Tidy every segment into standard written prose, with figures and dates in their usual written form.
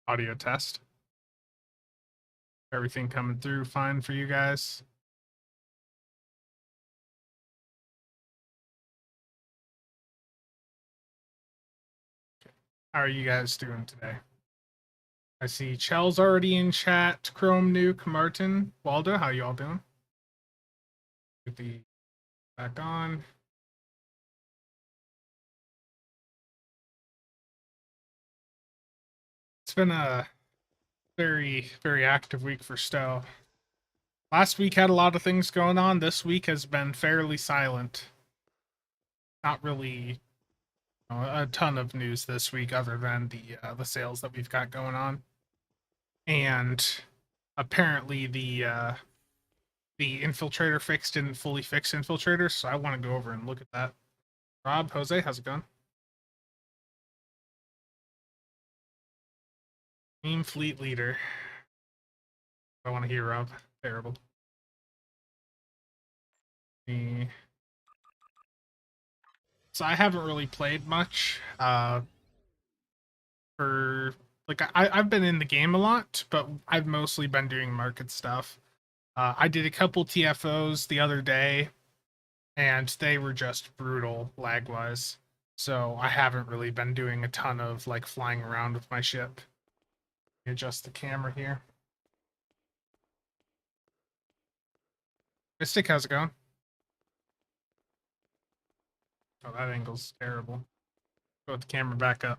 Audio test. Everything coming through fine for you guys? How are you guys doing today? I see Chell's already in chat. Chrome, Nuke, Martin, Waldo, how you all doing? Get the back on. It's been a very, very active week for Stowe. Last week had a lot of things going on. This week has been fairly silent. Not really a ton of news this week other than the sales that we've got going on. And apparently the infiltrator fix didn't fully fix infiltrators, so I want to go over and look at that. Rob, Jose, how's it going? Team fleet leader. I want to hear Rob. Terrible. So I haven't really played much. For like I've been in the game a lot, but I've mostly been doing market stuff. I did a couple TFOs the other day, and they were just brutal lag wise. So I haven't really been doing a ton of like flying around with my ship. Adjust the camera here. Mystic, how's it going? Oh, that angle's terrible. Go with the camera back up.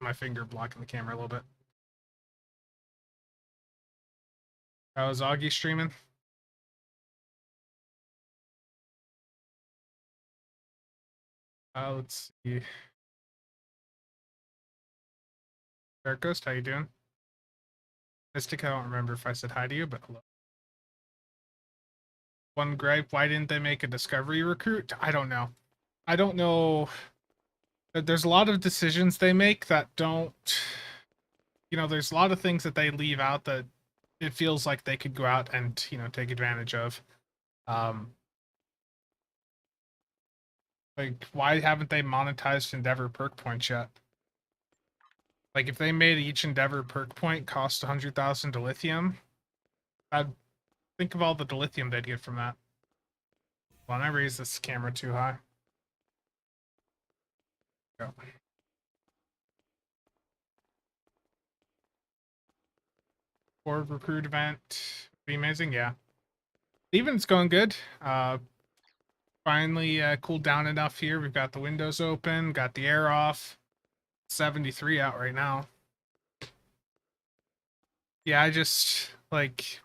My finger blocking the camera a little bit. How's Augie streaming? Let's see. Dark Ghost, how you doing? Mystic, I don't remember if I said hi to you, but hello. One gripe, why didn't they make a discovery recruit? I don't know. I don't know. There's a lot of decisions they make that don't, there's a lot of things that they leave out that it feels like they could go out and, take advantage of. Like, why haven't they monetized Endeavor perk points yet? Like, if they made each Endeavor perk point cost 100,000 dilithium, I'd think of all the dilithium they'd get from that. Well, I raise this camera too high. Go. Borg recruit event. Be amazing, yeah. Steven's going good. Finally cooled down enough here. We've got the windows open, got the air off. 73 out right now. Yeah, I just like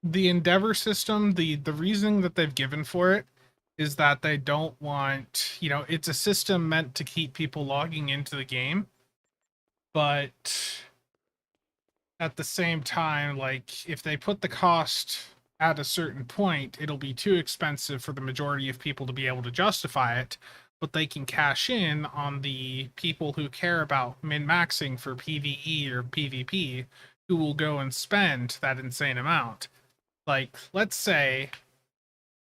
the Endeavor system, the reasoning that they've given for it is that they don't want, it's a system meant to keep people logging into the game, but at the same time, like if they put the cost at a certain point, it'll be too expensive for the majority of people to be able to justify it, but they can cash in on the people who care about min-maxing for PvE or PvP, who will go and spend that insane amount. Like, let's say,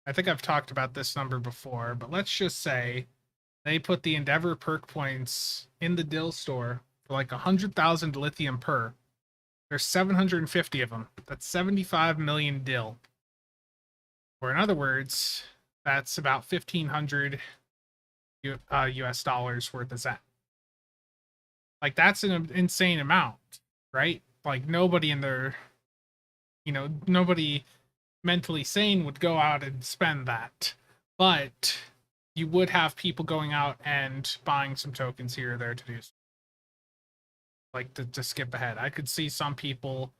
I think I've talked about this number before, but let's just say they put the Endeavor perk points in the Dill store for like 100,000 lithium per. There's 750 of them. That's 75 million Dill. Or in other words, that's about 1,500 US dollars worth of Zen. Like, that's an insane amount, right? Like, nobody in their, nobody mentally sane would go out and spend that. But you would have people going out and buying some tokens here or there to do, like, to skip ahead. I could see some people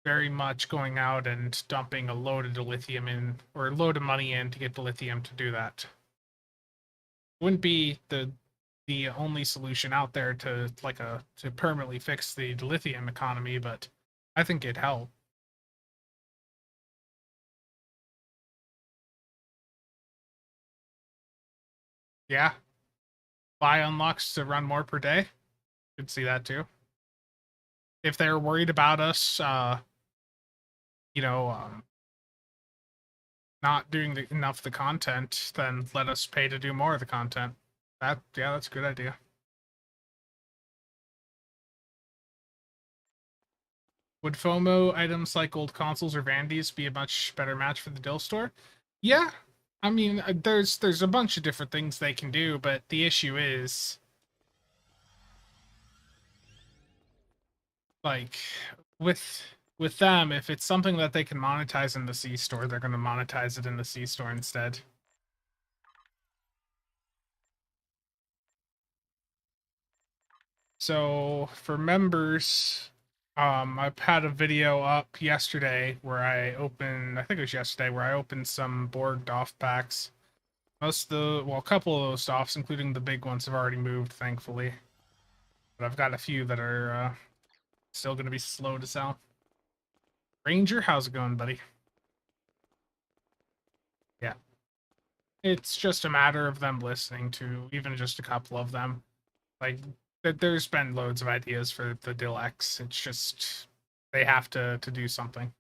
very much going out and dumping a load of lithium in, or a load of money in to get the lithium to do that. Wouldn't be the only solution out there to to permanently fix the lithium economy, but I think it'd help. Yeah. Buy unlocks to run more per day. Could see that too. If they're worried about us, you know, um, not doing enough of the content, then let us pay to do more of the content. That's a good idea. Would FOMO items like old consoles or Vandies be a much better match for the Dill store? Yeah, I mean, there's a bunch of different things they can do, but the issue is like with with them, if it's something that they can monetize in the C store, they're going to monetize it in the C store instead. So for members, I've had a video up yesterday where I opened, I think it was yesterday, where I opened some Borg DOF packs. Most of the, well, a couple of those DOFs, including the big ones, have already moved, thankfully. But I've got a few that are still going to be slow to sell. Ranger, how's it going, buddy? Yeah. It's just a matter of them listening to even just a couple of them. Like, there's been loads of ideas for the Dill X. It's just they have to do something.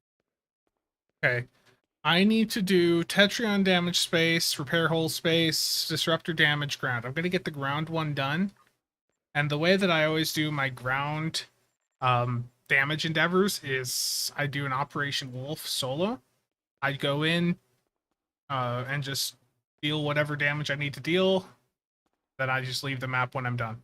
Okay. I need to do Tetrion damage space, repair hull space, disruptor damage ground. I'm gonna get the ground one done. And the way that I always do my ground damage endeavors is I do an Operation Wolf solo. I go in and just deal whatever damage I need to deal. Then I just leave the map when I'm done.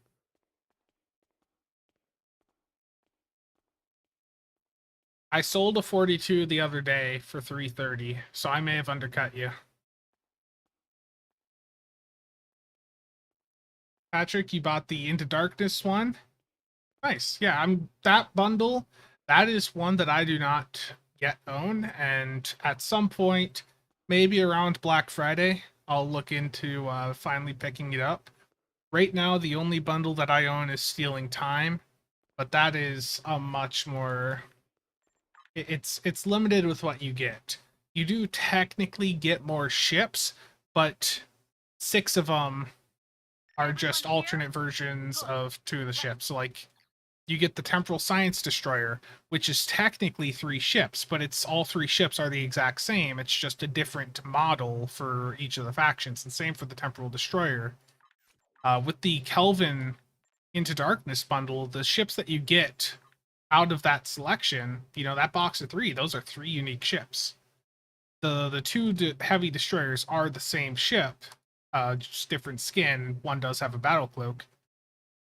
I sold a 42 the other day for 330, so I may have undercut you. Patrick, you bought the Into Darkness one? Nice. Yeah, I'm that bundle. That is one that I do not yet own, and at some point, maybe around Black Friday, I'll look into finally picking it up. Right now, the only bundle that I own is Stealing Time, but that is a much more. It's limited with what you get. You do technically get more ships, but 6 of them are just alternate versions of 2 of the ships. So like you get the Temporal Science Destroyer, which is technically 3 ships, but it's all 3 ships are the exact same. It's just a different model for each of the factions, and same for the Temporal Destroyer. With the Kelvin Into Darkness bundle, the ships that you get out of that selection, that box of 3, those are 3 unique ships. The 2 heavy destroyers are the same ship, just different skin. One does have a battle cloak.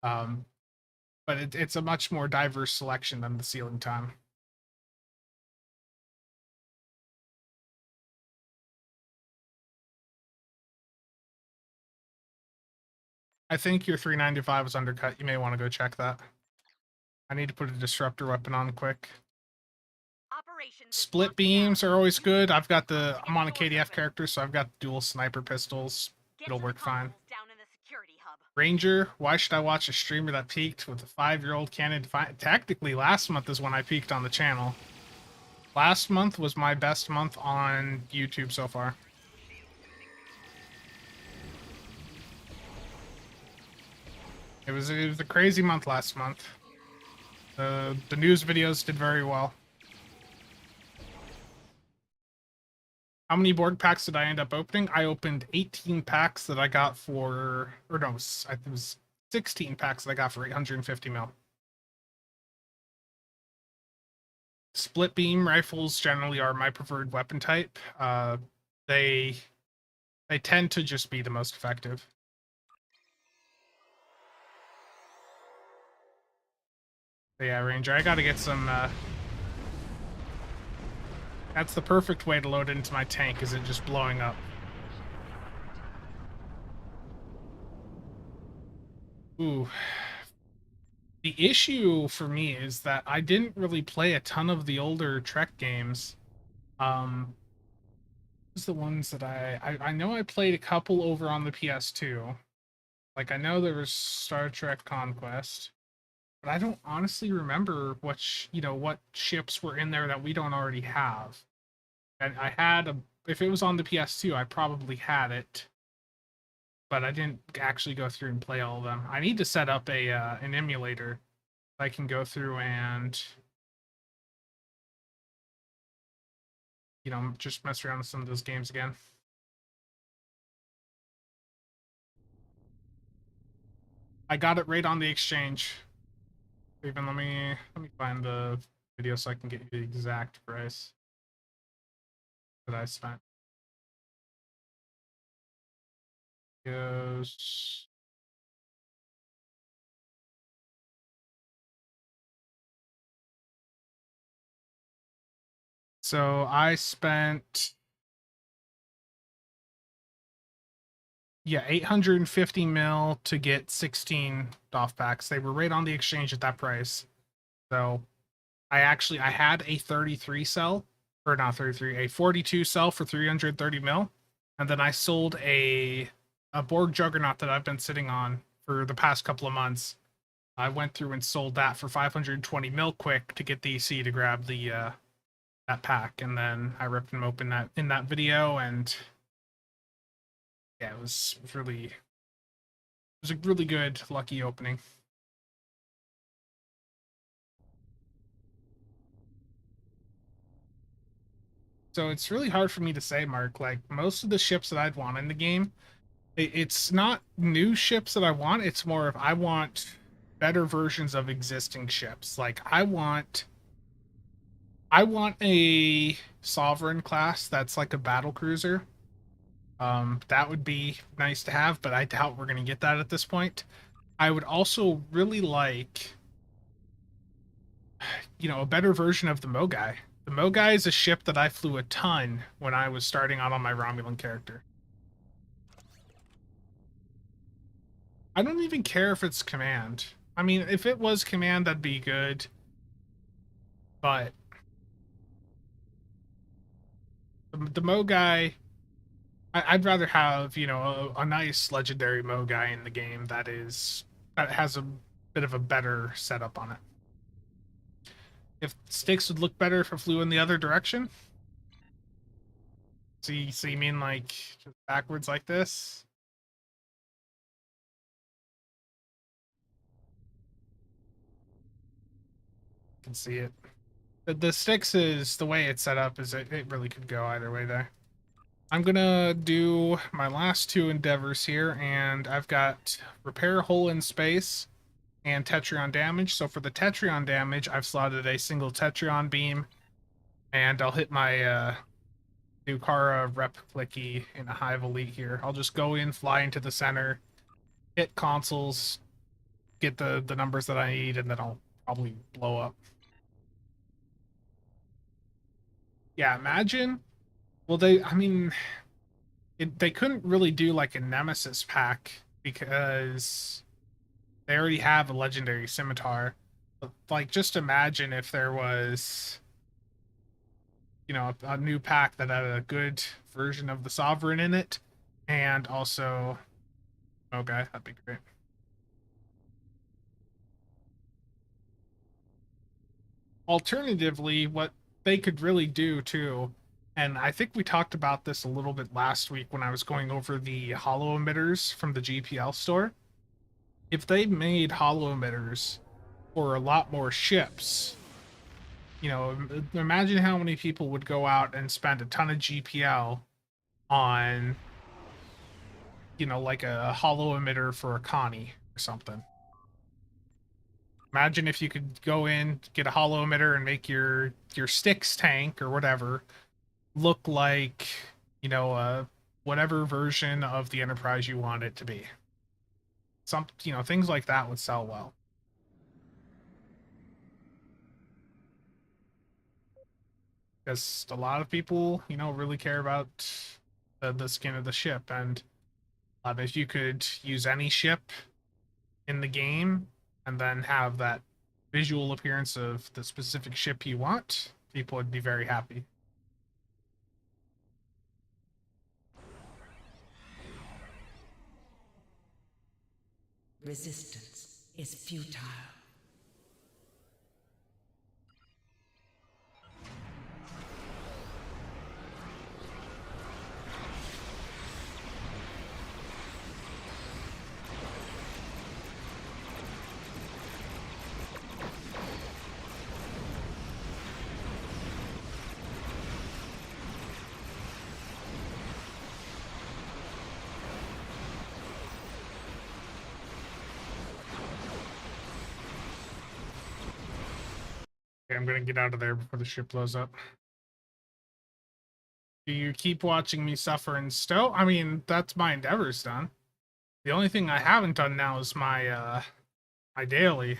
But it's a much more diverse selection than the Sealing Time. I think your 395 was undercut. You may want to go check that. I need to put a disruptor weapon on quick. Split beams are always good. I'm on a KDF character, so I've got dual sniper pistols. It'll work fine. Ranger, why should I watch a streamer that peaked with a 5-year-old cannon? Tactically, last month is when I peaked on the channel. Last month was my best month on YouTube so far. It was a crazy month last month. The news videos did very well. How many Borg packs did I end up opening? I opened 18 packs that I got for, or no, it was 16 packs that I got for 850 mil. Split beam rifles generally are my preferred weapon type. They tend to just be the most effective. But yeah, Ranger, I gotta get some. That's the perfect way to load into my tank, is it just blowing up. Ooh. The issue for me is that I didn't really play a ton of the older Trek games. Who's the ones that I know I played a couple over on the PS2. Like I know there was Star Trek Conquest, but I don't honestly remember what ships were in there that we don't already have. And if it was on the PS2, I probably had it, but I didn't actually go through and play all of them. I need to set up an emulator I can go through and just mess around with some of those games again. I got it right on the exchange. Even let me find the video so I can get you the exact price that I spent. Goes. So I spent 850 mil to get 16 DOF packs. They were right on the exchange at that price. So I had a 33 cell, or not 33, a 42 cell for 330 mil, and then I sold a Borg Juggernaut that I've been sitting on for the past couple of months. I went through and sold that for 520 mil quick to get the EC to grab the that pack, and then I ripped them open in that video, and yeah, it was a really good lucky opening. So it's really hard for me to say, Mark. Like, most of the ships that I'd want in the game, it's not new ships that I want. It's more of I want better versions of existing ships. Like, I want a sovereign class that's like a battle cruiser. That would be nice to have, but I doubt we're gonna get that at this point. I would also really like, a better version of the Mogai. The Mogai is a ship that I flew a ton when I was starting out on my Romulan character. I don't even care if it's command. I mean, if it was command, that'd be good. But the Mogai, I'd rather have, a nice legendary Mogai in the game that has a bit of a better setup on it. If sticks would look better if it flew in the other direction. So you mean like just backwards like this? You can see it. The sticks is the way it's set up is it really could go either way there. I'm gonna do my last two endeavors here, and I've got repair hole in space and Tetrion damage. So for the Tetrion damage, I've slotted a single Tetrion beam, and I'll hit my Nukara rep clicky in a Hive Elite here. I'll just go in, fly into the center, hit consoles, get the numbers that I need, and then I'll probably blow up. Yeah, imagine. Well, they couldn't really do like a Nemesis pack because they already have a legendary scimitar. But, like, just imagine if there was, a new pack that had a good version of the Sovereign in it, and also, okay, that'd be great. Alternatively, what they could really do too, and I think we talked about this a little bit last week when I was going over the holo emitters from the GPL store. If they made holo emitters for a lot more ships, imagine how many people would go out and spend a ton of GPL on, like a holo emitter for a Connie or something. Imagine if you could go in, get a holo emitter, and make your sticks tank or whatever look like, whatever version of the Enterprise you want it to be. Things like that would sell well. Because a lot of people, really care about the skin of the ship, and if you could use any ship in the game and then have that visual appearance of the specific ship you want, people would be very happy. Resistance is futile. I'm gonna get out of there before the ship blows up. Do you keep watching me suffer and stow? I mean, that's my endeavors done. The only thing I haven't done now is my daily.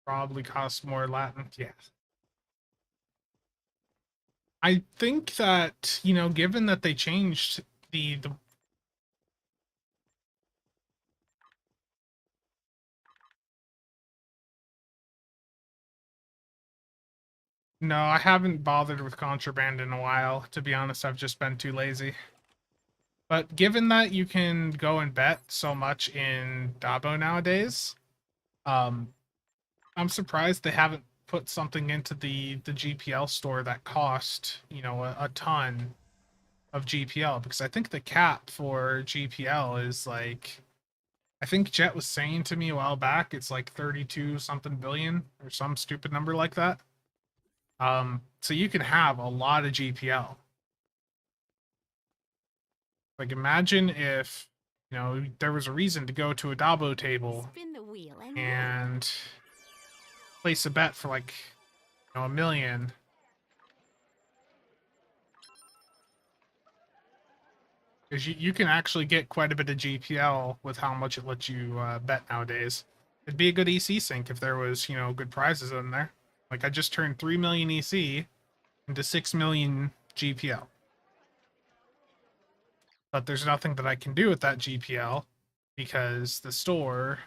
Probably costs more Latin. Yeah. I think that, given that they changed the no, I haven't bothered with contraband in a while. To be honest, I've just been too lazy. But given that you can go and bet so much in Dabo nowadays, um, I'm surprised they haven't put something into the GPL store that cost, a ton of GPL, because I think the cap for GPL is like, I think Jet was saying to me a while back, it's like 32 something billion or some stupid number like that. So you can have a lot of GPL. Like, imagine if, there was a reason to go to a Dabo table Spin the wheel and and place a bet for like, a million. Because you can actually get quite a bit of GPL with how much it lets you bet nowadays. It'd be a good EC sync if there was, good prizes in there. Like, I just turned 3 million EC into 6 million GPL. But there's nothing that I can do with that GPL because the store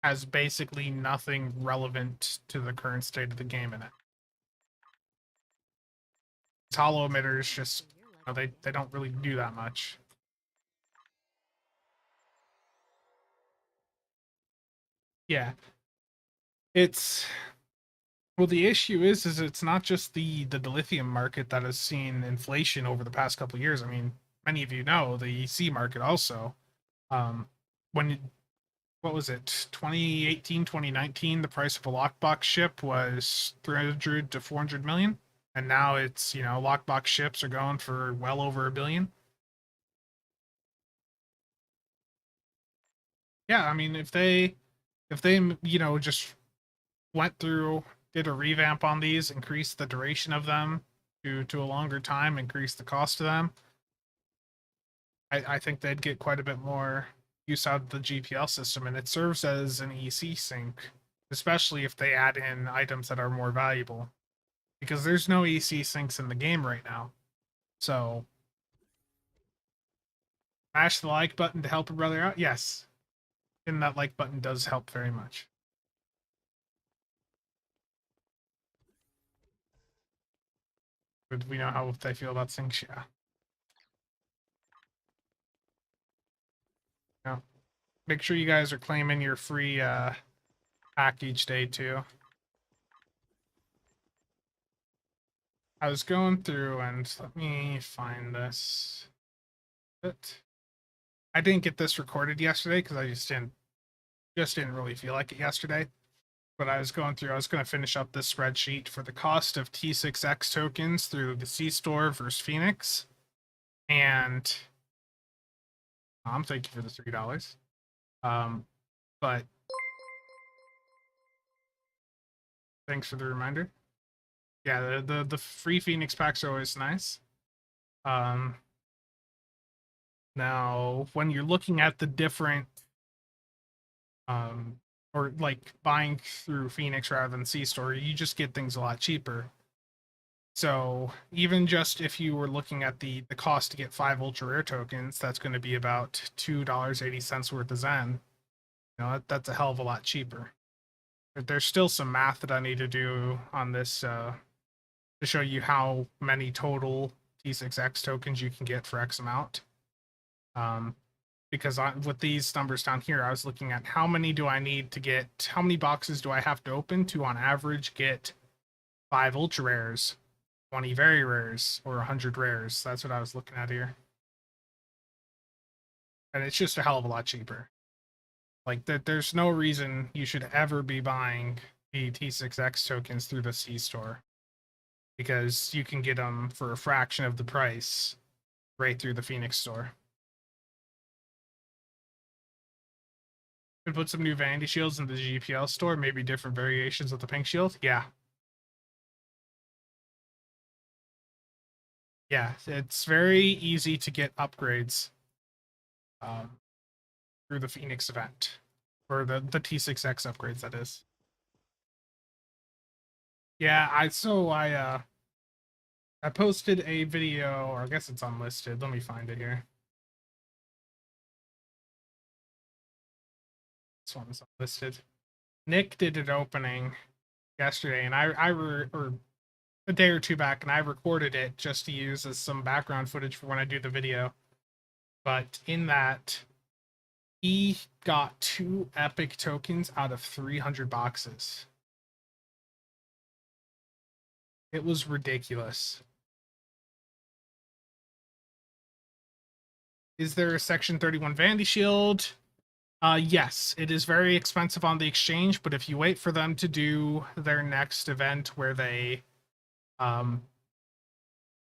has basically nothing relevant to the current state of the game in it. Its hollow emitters just, they don't really do that much. Yeah. It's well, the issue is it's not just the lithium market that has seen inflation over the past couple of years. I mean, many of you know the EC market also. Um, when what was it, 2018, 2019, the price of a lockbox ship was 300 to 400 million, and now it's, lockbox ships are going for well over a billion. Yeah, I mean, if they just went through, did a revamp on these, increased the duration of them to a longer time, increase the cost of them, I think they'd get quite a bit more use out of the GPL system, and it serves as an EC sync, especially if they add in items that are more valuable, because there's no EC syncs in the game right now. So, smash the like button to help a brother out. Yes, and that like button does help very much. But we know how they feel about syncs, yeah. Yeah. Make sure you guys are claiming your free pack each day too. I was going through and let me find this. I didn't get this recorded yesterday because I just didn't really feel like it yesterday. But I was going through, I was going to finish up this spreadsheet for the cost of T6X tokens through the C store versus Phoenix. And thank you for the $3. But thanks for the reminder. Yeah, the free Phoenix packs are always nice. Now when you're looking at the different or like buying through Phoenix rather than C store, you just get things a lot cheaper. So even just if you were looking at the cost to get 5 ultra rare tokens, that's going to be about $2.80 worth of Zen. That's a hell of a lot cheaper. But there's still some math that I need to do on this to show you how many total T6X tokens you can get for X amount. Because with these numbers down here, I was looking at how many do I need to get, how many boxes do I have to open to on average get 5 ultra rares, 20 very rares, or 100 rares. That's what I was looking at here. And it's just a hell of a lot cheaper. Like, there's no reason you should ever be buying the T6X tokens through the C store, because you can get them for a fraction of the price right through the Phoenix store. Could put some new vanity shields in the GPL store, maybe different variations of the pink shield. Yeah. Yeah, it's very easy to get upgrades um, through the Phoenix event. Or the T6X upgrades, that is. Yeah, I posted a video, or I guess it's unlisted. Let me find it here. This one's unlisted. Nick did an opening yesterday, and or a day or two back, and I recorded it just to use as some background footage for when I do the video. But in that, he got 2 epic tokens out of 300 boxes. It was ridiculous. Is there a Section 31 Vandy Shield? Yes, it is very expensive on the exchange, but if you wait for them to do their next event where they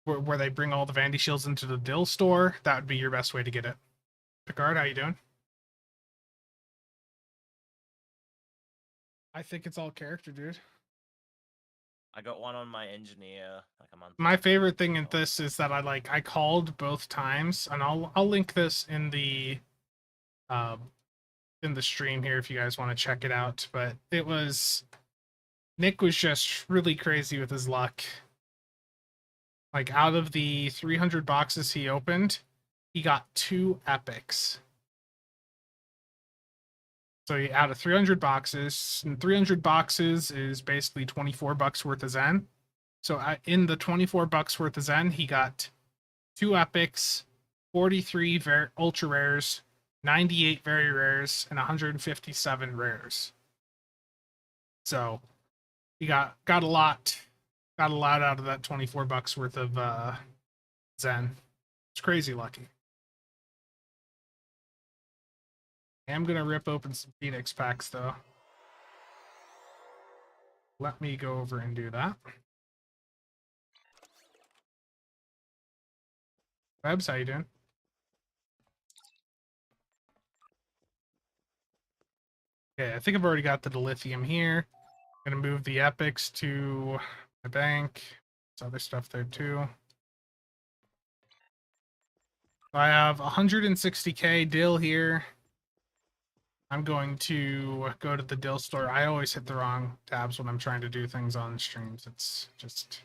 where they bring all the Vandy Shields into the Dill store, that would be your best way to get it. Picard, how you doing? I think it's all character, dude. I got one on my engineer like a month. My favorite thing in this is that I called both times, and I'll link this in the stream here if you guys want to check it out. But it was Nick was just really crazy with his luck. Like out of the 300 boxes he opened, he got 2 epics. So out of 300 boxes, and 300 boxes is basically $24 worth of Zen. So in the $24 worth of Zen, he got 2 epics, 43 ultra rares, 98 very rares, and 157 rares. So he got a lot out of that $24 worth of Zen. It's crazy lucky. I'm gonna rip open some Phoenix packs though. Let me go over and do that. Webs, how you doing? Okay, I think I've already got the dilithium here. I'm gonna move the epics to my bank. There's other stuff there too. I have 160k dill here. I'm going to go to the dill store. I always hit the wrong tabs when I'm trying to do things on streams. It's just...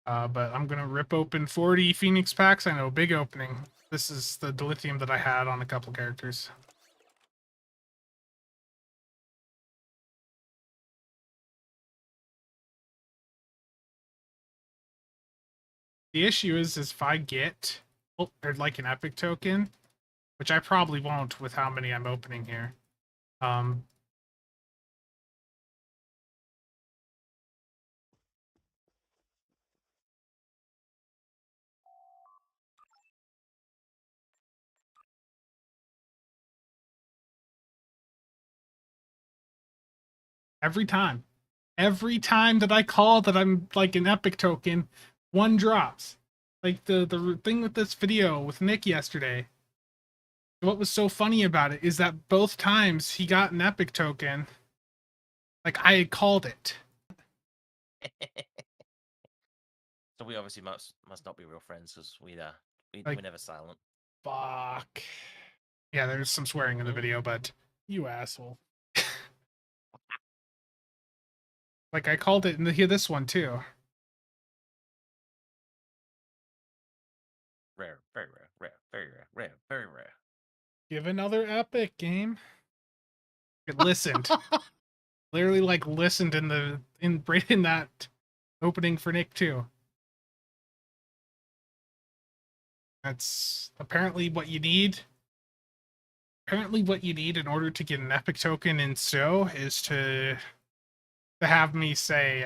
but I'm going to rip open 40 Phoenix packs. I know, big opening. This is the dilithium that I had on a couple characters. The issue is if I get or like an epic token, which I probably won't with how many I'm opening here. Every time that I call that I'm like an epic token, 1 drops. Like the thing with this video with Nick yesterday. What was so funny about it is that both times he got an epic token, like I had called it. So we obviously must not be real friends because we're never silent. Fuck. Yeah, there's some swearing in the video, but you asshole. Like I called it in this one too. Rare, very rare, very rare, very rare. Give another epic game. It listened. Literally like listened in that opening for Nick too. That's apparently what you need. Apparently what you need in order to get an epic token in SO is to have me say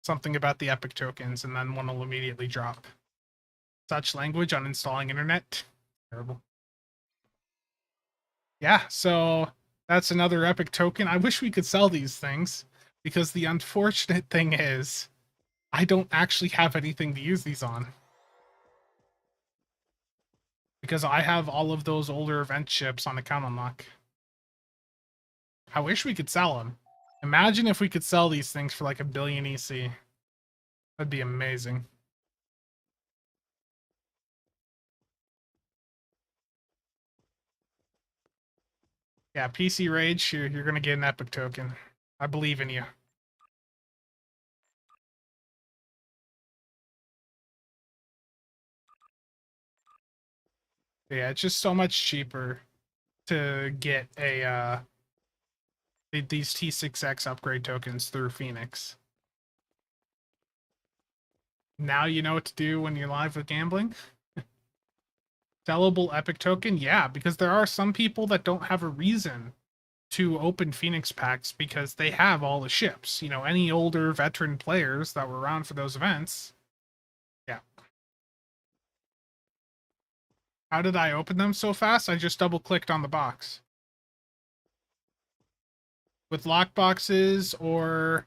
something about the epic tokens, and then one will immediately drop. Such language uninstalling internet. Terrible. Yeah, so that's another epic token. I wish we could sell these things, because the unfortunate thing is I don't actually have anything to use these on. because I have all of those older event ships on account unlock. I wish we could sell them. Imagine if we could sell these things for like 1 billion EC. That'd be amazing. Yeah, PC Rage, you're gonna get an epic token. I believe in you. Yeah, it's just so much cheaper to get a these T6X upgrade tokens through Phoenix. Now you know what to do when you're live with gambling. Sellable epic token, yeah, because there are some people that don't have a reason to open Phoenix packs because they have all the ships. You know, any older veteran players that were around for those events. Yeah. How did I open them so fast? I just double clicked on the box. With lock boxes or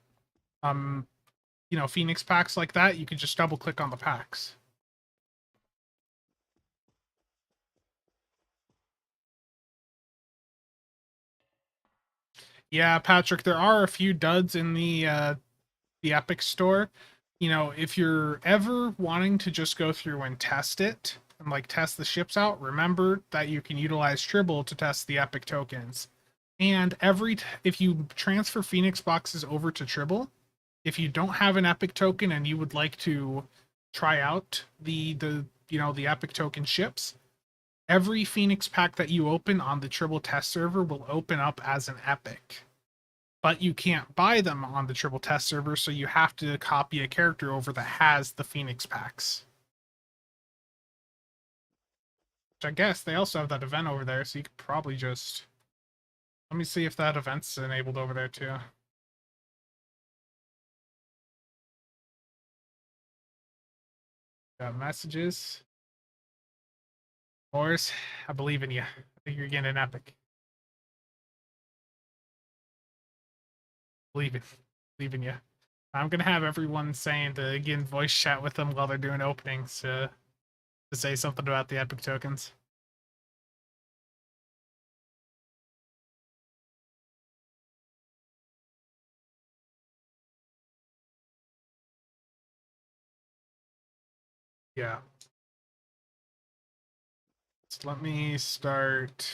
you know, Phoenix packs like that, you can just double click on the packs. Yeah, Patrick, there are a few duds in the Epic store. You know, if you're ever wanting to just go through and test it and like test the ships out, remember that you can utilize Tribble to test the Epic tokens. And if you transfer Phoenix boxes over to Tribble, if you don't have an Epic token and you would like to try out the you know the Epic token ships, every Phoenix pack that you open on the Tribble test server will open up as an Epic. But you can't buy them on the Tribble test server, so you have to copy a character over that has the Phoenix packs. Which I guess they also have that event over there, so you could probably just... Let me see if that event's enabled over there too. Got messages. Morris, I believe in you. I think you're getting an epic. Believe it. Believe in you. I'm gonna have everyone saying to get in voice chat with them while they're doing openings to say something about the epic tokens. Yeah. So let me start.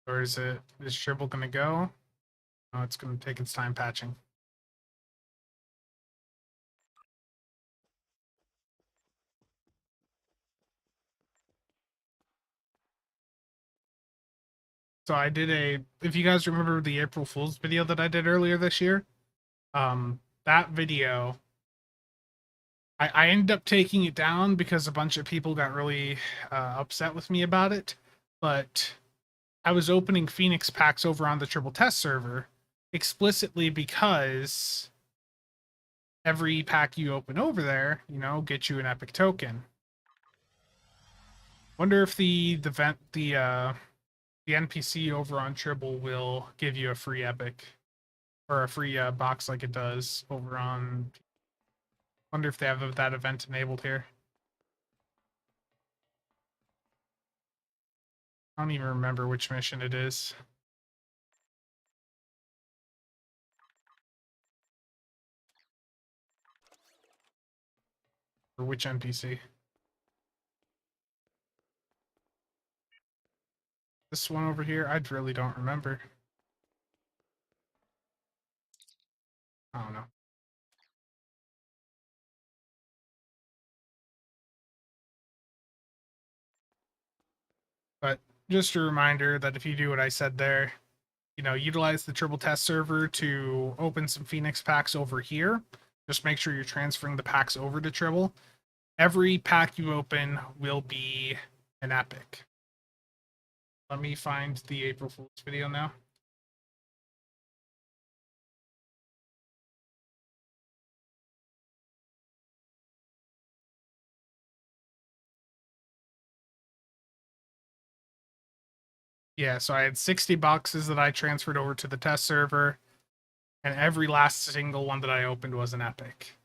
Or is Tribble gonna go? Oh, it's gonna take its time patching. So I did if you guys remember the April Fool's video that I did earlier this year, that video, I ended up taking it down because a bunch of people got really upset with me about it. But I was opening Phoenix packs over on the Tribble test server explicitly because every pack you open over there, you know, gets you an epic token. Wonder if the NPC over on Tribble will give you a free epic or a free box like it does over on. Wonder if they have that event enabled here. I don't even remember which mission it is. Or which NPC. This one over here, I really don't remember. I don't know. But just a reminder that if you do what I said there, you know, utilize the Tribble test server to open some Phoenix packs over here. Just make sure you're transferring the packs over to Tribble. Every pack you open will be an epic. Let me find the April Fool's video now. Yeah, so I had 60 boxes that I transferred over to the test server, and every last single one that I opened was an epic.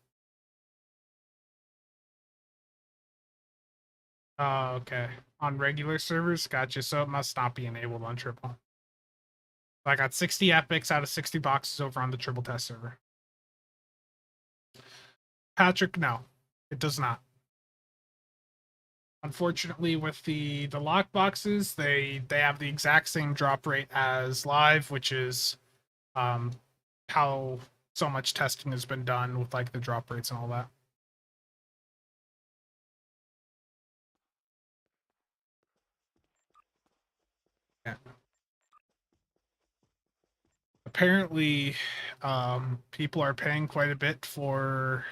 Oh, okay. On regular servers, gotcha. So it must not be enabled on Tribble. I got 60 epics out of 60 boxes over on the Tribble test server. Patrick, no, it does not. Unfortunately, with the lock boxes, they have the exact same drop rate as live, which is um how so much testing has been done with like the drop rates and all that. Yeah. Apparently, people are paying quite a bit for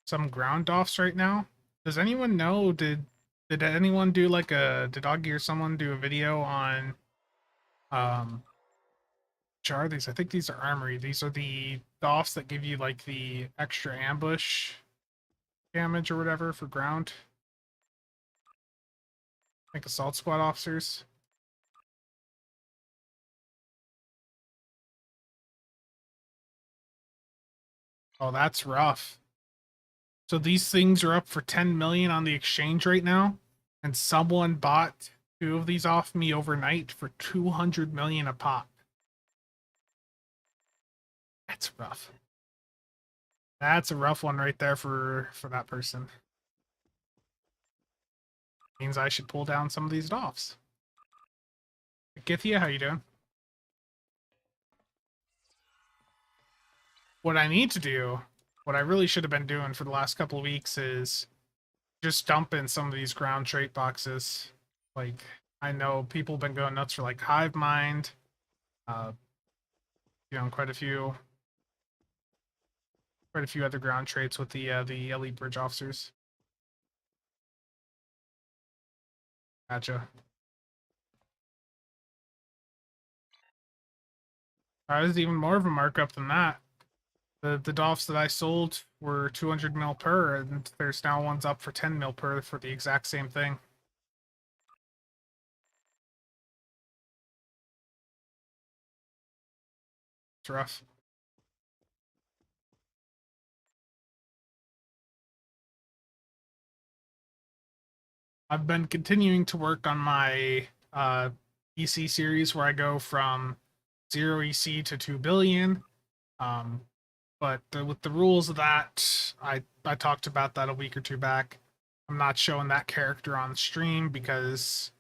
some ground offs right now. Does anyone know? Did anyone do like did Augie or someone do a video on which are these? I think these are armory. These are the offs that give you like the extra ambush damage or whatever for ground. Like assault squad officers. Oh, that's rough. So these things are up for 10 million on the exchange right now, and someone bought 2 of these off me overnight for 200 million a pop. That's rough. That's a rough one right there for that person. Means I should pull down some of these offs. Githia, how you doing? What I need to do, what I really should have been doing for the last couple of weeks is just dump in some of these ground trait boxes. Like, I know people have been going nuts for like Hive Mind, quite a few other ground traits with the elite bridge officers. Gotcha. There's even more of a markup than that. The Dolphs that I sold were 200 mil per, and there's now ones up for 10 mil per for the exact same thing. It's rough. I've been continuing to work on my EC series where I go from 0 EC to 2 billion. But with the rules of that, I talked about that a week or two back. I'm not showing that character on stream because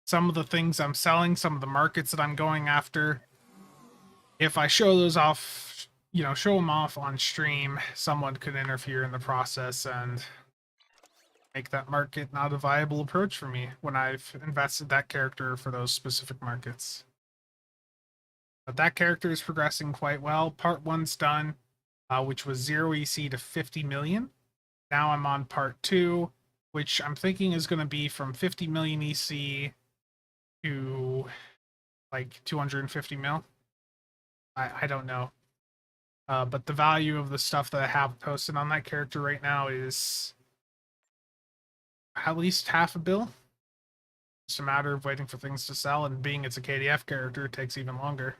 some of the things I'm selling, some of the markets that I'm going after, if I show those off, show them off on stream, someone could interfere in the process and make that market not a viable approach for me when I've invested that character for those specific markets. But that character is progressing quite well. Part 1's done, which was 0 EC to 50 million. Now I'm on part 2, which I'm thinking is going to be from 50 million EC to like 250 mil. I don't know. But the value of the stuff that I have posted on that character right now is at least half a bill. It's a matter of waiting for things to sell, and being it's a KDF character, it takes even longer.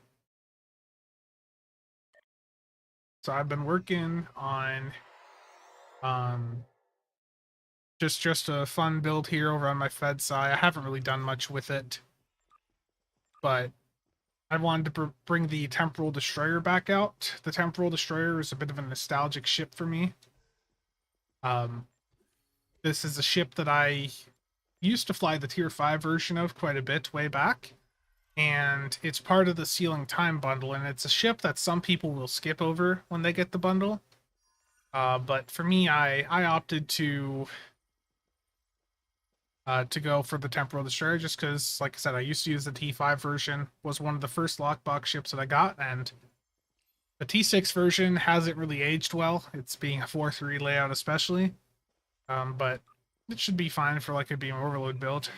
So I've been working on just a fun build here over on my Fed side. I haven't really done much with it, but I wanted to bring the Temporal Destroyer back out. The Temporal Destroyer is a bit of a nostalgic ship for me. This is a ship that I used to fly the Tier 5 version of quite a bit way back, and it's part of the Sealing Time bundle, and it's a ship that some people will skip over when they get the bundle. But for me, I opted to go for the Temporal Destroyer just because, like I said, I used to use the T5 version, was one of the first lockbox ships that I got, and the T6 version hasn't really aged well. It's being a 4-3 layout especially, but it should be fine for like a Beam Overload build.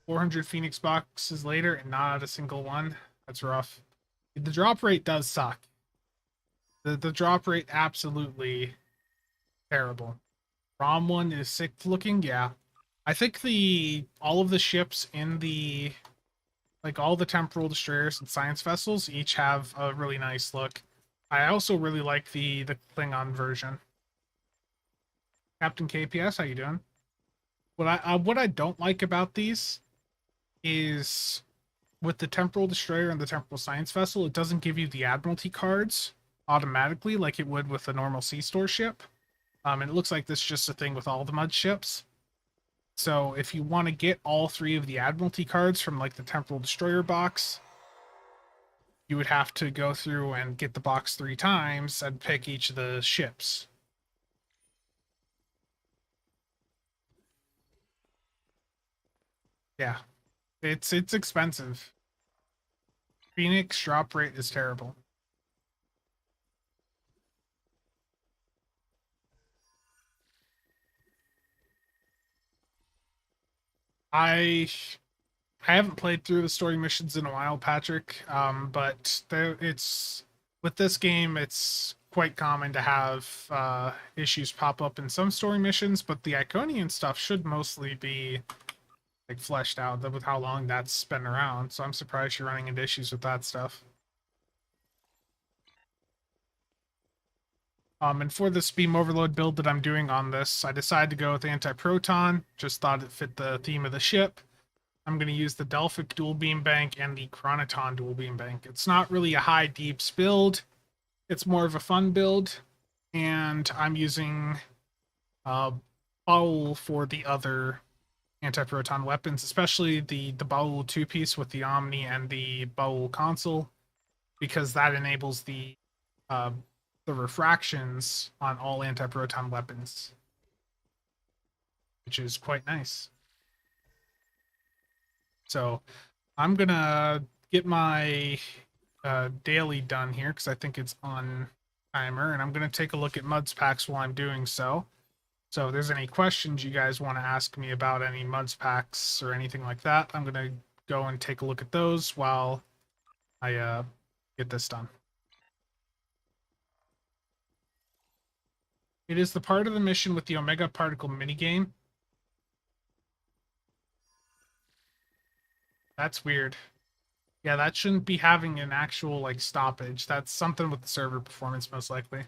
400 Phoenix boxes later and not a single one. That's rough. The drop rate does suck. The drop rate absolutely terrible. ROM one is sick looking, yeah. I think all of the ships in the all the Temporal Destroyers and Science Vessels each have a really nice look. I also really like the Klingon version. Captain KPS, how you doing? What I don't like about these is with the Temporal Destroyer and the Temporal Science Vessel, it doesn't give you the Admiralty cards automatically like it would with a normal Sea Store ship. And it looks like this is just a thing with all the mud ships. So if you want to get all 3 of the Admiralty cards from like the Temporal Destroyer box, you would have to go through and get the box 3 times and pick each of the ships. Yeah, it's expensive. Phoenix drop rate is terrible. I haven't played through the story missions in a while, Patrick. But it's with this game, it's quite common to have issues pop up in some story missions, but the Iconian stuff should mostly be like fleshed out with how long that's been around. So I'm surprised you're running into issues with that stuff. And for this beam overload build that I'm doing on this, I decided to go with anti-proton. Just thought it fit the theme of the ship. I'm going to use the Delphic dual beam bank and the Chronoton dual beam bank. It's not really a high deeps build. It's more of a fun build. And I'm using Baul for the other anti-proton weapons, especially the Baul 2-piece with the Omni and the Baul console, because that enables the refractions on all anti-proton weapons, which is quite nice. So I'm gonna get my daily done here because I think it's on timer, and I'm gonna take a look at Muds packs while I'm doing so. So if there's any questions you guys want to ask me about any Muds packs or anything like that, I'm gonna go and take a look at those while I get this done. It is the part of the mission with the Omega Particle minigame. That's weird. Yeah, that shouldn't be having an actual, like, stoppage. That's something with the server performance, most likely.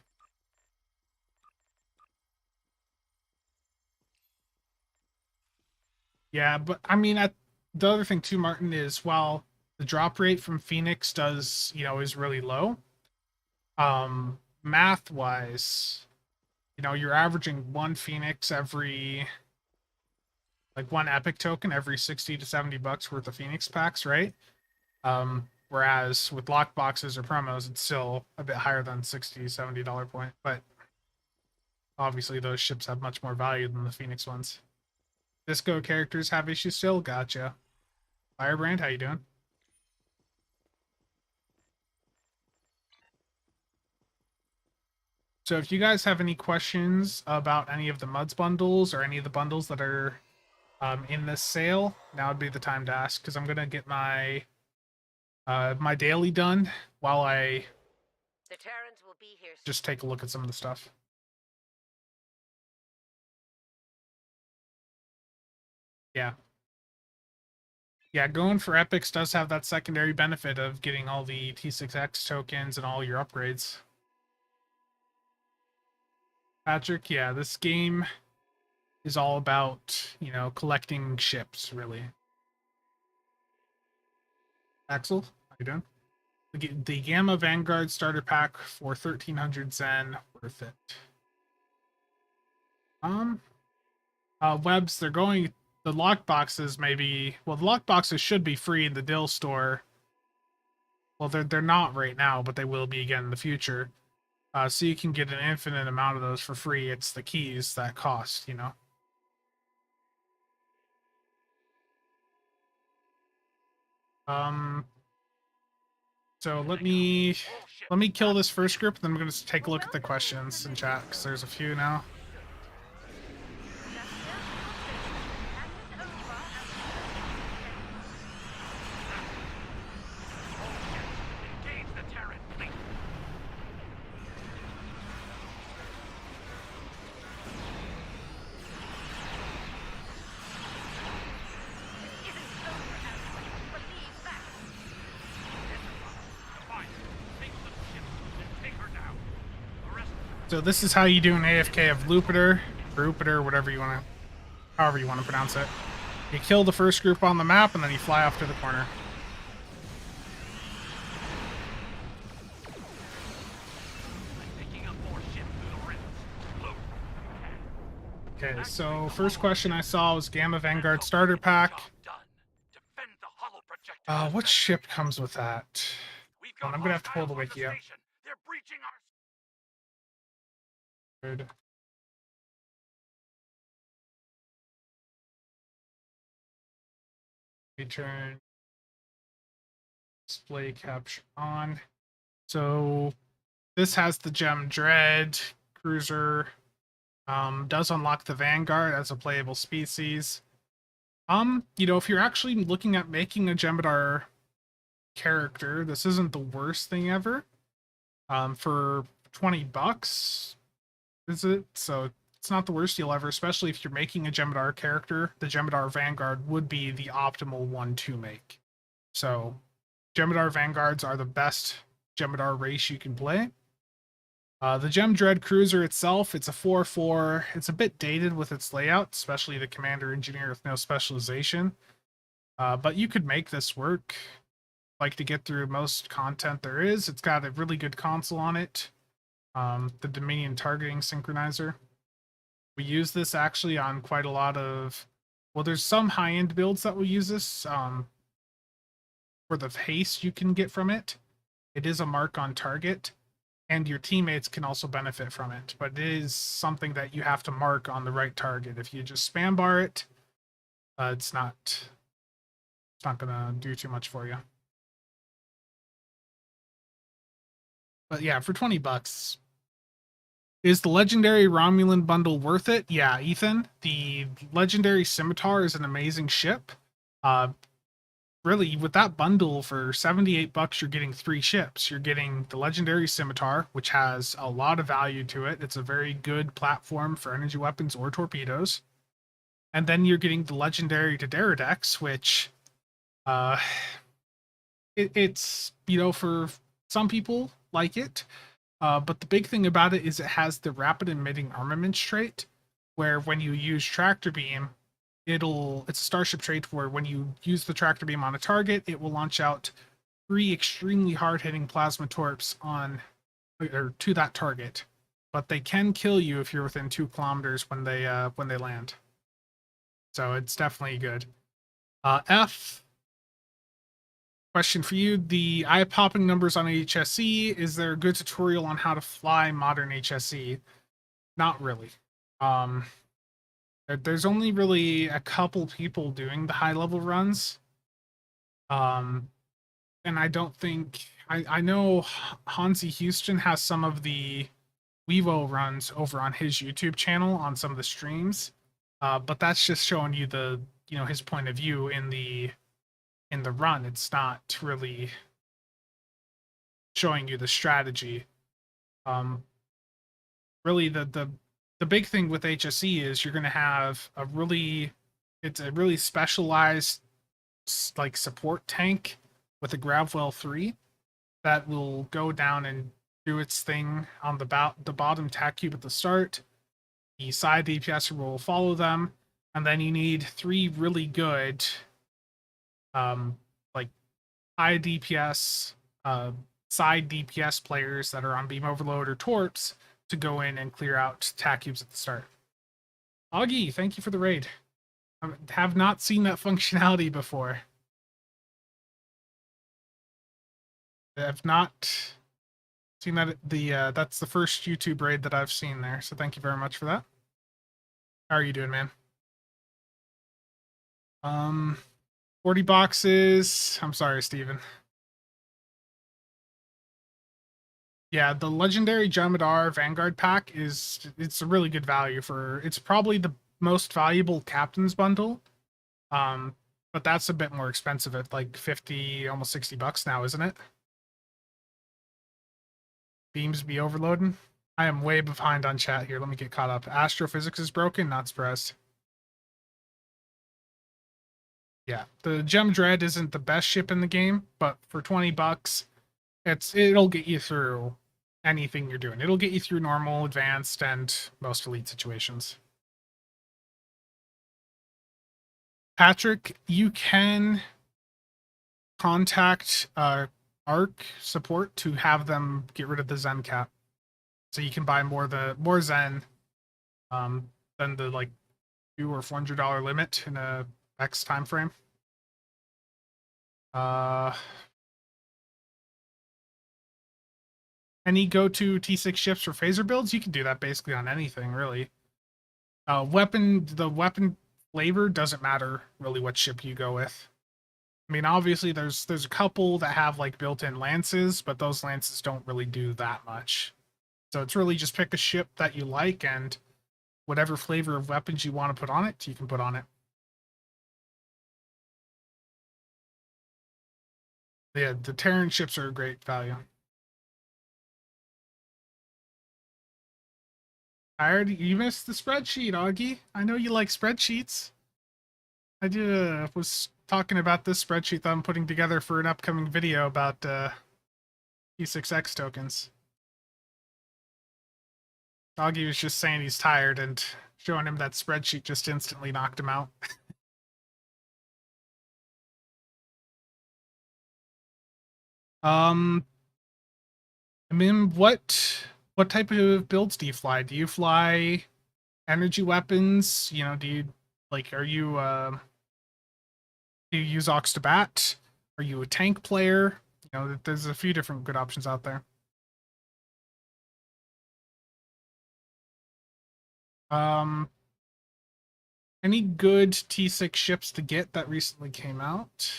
Yeah, but, I mean, the other thing, too, Martin, is while the drop rate from Phoenix does, is really low, math-wise, you're averaging 1 Phoenix every... like 1 epic token every 60 to 70 bucks worth of Phoenix packs, right? Whereas with lock boxes or promos, it's still a bit higher than $60, $70 point. But obviously those ships have much more value than the Phoenix ones. Disco characters have issues still? Gotcha. Firebrand, how you doing? So if you guys have any questions about any of the Muds bundles or any of the bundles that are in this sale, now would be the time to ask, because I'm gonna get my my daily done while I will be here just take a look at some of the stuff. Yeah, going for epics does have that secondary benefit of getting all the T6X tokens and all your upgrades. Patrick, yeah, this game is all about, collecting ships, really. Axel, how you doing? The Gamma Vanguard starter pack for 1300 Zen, worth it. Webs, they're going, the lock boxes maybe, well, the lock boxes should be free in the Dill store. Well, they're not right now, but they will be again in the future. So you can get an infinite amount of those for free. It's the keys that cost, So let me kill this first group, then I'm gonna take a look at the questions in chat, because there's a few now. So this is how you do an AFK of Lupiter. Jupiter, whatever you want to, however you want to pronounce it. You kill the first group on the map, and then you fly off to the corner. Okay, so first question I saw was Gamma Vanguard Starter Pack. What ship comes with that? Well, I'm gonna have to pull the wiki up. Good. Turn display capture on. So this has the Gem Dread cruiser. Does unlock the Vanguard as a playable species. If you're actually looking at making a Jem'Hadar character, this isn't the worst thing ever. For $20, is it? So it's not the worst deal ever, especially if you're making a Jem'Hadar character. The Jem'Hadar Vanguard would be the optimal one to make. So Jem'Hadar Vanguards are the best Jem'Hadar race you can play. The Gem Dread Cruiser itself, it's a 4-4. It's a bit dated with its layout, especially the Commander Engineer with no specialization. But you could make this work. Like to get through most content there is. It's got a really good console on it. The Dominion targeting synchronizer. We use this actually on quite a lot of... Well, there's some high-end builds that will use this. For the haste you can get from it. It is a mark on target. And your teammates can also benefit from it. But it is something that you have to mark on the right target. If you just spam bar it, it's not gonna do too much for you. But yeah, for $20, is the Legendary Romulan bundle worth it? Yeah, Ethan. The Legendary Scimitar is an amazing ship. Really, with that bundle for $78, you're getting 3 ships. You're getting the Legendary Scimitar, which has a lot of value to it. It's a very good platform for energy weapons or torpedoes. And then you're getting the Legendary Tadaridex, which it's, for some people like it. But the big thing about it is it has the rapid emitting armaments trait, where when you use tractor beam, it's a starship trait where when you use the tractor beam on a target, it will launch out 3 extremely hard-hitting plasma torps to that target. But they can kill you if you're within 2 kilometers when they land. So it's definitely good. F. Question for you. The eye-popping numbers on HSE, is there a good tutorial on how to fly modern HSE? Not really. There's only really a couple people doing the high-level runs. And I don't think... I know Hansi Houston has some of the Wevo runs over on his YouTube channel on some of the streams. But that's just showing you his point of view in the run. It's not really showing you the strategy. Really the big thing with HSE is you're going to have it's a really specialized support tank with a Gravwell 3 that will go down and do its thing on the bottom tack cube at the start. The side DPS will follow them, and then you need 3 really good high DPS side DPS players that are on beam overload or torps to go in and clear out tack cubes at the start. Augie, thank you for the raid. I have not seen that functionality before. I have not seen that. That's the first YouTube raid that I've seen there, so thank you very much for that. How are you doing, man? 40 boxes. I'm sorry, Steven. Yeah, the Legendary Jem'Hadar Vanguard pack it's a really good value it's probably the most valuable Captain's bundle. But that's a bit more expensive at like 50, almost $60 now, isn't it? Beams be overloading. I am way behind on chat here. Let me get caught up. Astrophysics is broken, not surprised. Yeah, the Gem Dread isn't the best ship in the game, but for $20, it'll get you through anything you're doing. It'll get you through normal, advanced, and most elite situations. Patrick, you can contact ARC support to have them get rid of the Zen cap, so you can buy more Zen than the like $200 or $400 limit in a X time frame. Any go-to T6 ships for phaser builds, you can do that basically on anything, really. The weapon flavor doesn't matter really what ship you go with. I mean, obviously there's a couple that have like built-in lances, but those lances don't really do that much. So it's really just pick a ship that you like, and whatever flavor of weapons you want to put on it, you can put on it. Yeah, the Terran ships are a great value. You missed the spreadsheet, Augie. I know you like spreadsheets. I was talking about this spreadsheet that I'm putting together for an upcoming video about P6X tokens. Augie was just saying he's tired, and showing him that spreadsheet just instantly knocked him out. I mean, what type of builds do you fly? Do you fly energy weapons? You know, do you do you use Ox to Bat? Are you a tank player? You know, there's a few different good options out there. Any good T6 ships to get that recently came out?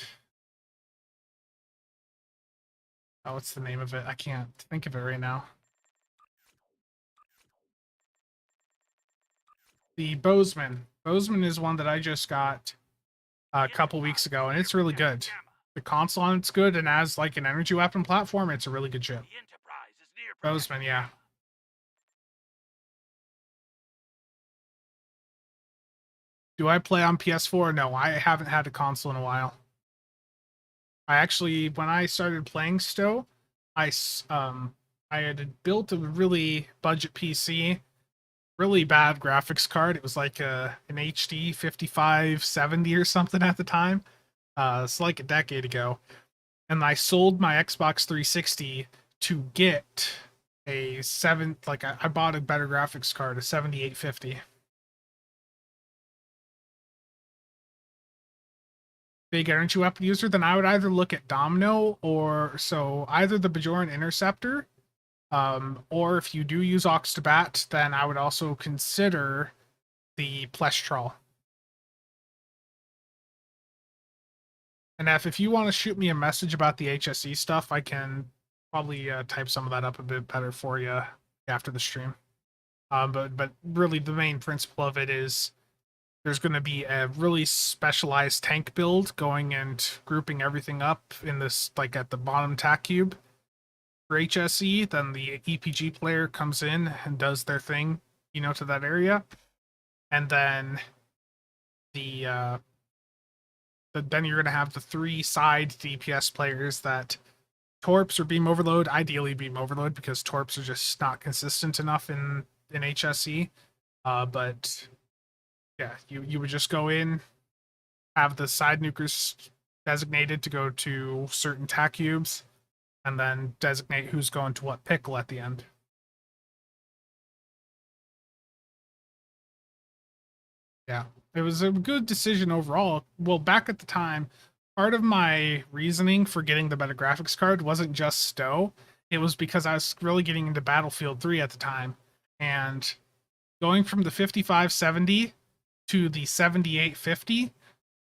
Oh, what's the name of it? I can't think of it right now. The Bozeman. Bozeman is one that I just got a couple weeks ago, and it's really good. The console on it's good, and as like an energy weapon platform, it's a really good ship. Bozeman, yeah. Do I play on PS4? No, I haven't had a console in a while. I actually, when I started playing Stowe, I had built a really budget PC, really bad graphics card. It was like an HD 5570 or something at the time. It's like a decade ago. And I sold my Xbox 360 to get I bought a better graphics card, a 7850. Big energy weapon user, then I would either look at Domino or so either the Bajoran Interceptor, or if you do use Ox to Bat, then I would also consider the Plestral. And if you want to shoot me a message about the HSE stuff, I can probably type some of that up a bit better for you after the stream. But really the main principle of it is there's going to be a really specialized tank build going and grouping everything up in this, like at the bottom tack cube for HSE. Then the EPG player comes in and does their thing, you know, to that area. And then then you're going to have the 3 side DPS players that Torps or Beam Overload, ideally Beam Overload, because Torps are just not consistent enough in HSE. But yeah, you would just go in, have the side nukers designated to go to certain tack cubes, and then designate who's going to what pickle at the end. Yeah, it was a good decision overall. Well, back at the time, part of my reasoning for getting the better graphics card wasn't just Stowe. It was because I was really getting into Battlefield 3 at the time, and going from the 5570 to the 7850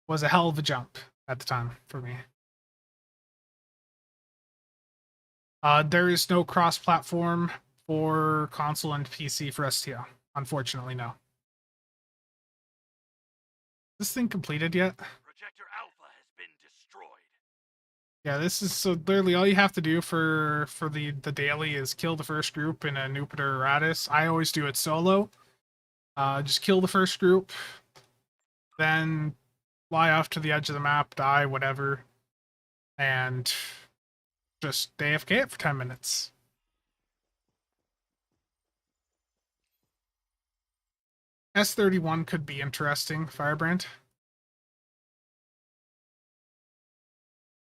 was a hell of a jump at the time for me. There is no cross-platform for console and PC for STO. Unfortunately, no. This thing completed yet? Projector Alpha has been destroyed. Yeah, this is so literally all you have to do for the daily is kill the first group in a Nupiter Ratus. I always do it solo. Just kill the first group, then fly off to the edge of the map, die, whatever, and just AFK it for 10 minutes. S31 could be interesting, Firebrand.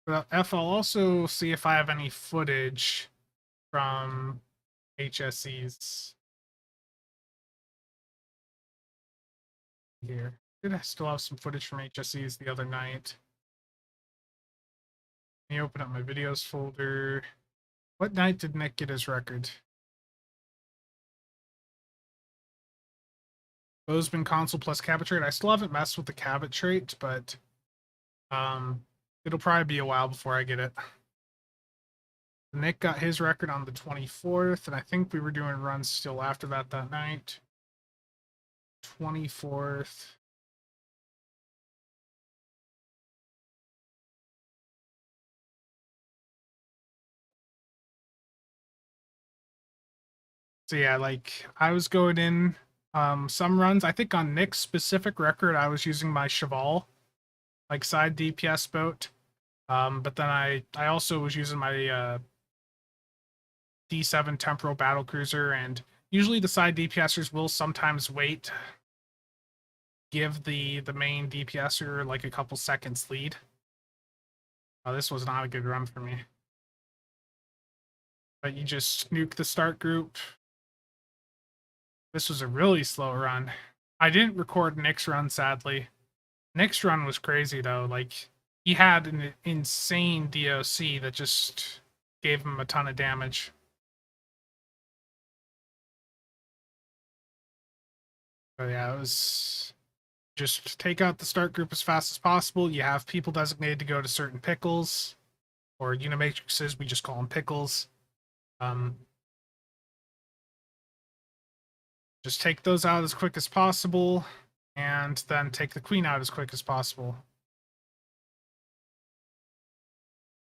But I'll also see if I have any footage from HSEs here. Did I still have some footage from HSEs the other night? Let me open up my videos folder. What night did Nick get his record? Bozeman console plus cabot trait. I still haven't messed with the cabot trait, but it'll probably be a while before I get it. Nick got his record on the 24th, and I think we were doing runs still after that night. 24th. So yeah, like I was going in some runs. I think on Nick's specific record, I was using my Cheval, like side DPS boat. But then I also was using my D7 temporal battle cruiser, and usually the side DPSers will sometimes wait, give the main DPSer like a couple seconds lead. Oh, this was not a good run for me. But you just nuke the start group. This was a really slow run. I didn't record Nick's run, sadly. Nick's run was crazy, though. Like, he had an insane DOC that just gave him a ton of damage. But yeah, it was just take out the start group as fast as possible. You have people designated to go to certain pickles, or Unimatrixes, we just call them pickles. Just take those out as quick as possible, and then take the queen out as quick as possible.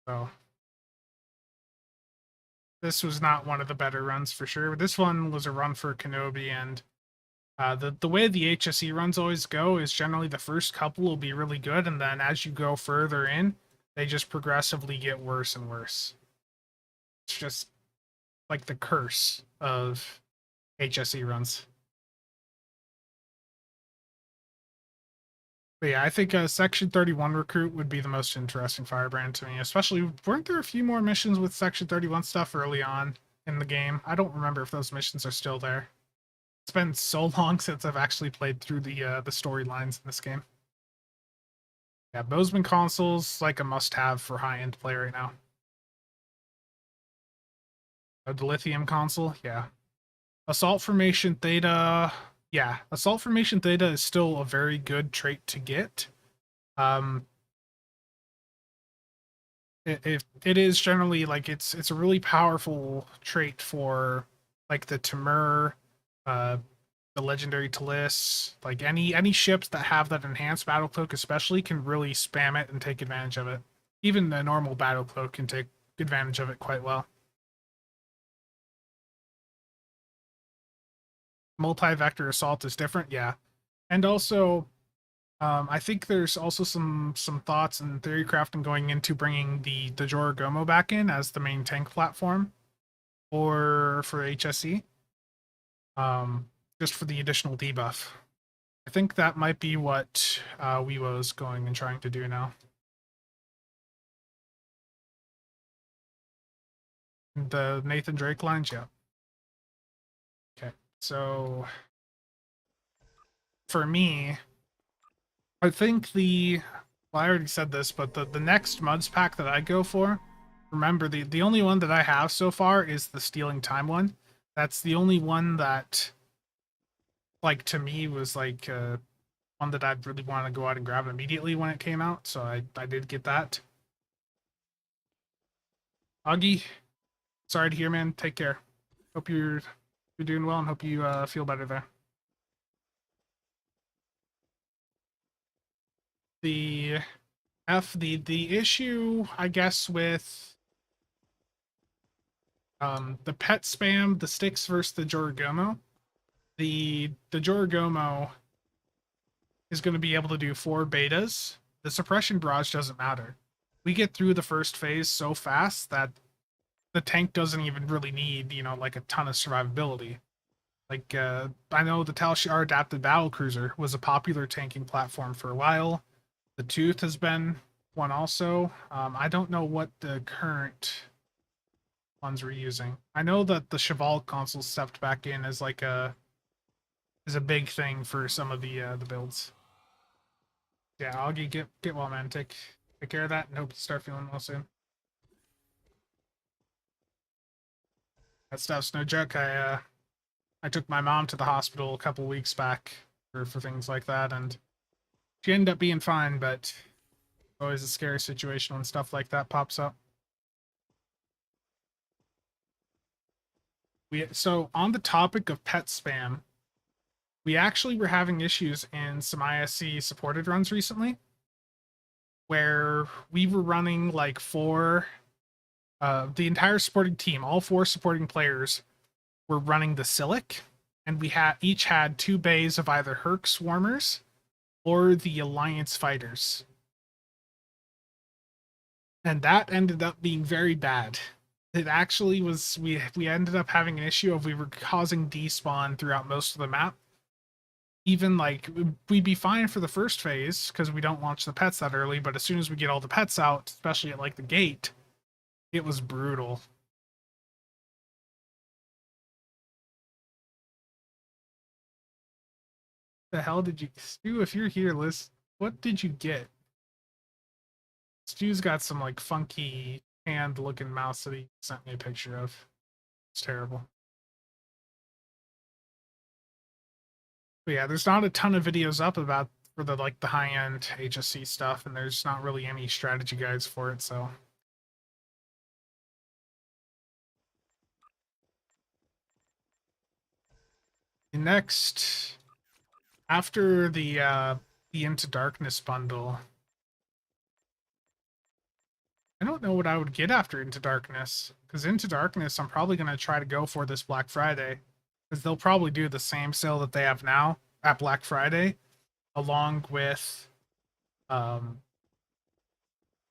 So this was not one of the better runs for sure. This one was a run for Kenobi, and the way the HSE runs always go is generally the first couple will be really good, and then as you go further in, they just progressively get worse and worse. It's just like the curse of HSE runs. But yeah, I think Section 31 recruit would be the most interesting firebrand to me, especially weren't there a few more missions with Section 31 stuff early on in the game? I don't remember if those missions are still there. It's been so long since I've actually played through the storylines in this game. Yeah, Bozeman console's like a must-have for high-end play right now. Oh, the lithium console, yeah. Assault Formation Theta, yeah. Assault Formation Theta is still a very good trait to get. It is generally like it's a really powerful trait for like the Timur, the legendary Talis, like any ships that have that enhanced battle cloak especially can really spam it and take advantage of it. Even the normal battle cloak can take advantage of it quite well. Multi-vector assault is different, yeah. And also, I think there's also some thoughts and theory crafting going into bringing the Jorogomo back in as the main tank platform, or for HSE, just for the additional debuff. I think that might be what Weewo's going and trying to do now. The Nathan Drake lines, yeah. Okay, so for me, I think well, I already said this, but the next Muds pack that I go for, remember the only one that I have so far is the Stealing Time one. That's the only one that, like, to me was like one that I'd really want to go out and grab immediately when it came out. So I did get that. Augie, sorry to hear, man. Take care. Hope you're doing well, and hope you feel better there. The issue, I guess, with the pet spam, the sticks versus the Jorogomo. The Jorogomo is going to be able to do 4 betas. The suppression barrage doesn't matter. We get through the first phase so fast that the tank doesn't even really need, like a ton of survivability. Like, I know the Tal Shiar adapted battle cruiser was a popular tanking platform for a while. The Tooth has been one also. I don't know what the current ones we're using. I know that the Cheval console stepped back in as like a big thing for some of the builds. Yeah, Augie, get well, man. Take care of that, and hope you start feeling well soon. That stuff's no joke. I took my mom to the hospital a couple weeks back for things like that, and she ended up being fine, but always a scary situation when stuff like that pops up. So on the topic of pet spam, we actually were having issues in some ISC supported runs recently where we were running like the entire supporting team, all 4 supporting players were running the Silic, and we each had 2 bays of either Herc Swarmers or the Alliance Fighters. And that ended up being very bad. It actually was, we ended up having an issue of we were causing despawn throughout most of the map. Even like, we'd be fine for the first phase because we don't launch the pets that early, but as soon as we get all the pets out, especially at like the gate, it was brutal. The hell did you, Stu, if you're here, Liz, what did you get? Stu's got some like funky hand looking mouse that he sent me a picture of. It's terrible. But yeah, there's not a ton of videos up about for the like the high end HSC stuff, and there's not really any strategy guides for it, so next, after the Into Darkness bundle, I don't know what I would get after Into Darkness, because Into Darkness I'm probably going to try to go for this Black Friday, because they'll probably do the same sale that they have now at Black Friday, along with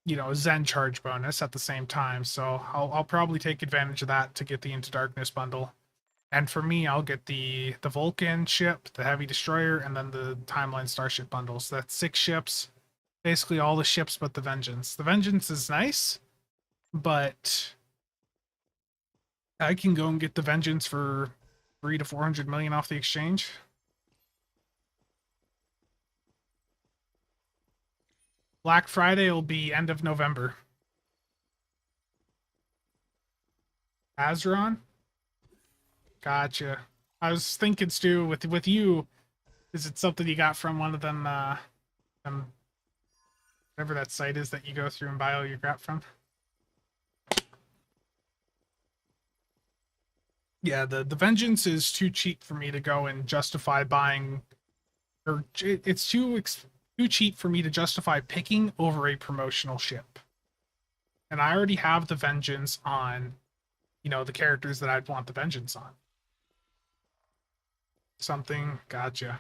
you know, Zen charge bonus at the same time. So I'll probably take advantage of that to get the Into Darkness bundle. And for me, I'll get the Vulcan ship, the Heavy Destroyer, and then the Timeline Starship bundle. So that's 6 ships, basically all the ships but the Vengeance. The Vengeance is nice, but I can go and get the Vengeance for 300 to 400 million off the exchange. Black Friday will be end of November. Azeron? Gotcha. I was thinking, Stu, with you, is it something you got from one of them, whatever that site is that you go through and buy all your crap from? Yeah, the Vengeance is too cheap for me to go and justify buying, or it's too cheap for me to justify picking over a promotional ship. And I already have the Vengeance on, you know, the characters that I'd want the Vengeance on. Something, gotcha.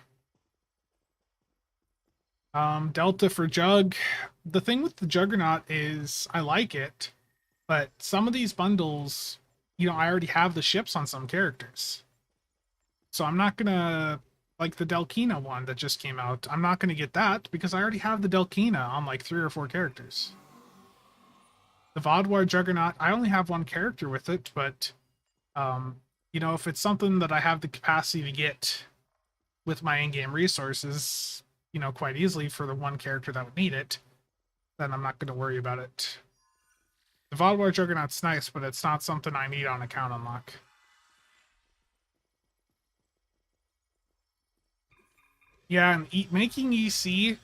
Delta for Jug. The thing with the Juggernaut is I like it, but some of these bundles, you know, I already have the ships on some characters. So I'm not gonna, like the Delkina one that just came out, I'm not gonna get that because I already have the Delkina on like 3 or 4 characters. The Vodwar Juggernaut, I only have 1 character with it, but you know, if it's something that I have the capacity to get with my in-game resources, you know, quite easily for the 1 character that would need it, then I'm not going to worry about it. The Vodwar Juggernaut's nice, but it's not something I need on account unlock. Yeah, and making EC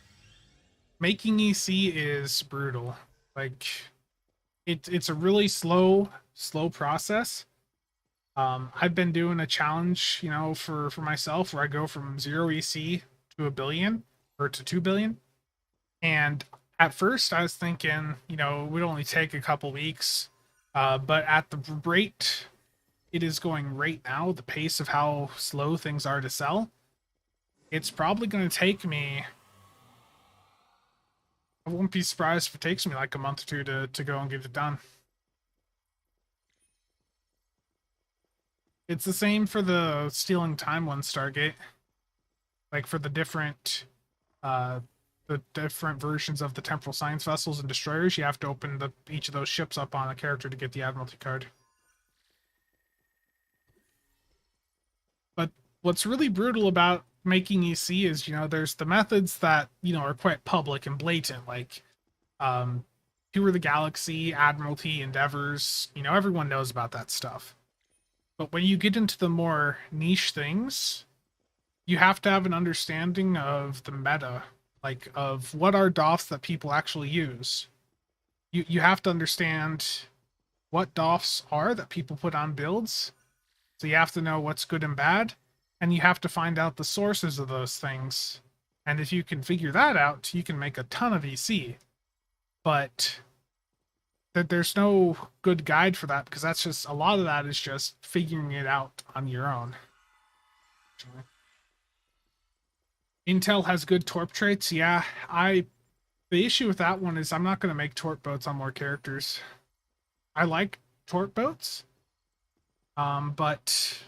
is brutal. Like, it's a really slow process. I've been doing a challenge, you know, for myself where I go from 0 EC to 1 billion or to 2 billion. And at first I was thinking, you know, it would only take a couple weeks. But at the rate it is going right now, the pace of how slow things are to sell, it's probably going to take me, I won't be surprised if it takes me like a month or 2 to go and get it done. It's the same for the Stealing Time one, Stargate. Like for the different the different versions of the temporal science vessels and destroyers, you have to open each of those ships up on a character to get the Admiralty card. But what's really brutal about making EC is, there's the methods that, are quite public and blatant, like Tour of the Galaxy, Admiralty, Endeavors. Everyone knows about that stuff. But when you get into the more niche things, you have to have an understanding of the meta, like of what are DOFs that people actually use. You have to understand what DOFs are that people put on builds. So you have to know what's good and bad, and you have to find out the sources of those things. And if you can figure that out, you can make a ton of EC. But there's no good guide for that, because that's just, a lot of that is just figuring it out on your own. Intel has good torp traits. Yeah, the issue with that one is I'm not going to make torp boats on more characters. I like torp boats, but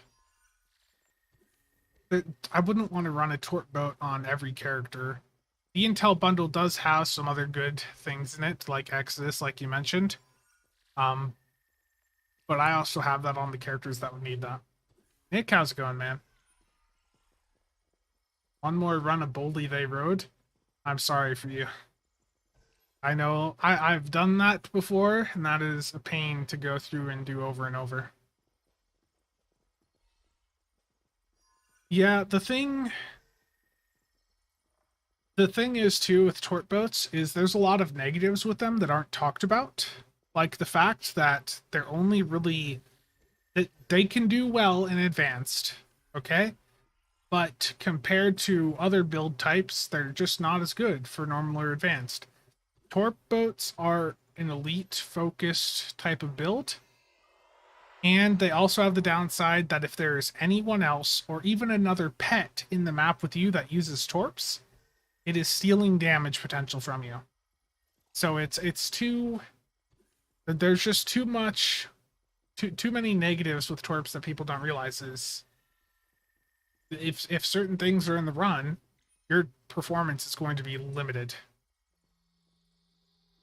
I wouldn't want to run a torp boat on every character. The Intel bundle does have some other good things in it, like Exodus, like you mentioned. But I also have that on the characters that would need that. Nick, how's it going, man? One more run of Boldly They Rode. I'm sorry for you. I know I've done that before, and that is a pain to go through and do over and over. Yeah, the thing is too with torp boats is there's a lot of negatives with them that aren't talked about. Like the fact that they're only really, they can do well in advanced, okay? But compared to other build types, they're just not as good for normal or advanced. Torp boats are an elite focused type of build. And they also have the downside that if there's anyone else or even another pet in the map with you that uses torps, it is stealing damage potential from you. So there's just too many negatives with torps that people don't realize is if certain things are in the run, your performance is going to be limited.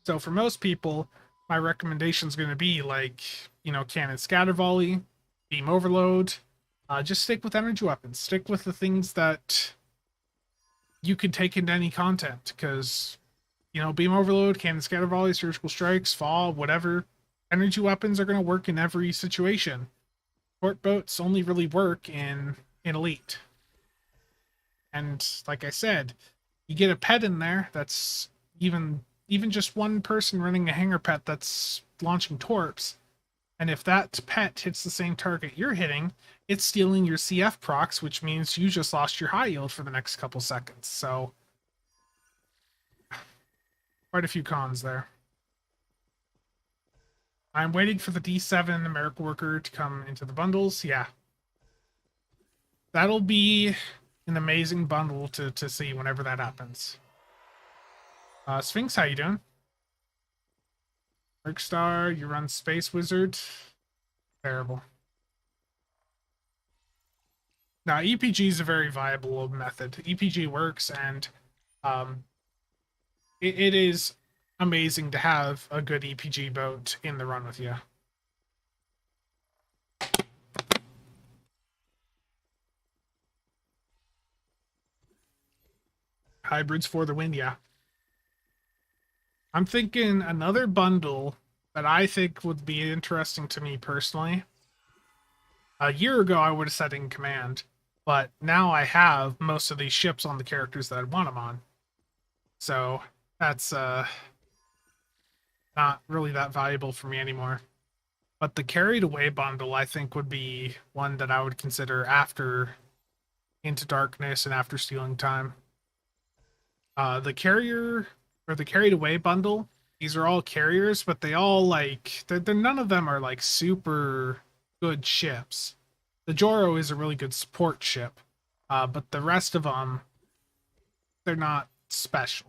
So for most people, my recommendation is going to be like, cannon scatter volley, beam overload. Just stick with energy weapons. Stick with the things that you can take into any content, because beam overload, cannon scatter volley, surgical strikes, fall, whatever. Energy weapons are going to work in every situation. Torp boats only really work in elite. And like I said, you get a pet in there that's even just one person running a hanger pet that's launching torps, and if that pet hits the same target you're hitting, it's stealing your CF procs, which means you just lost your high yield for the next couple seconds. So quite a few cons there. I'm waiting for the D7 American Worker to come into the bundles. Yeah. That'll be an amazing bundle to see whenever that happens. Sphinx, how you doing? Mercstar, you run Space Wizard. Terrible. Now, EPG is a very viable method. EPG works, and it is amazing to have a good EPG boat in the run with you. Hybrids for the win, yeah. I'm thinking another bundle that I think would be interesting to me personally. A year ago, I would have said In Command, but now I have most of these ships on the characters that I want them on. So that's not really that valuable for me anymore. But the Carried Away bundle, I think, would be one that I would consider after Into Darkness and after Stealing Time. The Carrier, or the Carried Away bundle, these are all carriers, but they all, they're none of them are, super good ships. The Joro is a really good support ship, but the rest of them, they're not special.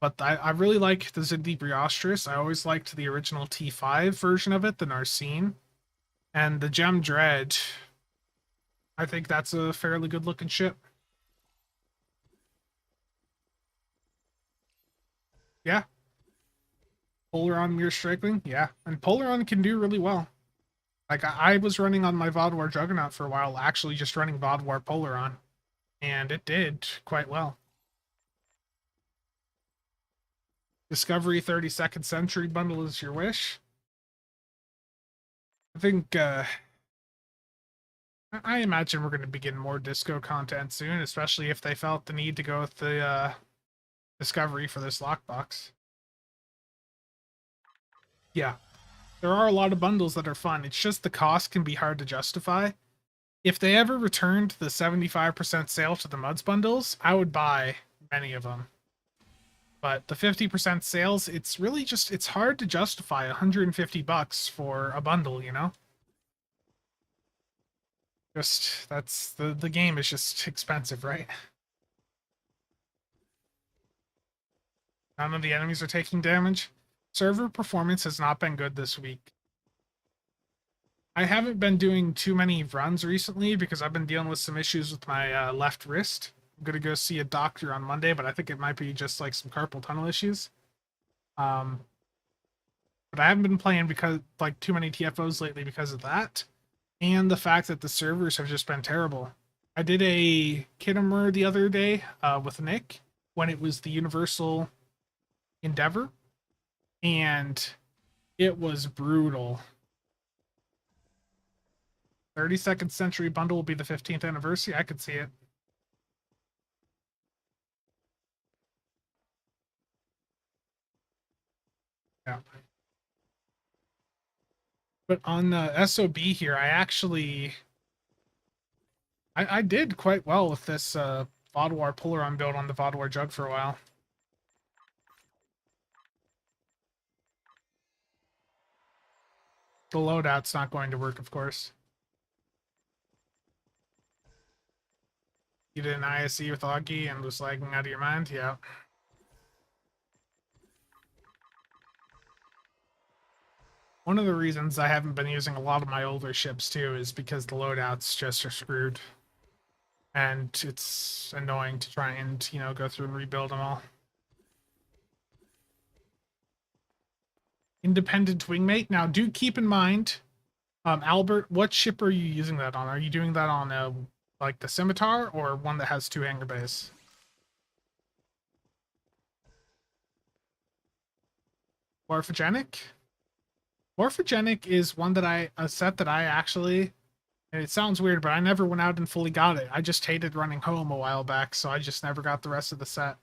But I really like the Zindi Briostris. I always liked the original T5 version of it, the Narcine. And the Gem Dread, I think that's a fairly good looking ship. Yeah. Polaron Mirror Striking, yeah. And Polaron can do really well. Like, I was running on my VOD War Juggernaut for a while, actually just running VOD War Polaron. And it did quite well. Discovery 32nd Century bundle is your wish. I think, I imagine we're going to begin more disco content soon, especially if they felt the need to go with the Discovery for this lockbox. Yeah. There are a lot of bundles that are fun. It's just the cost can be hard to justify. If they ever returned the 75% sale to the Muds bundles, I would buy many of them. But the 50% sales, it's really just, it's hard to justify $150 for a bundle, you know? Just, that's, the game is just expensive, right? None of the enemies are taking damage. Server performance has not been good this week. I haven't been doing too many runs recently because I've been dealing with some issues with my left wrist. I'm gonna go see a doctor on Monday, but I think it might be just like some carpal tunnel issues. But I haven't been playing because like too many TFOs lately because of that, and the fact that the servers have just been terrible. I did a Kittimer the other day with Nick when it was the Universal Endeavor, and it was brutal. 32nd Century bundle will be the 15th anniversary. I could see it. Yeah. But on the SOB here, I actually I did quite well with this VOD War Polaron build on the VOD War Jug for a while. The loadout's not going to work, of course. You did an ISE with Augie and was lagging out of your mind? Yeah. One of the reasons I haven't been using a lot of my older ships, too, is because the loadouts just are screwed. And it's annoying to try and, you know, go through and rebuild them all. Independent Wingmate. Now, do keep in mind, Albert, what ship are you using that on? Are you doing that on like the Scimitar or one that has 2 hangar bays? Morphogenic? Morphogenic is one that a set that I actually, and it sounds weird, but I never went out and fully got it. I just hated running home a while back, so I just never got the rest of the set.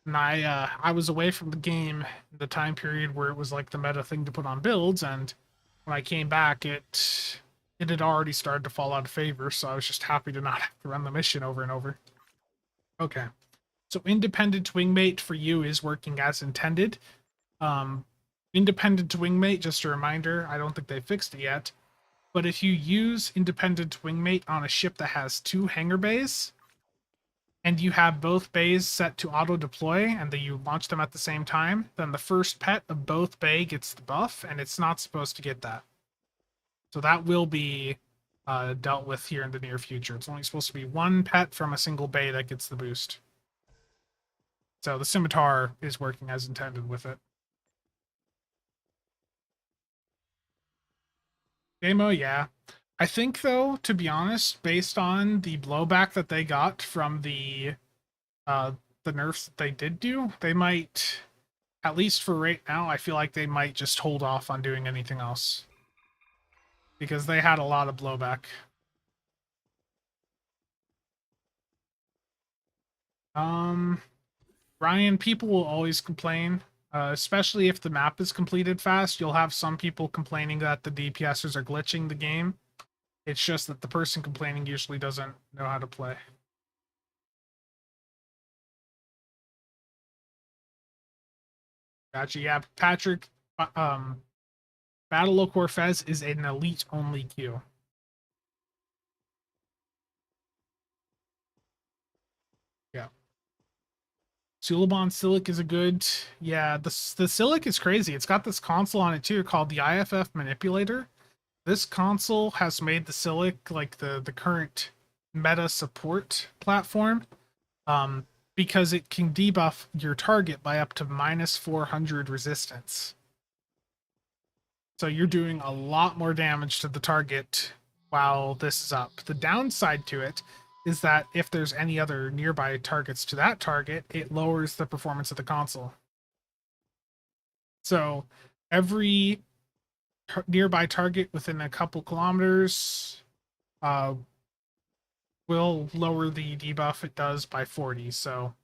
And I was away from the game in the time period where it was like the meta thing to put on builds, and when I came back, it had already started to fall out of favor, so I was just happy to not have to run the mission over and over. Okay. So Independent Wingmate for you is working as intended. Independent Wingmate, just a reminder, I don't think they fixed it yet, but if you use Independent Wingmate on a ship that has 2 hangar bays, and you have both bays set to auto-deploy, and then you launch them at the same time, then the first pet of both bay gets the buff, and it's not supposed to get that. So that will be dealt with here in the near future. It's only supposed to be 1 pet from a single bay that gets the boost. So the Scimitar is working as intended with it. Demo, yeah. I think, though, to be honest, based on the blowback that they got from the nerfs that they did do, they might, at least for right now, I feel like they might just hold off on doing anything else. Because they had a lot of blowback. Ryan, people will always complain, especially if the map is completed fast. You'll have some people complaining that the DPSers are glitching the game. It's just that the person complaining usually doesn't know how to play. Gotcha. Yeah, Patrick, Battle of Corfez is an elite-only queue. Yeah. Suliban Silic is a good... Yeah, the Silic is crazy. It's got this console on it, too, called the IFF Manipulator. This console has made the Silic, like, the current meta support platform. because it can debuff your target by up to minus 400 resistance. So you're doing a lot more damage to the target while this is up. The downside to it is that if there's any other nearby targets to that target, it lowers the performance of the console. So every nearby target within a couple kilometers will lower the debuff it does by 40. So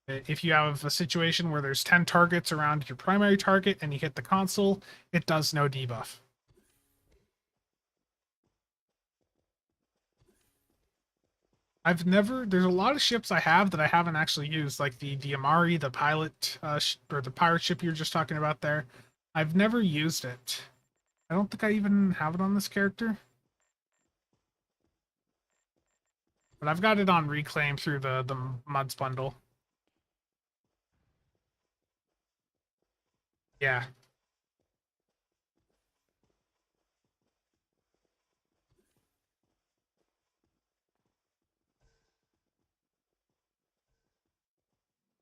if you have a situation where there's 10 targets around your primary target and you hit the console, it does no debuff. There's a lot of ships I have that I haven't actually used, like the Amari, the pilot, or the pirate ship you were just talking about there. I've never used it. I don't think I even have it on this character. But I've got it on Reclaim through the Muds bundle. Yeah.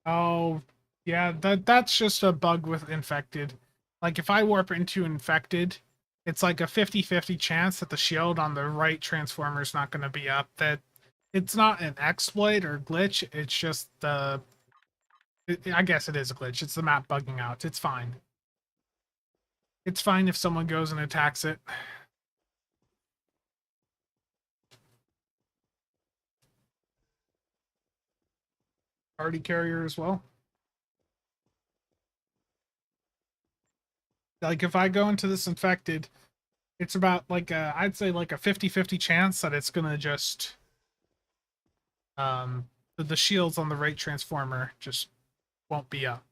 Oh, yeah, that's just a bug with Infected. Like, if I warp into Infected, it's like a 50-50 chance that the shield on the right transformer is not going to be up. That it's not an exploit or glitch, it's just I guess it is a glitch. It's the map bugging out. It's fine. It's fine if someone goes and attacks it. Party carrier as well. Like, if I go into this Infected, it's about like I'd say like a 50-50 chance that it's gonna just the shields on the right transformer just won't be up.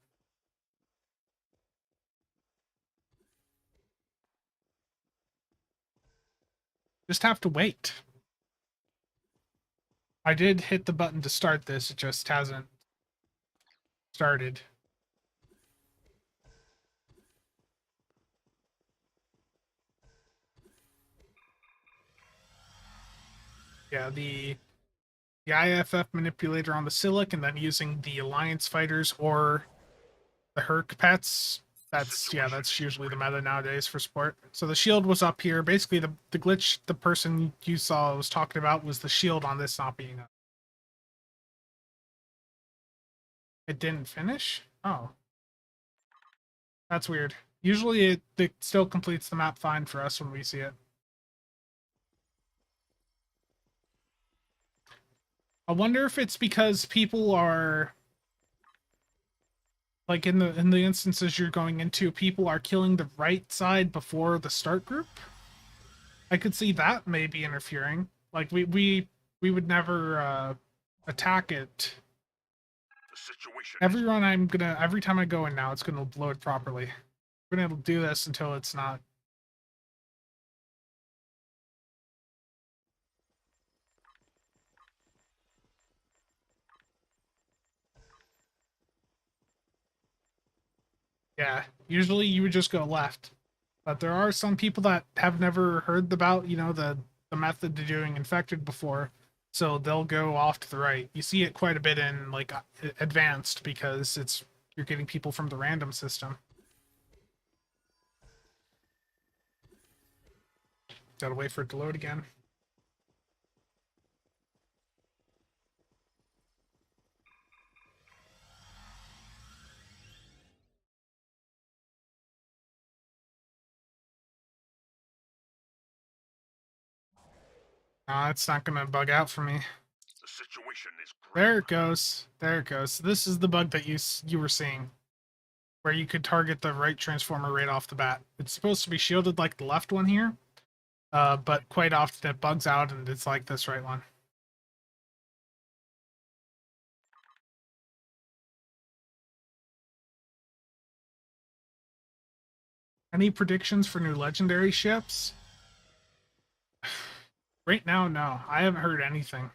Just have to wait. I did hit the button to start this, it just hasn't started. Yeah, the IFF manipulator on the Silic, and then using the Alliance fighters or the Herc pets. That's usually the meta nowadays for sport. So the shield was up here. Basically, the glitch the person you saw was talking about was the shield on this not being up. It didn't finish? Oh. That's weird. Usually it still completes the map fine for us when we see it. I wonder if it's because people are like in the instances you're going into, people are killing the right side before the start group. I could see that maybe interfering. Like we would never attack it. The situation Every time I go in now, it's gonna load properly. We're gonna do this until it's not. Yeah, usually you would just go left. But there are some people that have never heard about, the method to doing infected before, so they'll go off to the right. You see it quite a bit in like advanced because you're getting people from the random system. Gotta wait for it to load again. It's not gonna bug out for me. the situation is There grim. it goes. There it goes. This is the bug that you were seeing, where you could target the right transformer right off the bat. It's supposed to be shielded like the left one here, but quite often it bugs out and it's like this right one. Any predictions for new legendary ships? Right now, no. I haven't heard anything.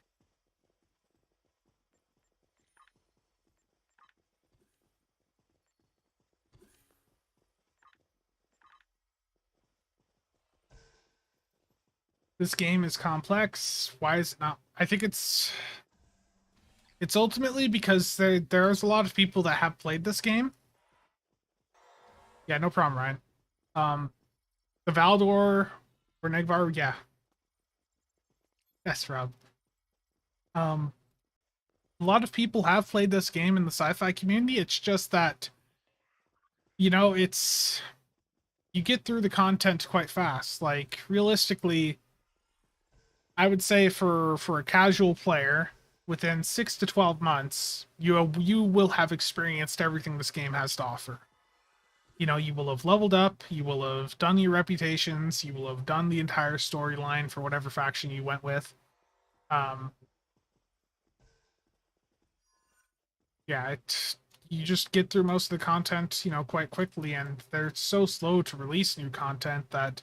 This game is complex. Why is it not? I think it's It's ultimately because there's a lot of people that have played this game. Yeah, no problem, Ryan. The Valdor or Negvar, yeah. Yes, Rob. A lot of people have played this game in the sci-fi community. It's just that, it's you get through the content quite fast. Like realistically, I would say for a casual player, within 6 to 12 months, you will have experienced everything this game has to offer. You will have leveled up, you will have done your reputations, you will have done the entire storyline for whatever faction you went with. Um, yeah, you just get through most of the content, quite quickly, and they're so slow to release new content that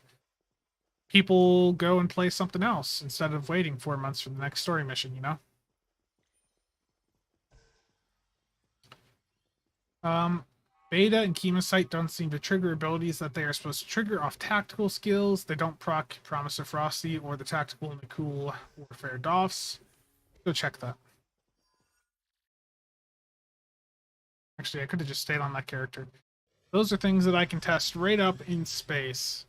people go and play something else instead of waiting 4 months for the next story mission. Um, Beta and Chemosite don't seem to trigger abilities that they are supposed to trigger off tactical skills. They don't proc Promise of Frosty or the tactical and the cool Warfare Doffs. Go check that. Actually, I could have just stayed on that character. Those are things that I can test right up in space.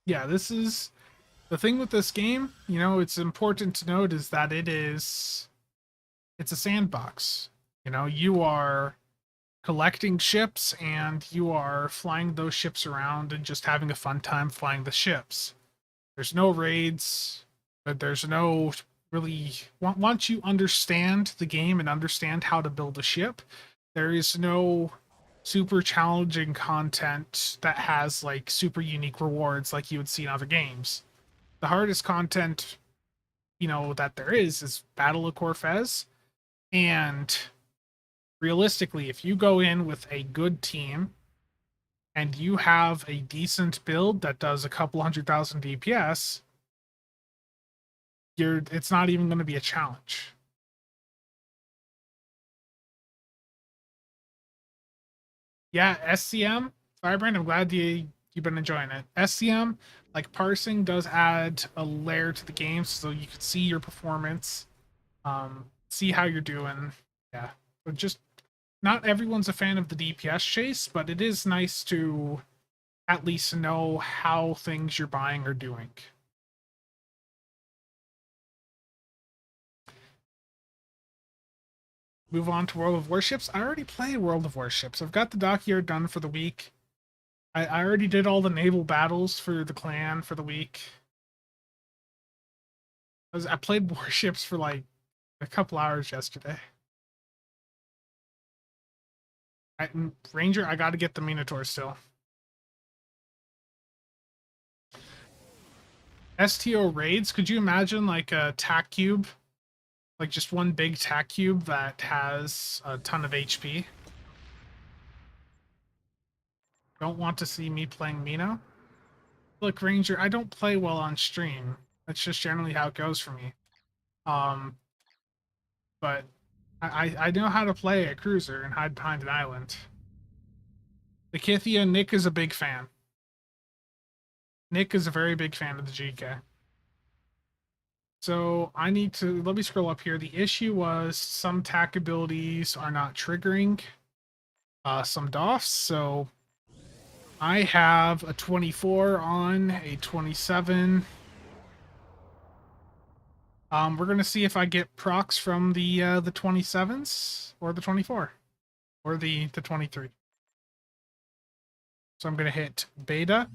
Yeah, this is the thing with this game. It's important to note is that it's a sandbox. You are collecting ships and you are flying those ships around and just having a fun time flying the ships. There's no raids, but there's no really once you understand the game and understand how to build a ship, there is no super challenging content that has like super unique rewards like you would see in other games. The hardest content, that there is Battle of Corfez, and realistically, if you go in with a good team and you have a decent build that does a couple 100,000 DPS, it's not even going to be a challenge. Yeah, SCM, Firebrand, I'm glad you've been enjoying it. SCM, like parsing, does add a layer to the game so you can see your performance, see how you're doing. Yeah, but just not everyone's a fan of the DPS chase, but it is nice to at least know how things you're buying are doing. Move on to World of Warships. I already play World of Warships. I've got the dockyard done for the week. I already did all the naval battles for the clan for the week. I played Warships for like a couple hours yesterday. Ranger, I got to get the Minotaur still. STO raids. Could you imagine like a tac cube? Like just one big tac cube that has a ton of HP? Don't want to see me playing Mino? Look, Ranger, I don't play well on stream. That's just generally how it goes for me. But I know how to play a cruiser and hide behind an island. The Kithia, Nick is a big fan. Nick is a very big fan of the GK. So I need to, let me scroll up here. The issue was some tac abilities are not triggering some DOFs. So I have a 24 on, a 27. We're gonna see if I get procs from the 27s or the 24 or the 23. So I'm gonna hit beta,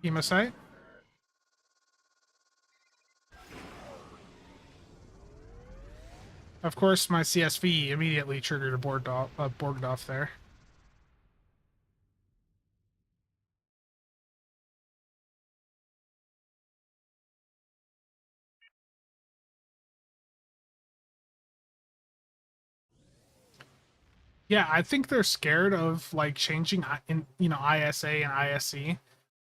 Hemosite. Of course, my CSV immediately triggered a Borg off there. Yeah, I think they're scared of like changing ISA and ISC,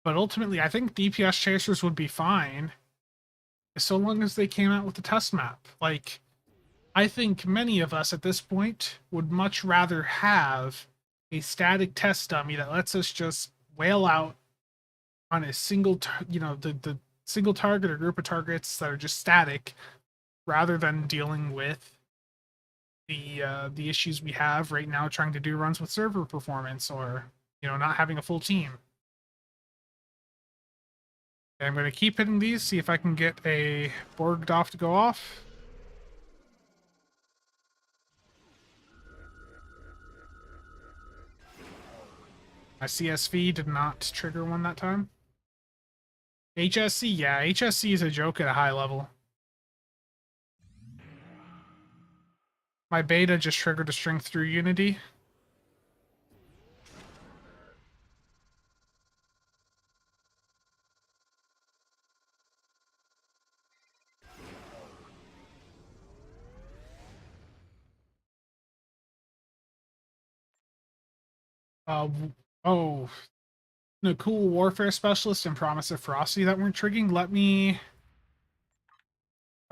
but ultimately I think DPS chasers would be fine so long as they came out with a test map. Like I think many of us at this point would much rather have a static test dummy that lets us just whale out on a single, the single target or group of targets that are just static, rather than dealing with the issues we have right now trying to do runs with server performance, or not having a full team. Okay, I'm going to keep hitting these, see if I can get a Borg DOF to go off. My CSV did not trigger one that time. HSC, yeah, HSC is a joke at a high level. My beta just triggered a strength through Unity. Oh, no, cool warfare specialist and promise of ferocity that weren't triggering. Let me.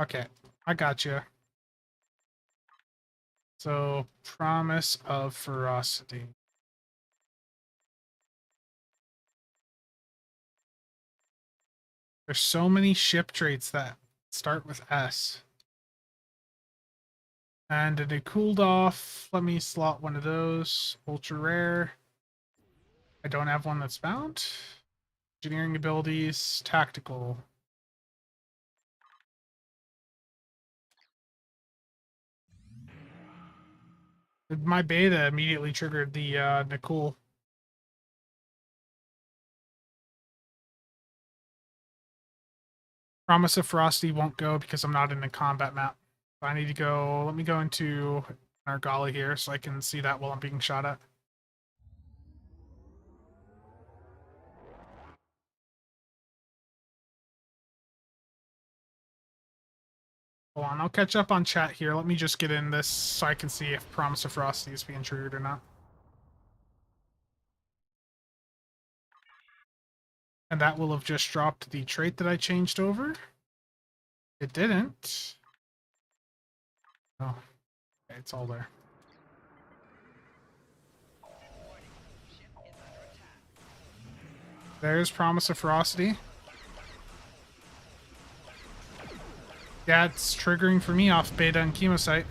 Okay, I got you. So, promise of ferocity. There's so many ship traits that start with S. And it cooled off. Let me slot one of those. Ultra rare. I don't have one that's bound. Engineering abilities, tactical. My beta immediately triggered the Nicole. Promise of Ferocity won't go because I'm not in the combat map. So I need to go. Let me go into Argali here so I can see that while I'm being shot at. Hold on, I'll catch up on chat here. Let me just get in this so I can see if Promise of Ferocity is being triggered or not. And that will have just dropped the trait that I changed over. It didn't. Oh, okay, it's all there. There's Promise of Ferocity. Yeah, it's triggering for me off beta and chemosite.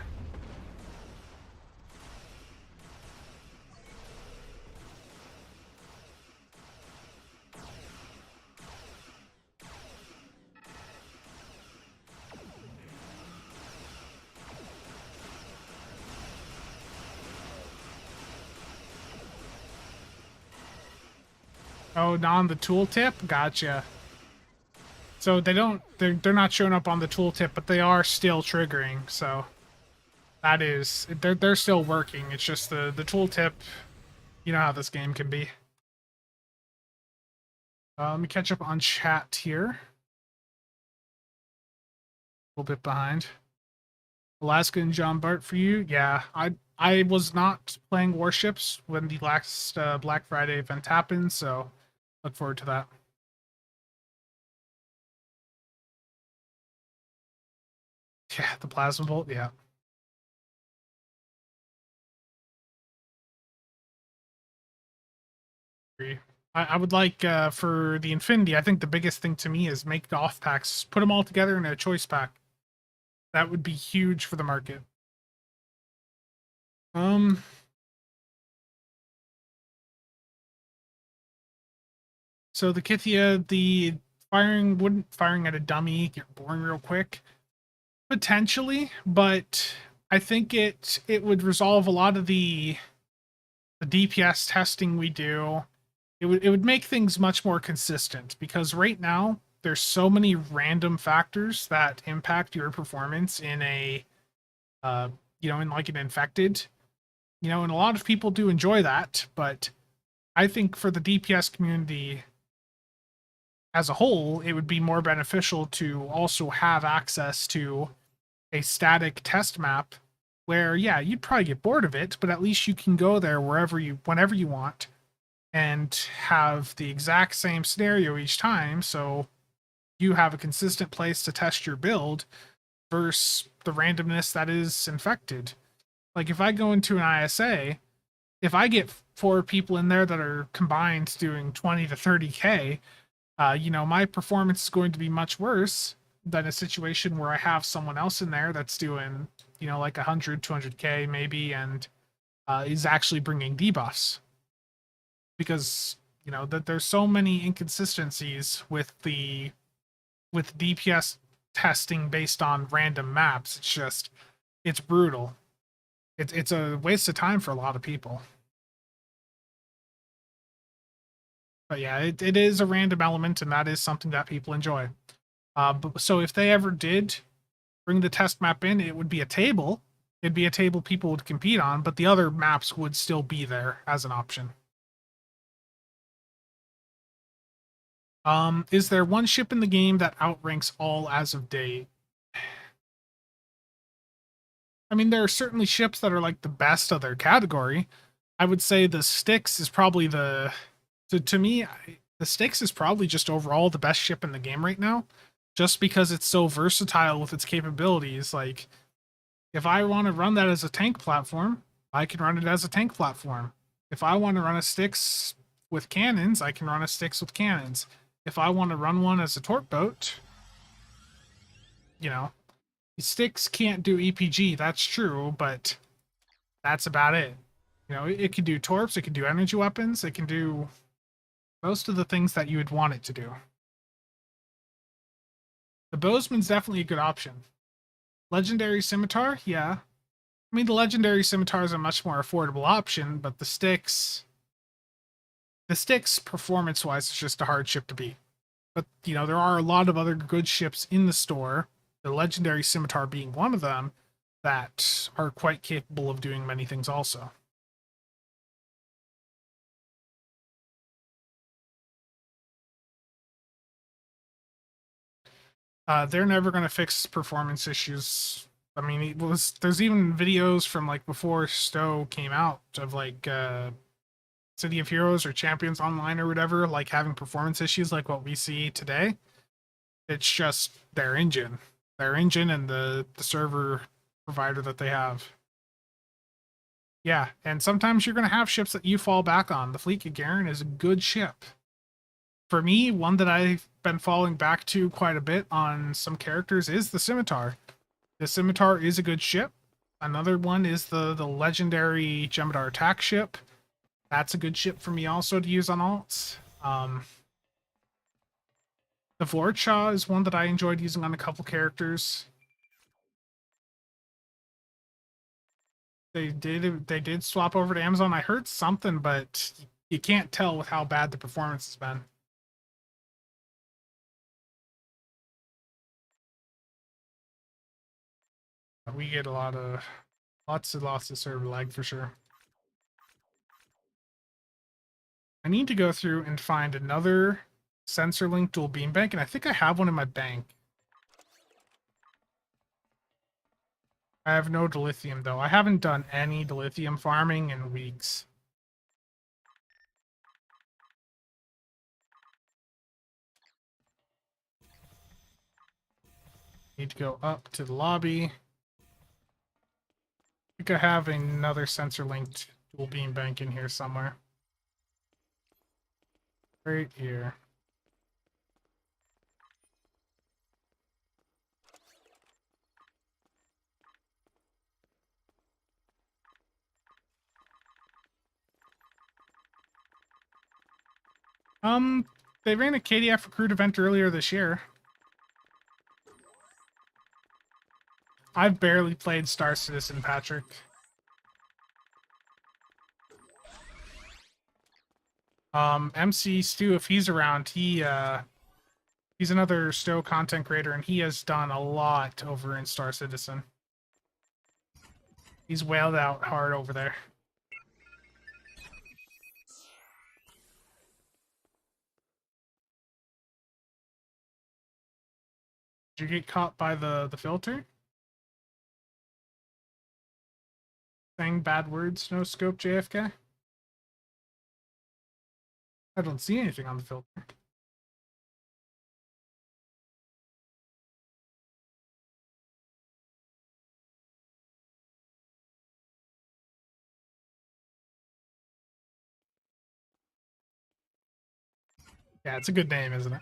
Oh, not on the tooltip? Gotcha. So they're not showing up on the tooltip, but they are still triggering, so that is, they're still working. It's just the tooltip, you know how this game can be. Let me catch up on chat here. A little bit behind. Alaska and John Bart for you. Yeah, I was not playing Warships when the last Black Friday event happened, so look forward to that. Yeah, the plasma bolt, yeah. I would like, for the Infinity, I think the biggest thing to me is make the off packs, put them all together in a choice pack. That would be huge for the market. So the Kithia, the wouldn't firing at a dummy get boring real quick? Potentially, but I think it would resolve a lot of the DPS testing we do. It would make things much more consistent, because right now there's so many random factors that impact your performance in a in like an infected, and a lot of people do enjoy that, but I think for the DPS community as a whole, it would be more beneficial to also have access to a static test map where, yeah, you'd probably get bored of it, but at least you can go there whenever you want and have the exact same scenario each time, so you have a consistent place to test your build versus the randomness that is infected. Like if I go into an ISA, if I get 4 people in there that are combined doing 20 to 30K, you know, my performance is going to be much worse than a situation where I have someone else in there that's doing, you know, like 100, 200K maybe, and is actually bringing debuffs. Because, you know, that there's so many inconsistencies with DPS testing based on random maps. It's just, it's brutal. It's a waste of time for a lot of people. But yeah, it is a random element, and that is something that people enjoy. So if they ever did bring the test map in, it would be a table. It'd be a table people would compete on, but the other maps would still be there as an option. Is there one ship in the game that outranks all as of date? I mean, there are certainly ships that are like the best of their category. I would say the Styx is probably to me, the Styx is probably just overall the best ship in the game right now, just because it's so versatile with its capabilities. Like, if I want to run that as a tank platform, I can run it as a tank platform. If I want to run a Styx with cannons, I can run a Styx with cannons. If I want to run one as a torp boat, you know, Styx can't do EPG, that's true, but that's about it. You know, it can do torps, it can do energy weapons, it can do most of the things that you would want it to do. The Bowsman's definitely a good option. Legendary Scimitar, yeah. I mean, the Legendary Scimitar is a much more affordable option, but the Styx, performance-wise, is just a hard ship to beat. But, you know, there are a lot of other good ships in the store, the Legendary Scimitar being one of them, that are quite capable of doing many things also. They're never going to fix performance issues. I mean, there's even videos from like before Stowe came out of like City of Heroes or Champions Online or whatever, like having performance issues like what we see today. It's just their engine and the server provider that they have. Yeah, and sometimes you're going to have ships that you fall back on. The Fleet Gagarin is a good ship. For me, one that I've been falling back to quite a bit on some characters is the Scimitar. The Scimitar is a good ship. Another one is the legendary Jem'Hadar attack ship. That's a good ship for me also to use on alts. The Vorcha is one that I enjoyed using on a couple characters. They did swap over to Amazon. I heard something, but you can't tell with how bad the performance has been. We get lots of server lag for sure. I need to go through and find another sensor link dual beam bank, and I think I have one in my bank. I have no dilithium though. I haven't done any dilithium farming in weeks. Need to go up to the lobby. I think I have another sensor linked dual beam bank in here somewhere. Right here. They ran a KDF recruit event earlier this year. I've barely played Star Citizen, Patrick. MC Stu, if he's around, he's another Stowe content creator, and he has done a lot over in Star Citizen. He's whaled out hard over there. Did you get caught by the filter? Saying bad words, no scope, JFK? I don't see anything on the filter. Yeah, it's a good name, isn't it?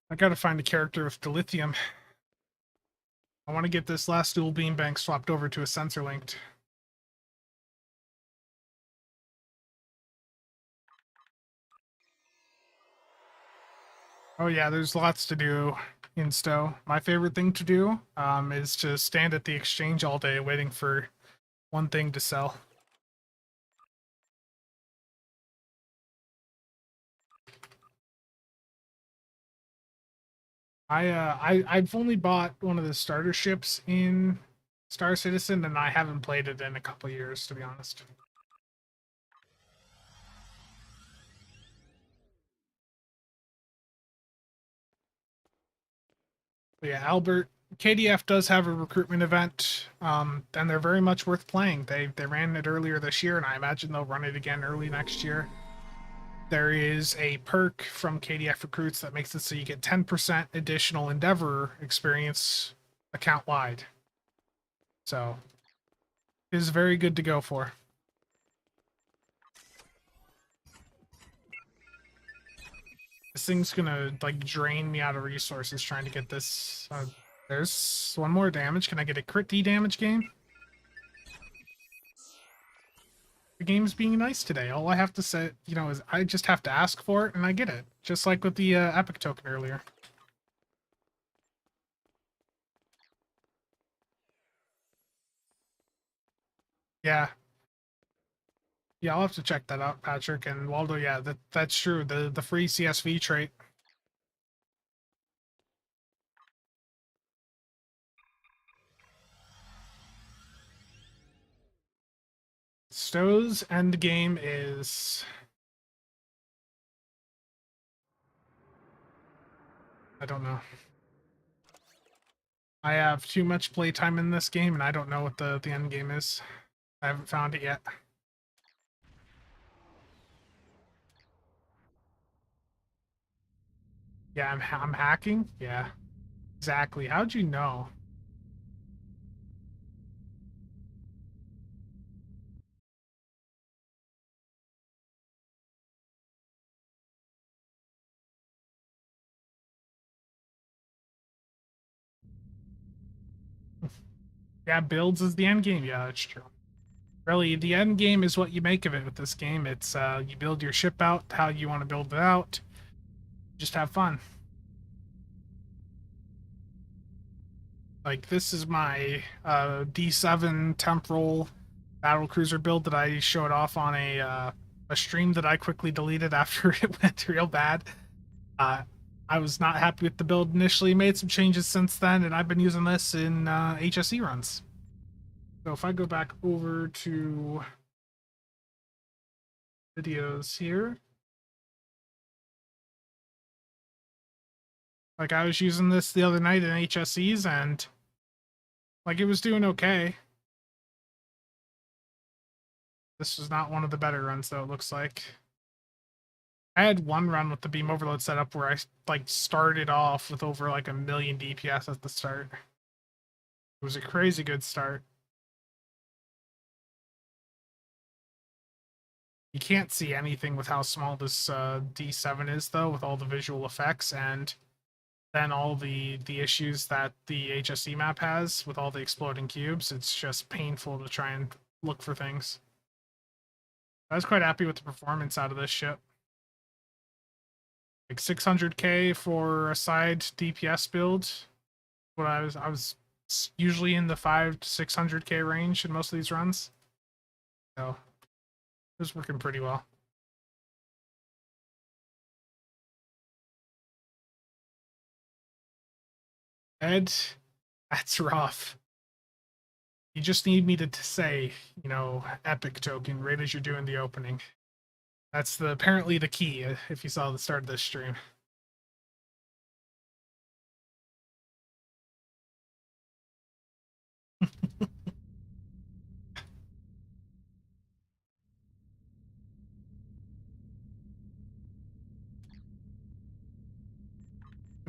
I gotta find a character with dilithium. I want to get this last dual beam bank swapped over to a sensor linked. Oh yeah, there's lots to do in Stowe. My favorite thing to do is to stand at the exchange all day waiting for one thing to sell. I've only bought one of the starter ships in Star Citizen, and I haven't played it in a couple years, to be honest. But yeah, Albert, KDF does have a recruitment event, and they're very much worth playing. They ran it earlier this year, and I imagine they'll run it again early next year. There is a perk from KDF recruits that makes it so you get 10% additional Endeavor experience account wide. So it is very good to go for. This thing's gonna like drain me out of resources trying to get this. There's one more damage. Can I get a crit D damage game? The game's being nice today. All I have to say, is I just have to ask for it and I get it. Just like with the epic token earlier. Yeah. Yeah, I'll have to check that out, Patrick. And Waldo, yeah, that's true. The free CSV trait. Stowe's end game is I don't know. I have too much playtime in this game and I don't know what the end game is. I haven't found it yet. Yeah, I'm hacking. Yeah. Exactly. How'd you know? Yeah, builds is the end game. Yeah, that's true. Really, the end game is what you make of it with this game. It's you build your ship out how you want to build it out. Just have fun. Like this is my D7 temporal battle cruiser build that I showed off on a stream that I quickly deleted after it went real bad. Uh, I was not happy with the build initially. Made some changes since then, and I've been using this in HSE runs. So if I go back over to videos here, like I was using this the other night in HSEs, and like it was doing okay. This was not one of the better runs, though, it looks like. I had one run with the beam overload setup where I like started off with over like 1,000,000 DPS at the start. It was a crazy good start. You can't see anything with how small this D7 is, though, with all the visual effects and then all the issues that the HSE map has with all the exploding cubes. It's just painful to try and look for things. I was quite happy with the performance out of this ship. Like 600k for a side DPS build. What I was usually in the 5 to 600k range in most of these runs. So it was working pretty well. Ed, that's rough. You just need me to say, epic token right as you're doing the opening. That's apparently the key if you saw the start of this stream.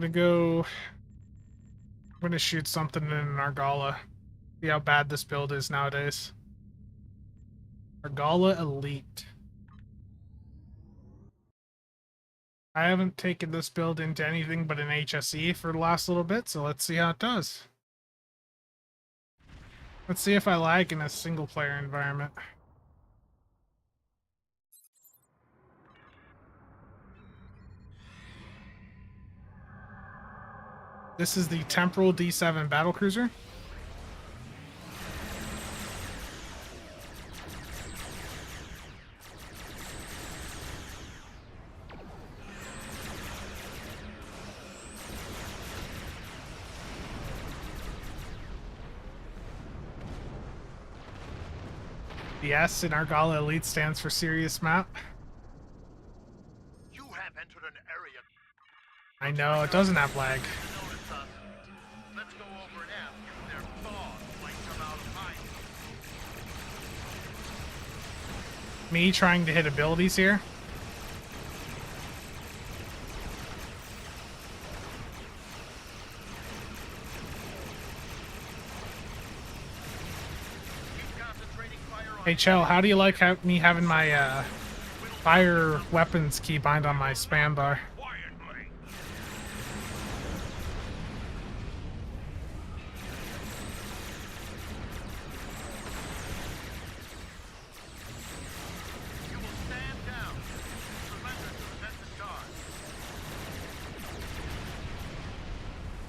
I'm gonna shoot something in an Argala. See how bad this build is nowadays. Argala Elite. I haven't taken this build into anything but an HSE for the last little bit, so let's see how it does. Let's see if I lag in a single player environment. This is the Temporal D7 Battlecruiser. The S in Argala Elite stands for Serious Map. You have entered an area. I know, it doesn't have lag. Notice us. Let's go over and ask if their thoughts might come out of hiding. Me trying to hit abilities here. Keep concentrating fire on Hey Chell, how do you like me having my fire weapons keybind on my spam bar? quietly. You will stand down. Surrender to the sensor guard.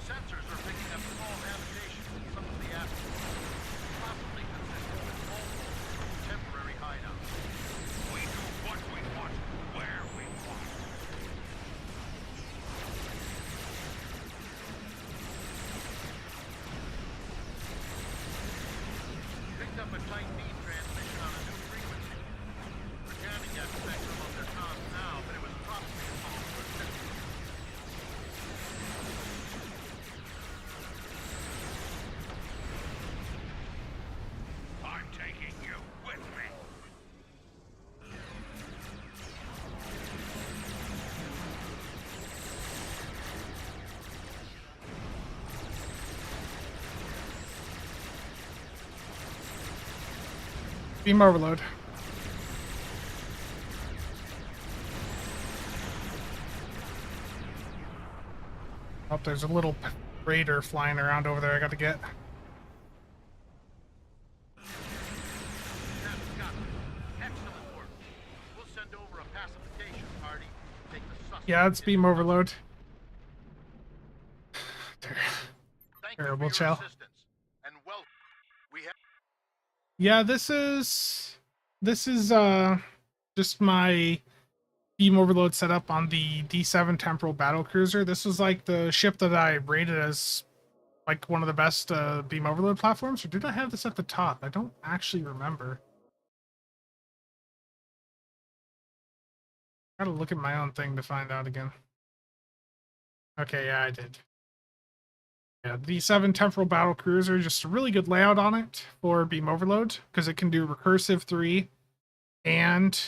Sensors are picking up small habitations in some of the atmosphere, possibly consistent with multiple temporary hideouts. We do what we want, where we want. Picked up a tight beam transmission on a new frequency. We're jamming that spectrum on their comms now, but it was probably a call for assistance. I'm taking you with me. Beam overload. Oh, there's a little raider flying around over there I gotta get. That's got it. Excellent work. We'll send over a pacification party. Take the suspect. Yeah, it's beam overload. There. Thank Terrible, you for Chell. your assistance. And welcome. We have Yeah, this is just my beam overload setup on the D7 Temporal Battlecruiser. This was like the ship that I rated as like one of the best beam overload platforms. Or did I have this at the top? I don't actually remember. Gotta look at my own thing to find out again. Okay, yeah, I did. Yeah, the D7 Temporal Battlecruiser, just a really good layout on it for beam overload because it can do recursive 3 and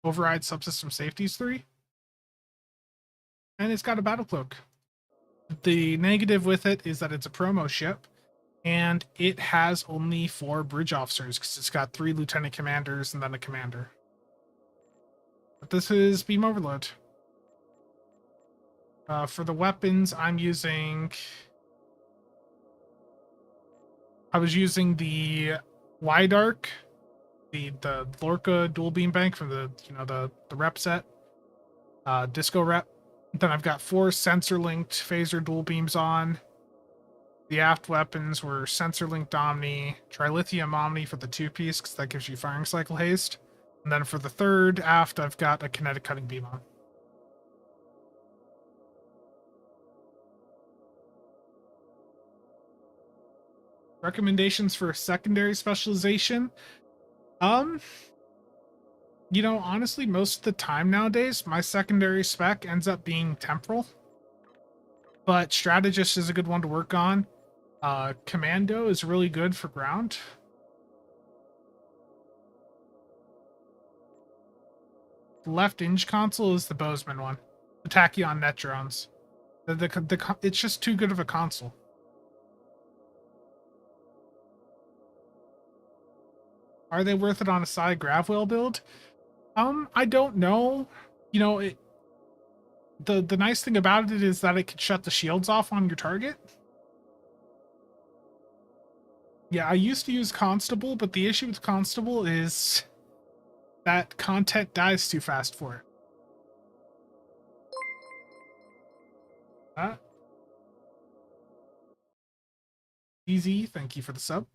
override subsystem safeties 3. And it's got a battle cloak. The negative with it is that it's a promo ship and it has only 4 bridge officers because it's got 3 lieutenant commanders and then a commander. But this is beam overload. For the weapons, I was using the wide arc, the Lorca dual beam bank from the rep set, disco rep. Then I've got 4 sensor linked phaser dual beams on. The aft weapons were sensor linked Omni, trilithium Omni for the 2-piece because that gives you firing cycle haste. And then for the third aft, I've got a kinetic cutting beam on. Recommendations for secondary specialization. Honestly, most of the time nowadays, my secondary spec ends up being temporal. But strategist is a good one to work on. Commando is really good for ground. The left hinge console is the Bozeman one. The Tachyon net drones. It's just too good of a console. Are they worth it on a side Gravwell build? I don't know. You know, the nice thing about it is that it can shut the shields off on your target. Yeah, I used to use Constable, but the issue with Constable is that content dies too fast for it. Easy, thank you for the sub.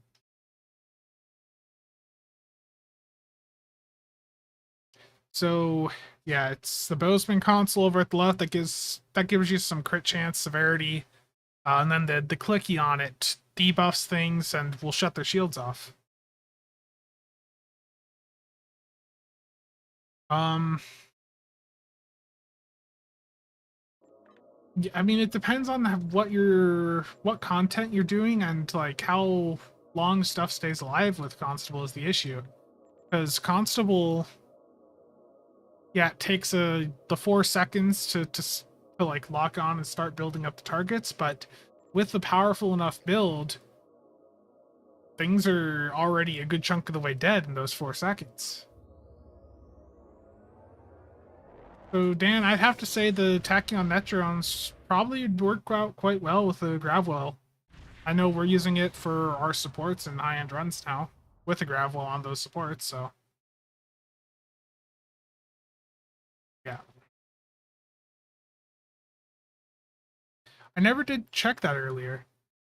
So yeah, it's the Bozeman console over at the left that gives you some crit chance, severity, and then the clicky on it debuffs things and will shut their shields off. I mean, it depends on what content you're doing and like how long stuff stays alive with Constable is the issue. Because Constable, yeah, it takes the 4 seconds to like lock on and start building up the targets, but with the powerful enough build, things are already a good chunk of the way dead in those 4 seconds. So Dan, I'd have to say the Tachyon Netrons probably would work out quite well with the Gravwell. I know we're using it for our supports and high-end runs now, with the Gravwell on those supports, so yeah. I never did check that earlier.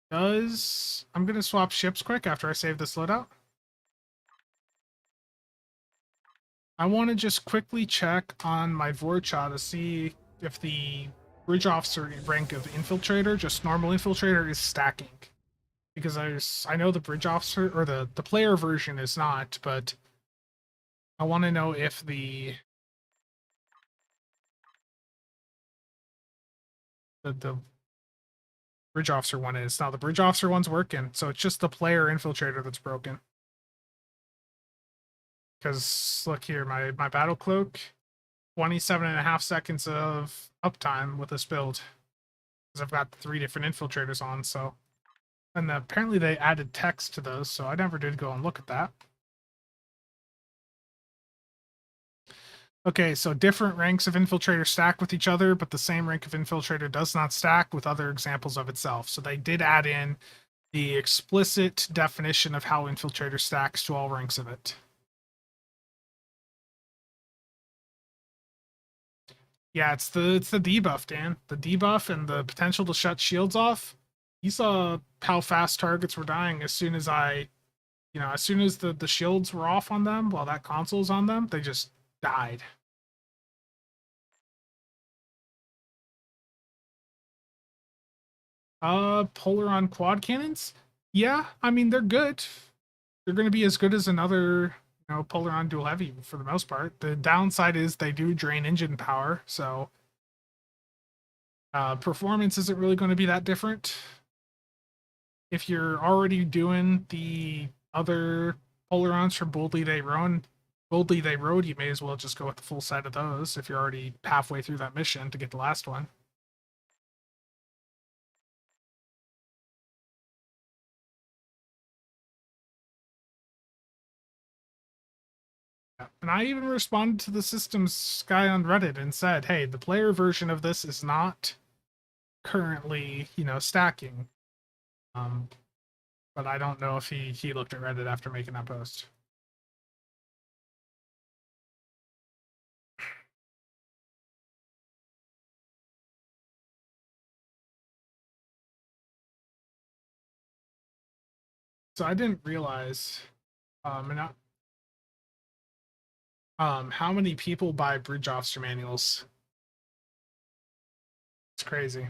I'm gonna swap ships quick after I save this loadout. I want to just quickly check on my Vorcha to see if the bridge officer rank of infiltrator, just normal infiltrator, is stacking. Because I know the bridge officer or the player version is not, but I want to know if the bridge officer one is. Now the bridge officer one's working, so it's just the player infiltrator that's broken. Because look here, my battle cloak, 27.5 seconds of uptime with this build. Because I've got 3 different infiltrators on, so. And apparently they added text to those, so I never did go and look at that. Okay, so different ranks of infiltrator stack with each other, but the same rank of infiltrator does not stack with other examples of itself. So they did add in the explicit definition of how infiltrator stacks to all ranks of it. Yeah, it's the debuff, Dan. The debuff and the potential to shut shields off. You saw how fast targets were dying as soon as as soon as the shields were off on them while that console's on them, they just died. Polar on quad cannons? Yeah, I mean they're good. They're gonna be as good as another, Polar on dual heavy for the most part. The downside is they do drain engine power, so performance isn't really going to be that different. If you're already doing the other Polarons from Boldly They Rode, you may as well just go with the full set of those if you're already halfway through that mission to get the last one. And I even responded to the systems guy on Reddit and said, hey, the player version of this is not currently, stacking. But I don't know if he looked at Reddit after making that post. So I didn't realize how many people buy bridge officer manuals. It's crazy.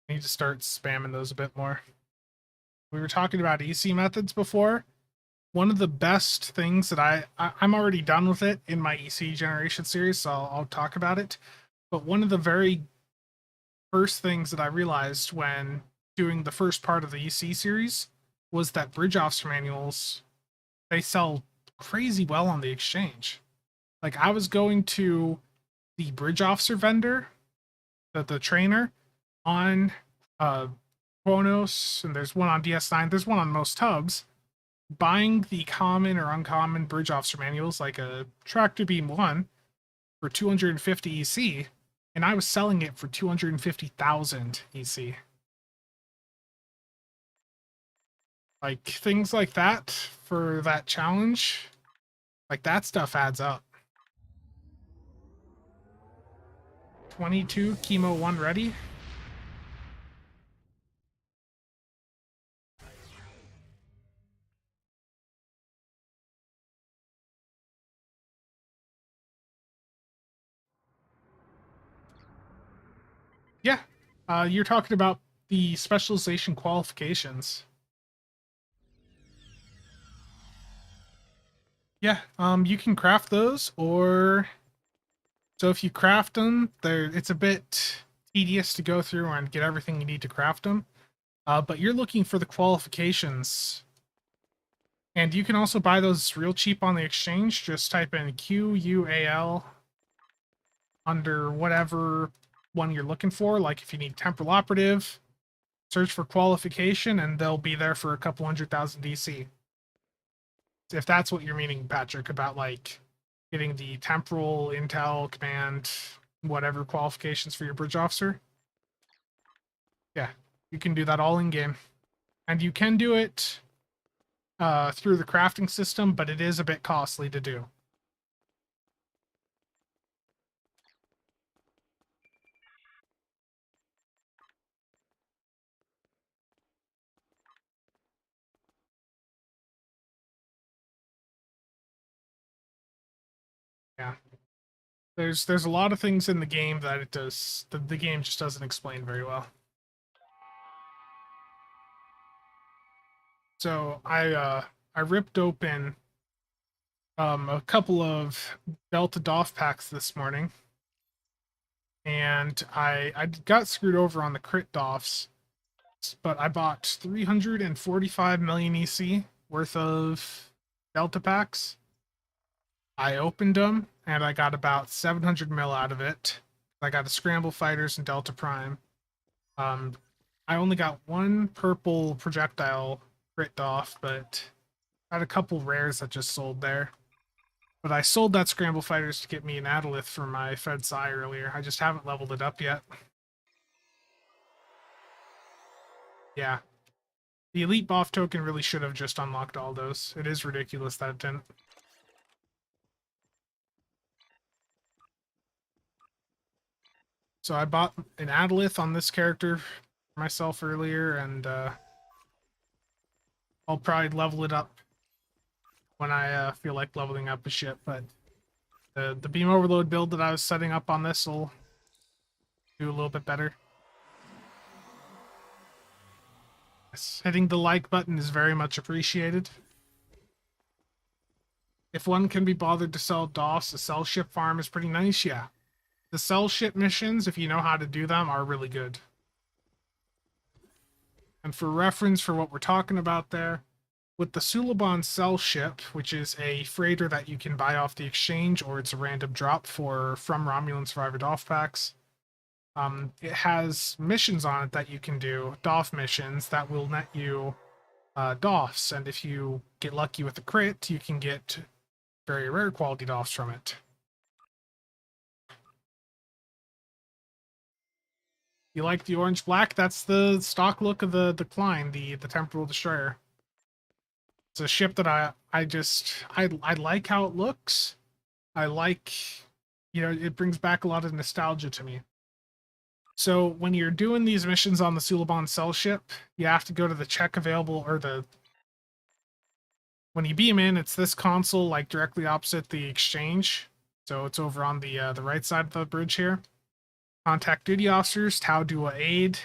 I need to start spamming those a bit more. We were talking about EC methods before. One of the best things that I'm already done with it in my EC generation series, so I'll talk about it. But one of the very first things that I realized when doing the first part of the EC series was that bridge officer manuals, they sell crazy well on the exchange. Like I was going to the bridge officer vendor the trainer on Kronos, and there's one on DS9. There's one on most hubs. Buying the common or uncommon bridge officer manuals, like a tractor beam 1, for 250 EC, and I was selling it for 250,000 EC. Like, things like that for that challenge, like, that stuff adds up. 22 chemo 1 ready. Yeah, you're talking about the specialization qualifications. Yeah, you can craft those, or so if you craft them, it's a bit tedious to go through and get everything you need to craft them. But you're looking for the qualifications, and you can also buy those real cheap on the exchange. Just type in QUAL under whatever one you're looking for. Like if you need temporal operative, search for qualification, and they'll be there for a couple 100,000 DC. If that's what you're meaning, Patrick, about like getting the temporal, intel, command, whatever qualifications for your bridge officer. Yeah, you can do that all in game. And you can do it through the crafting system, but it is a bit costly to do. Yeah. There's a lot of things in the game that it does the game just doesn't explain very well. So I ripped open a couple of Delta DOF packs this morning, and I got screwed over on the crit DOFs, but I bought 345 million EC worth of Delta packs. I opened them, and I got about 700 mil out of it. I got a Scramble Fighters and Delta Prime. I only got one purple projectile crit off, but I had a couple rares that just sold there. But I sold that Scramble Fighters to get me an Adolith for my Fed Psi earlier. I just haven't leveled it up yet. Yeah. The Elite Boff token really should have just unlocked all those. It is ridiculous that it didn't. So I bought an Adolith on this character for myself earlier, and I'll probably level it up when I feel like leveling up a ship, but the beam overload build that I was setting up on this will do a little bit better. Yes, hitting the like button is very much appreciated. If one can be bothered to sell DOS, the sell ship farm is pretty nice, yeah. The sell ship missions, if you know how to do them, are really good. And for reference for what we're talking about there, with the Suliban sell ship, which is a freighter that you can buy off the exchange, or it's a random drop from Romulan Survivor DOF packs, it has missions on it that you can do, DOF missions, that will net you DOFs, and if you get lucky with the crit, you can get very rare quality DOFs from it. You like the orange-black? That's the stock look of the Klein, the Temporal Destroyer. It's a ship that I like how it looks. I like, it brings back a lot of nostalgia to me. So when you're doing these missions on the Suliban cell ship, you have to go to the check available, or when you beam in, it's this console like directly opposite the exchange. So it's over on the right side of the bridge here. Contact duty officers, Tau Dua aid,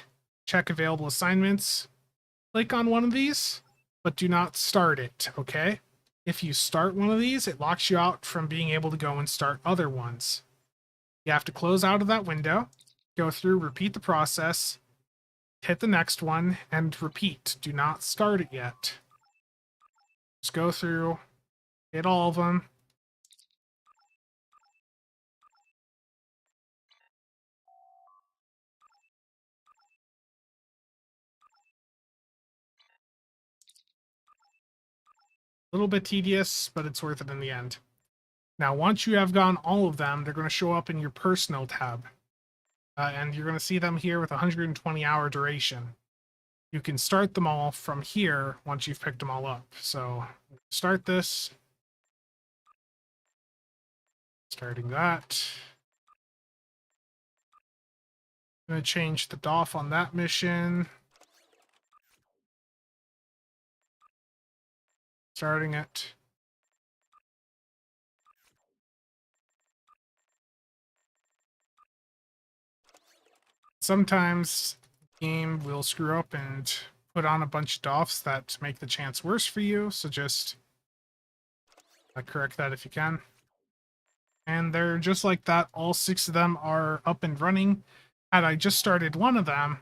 check available assignments. Click on one of these, but do not start it, okay? If you start one of these, it locks you out from being able to go and start other ones. You have to close out of that window, go through, repeat the process, hit the next one, and repeat. Do not start it yet. Just go through, hit all of them. little bit tedious, but it's worth it in the end. Now, once you have gotten all of them, they're going to show up in your personal tab. And you're going to see them here with 120-hour duration. You can start them all from here once you've picked them all up. So, start this. Starting that. I'm going to change the DOF on that mission. Starting it. Sometimes the game will screw up and put on a bunch of DOFs that make the chance worse for you, so just correct that if you can. And they're just like that. All 6 of them are up and running. Had I just started one of them,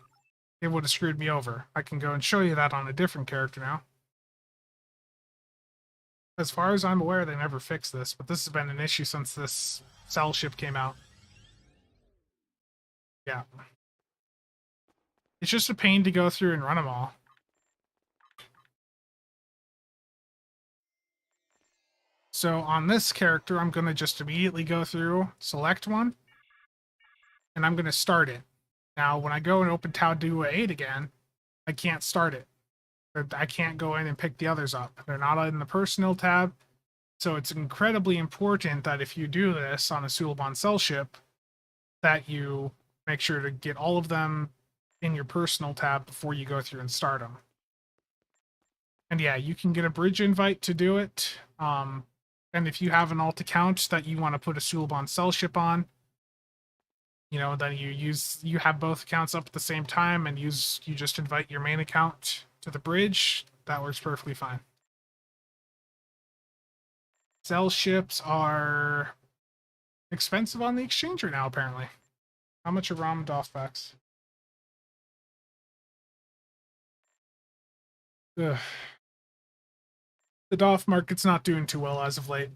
it would have screwed me over. I can go and show you that on a different character now. As far as I'm aware, they never fixed this, but this has been an issue since this cell ship came out. Yeah. It's just a pain to go through and run them all. So on this character, I'm going to just immediately go through, select one, and I'm going to start it. Now, when I go and open Tau Duo 8 again, I can't start it. I can't go in and pick the others up. They're not in the personal tab. So it's incredibly important that if you do this on a Suliban cell ship, that you make sure to get all of them in your personal tab before you go through and start them. And yeah, you can get a bridge invite to do it. And if you have an alt account that you want to put a Suliban cell ship on, you know, then you have both accounts up at the same time and you just invite your main account to the bridge. That works perfectly fine. Cell ships are expensive on the exchange right now, apparently. How much are ROM DOF packs? Ugh. The DOF market's not doing too well as of late.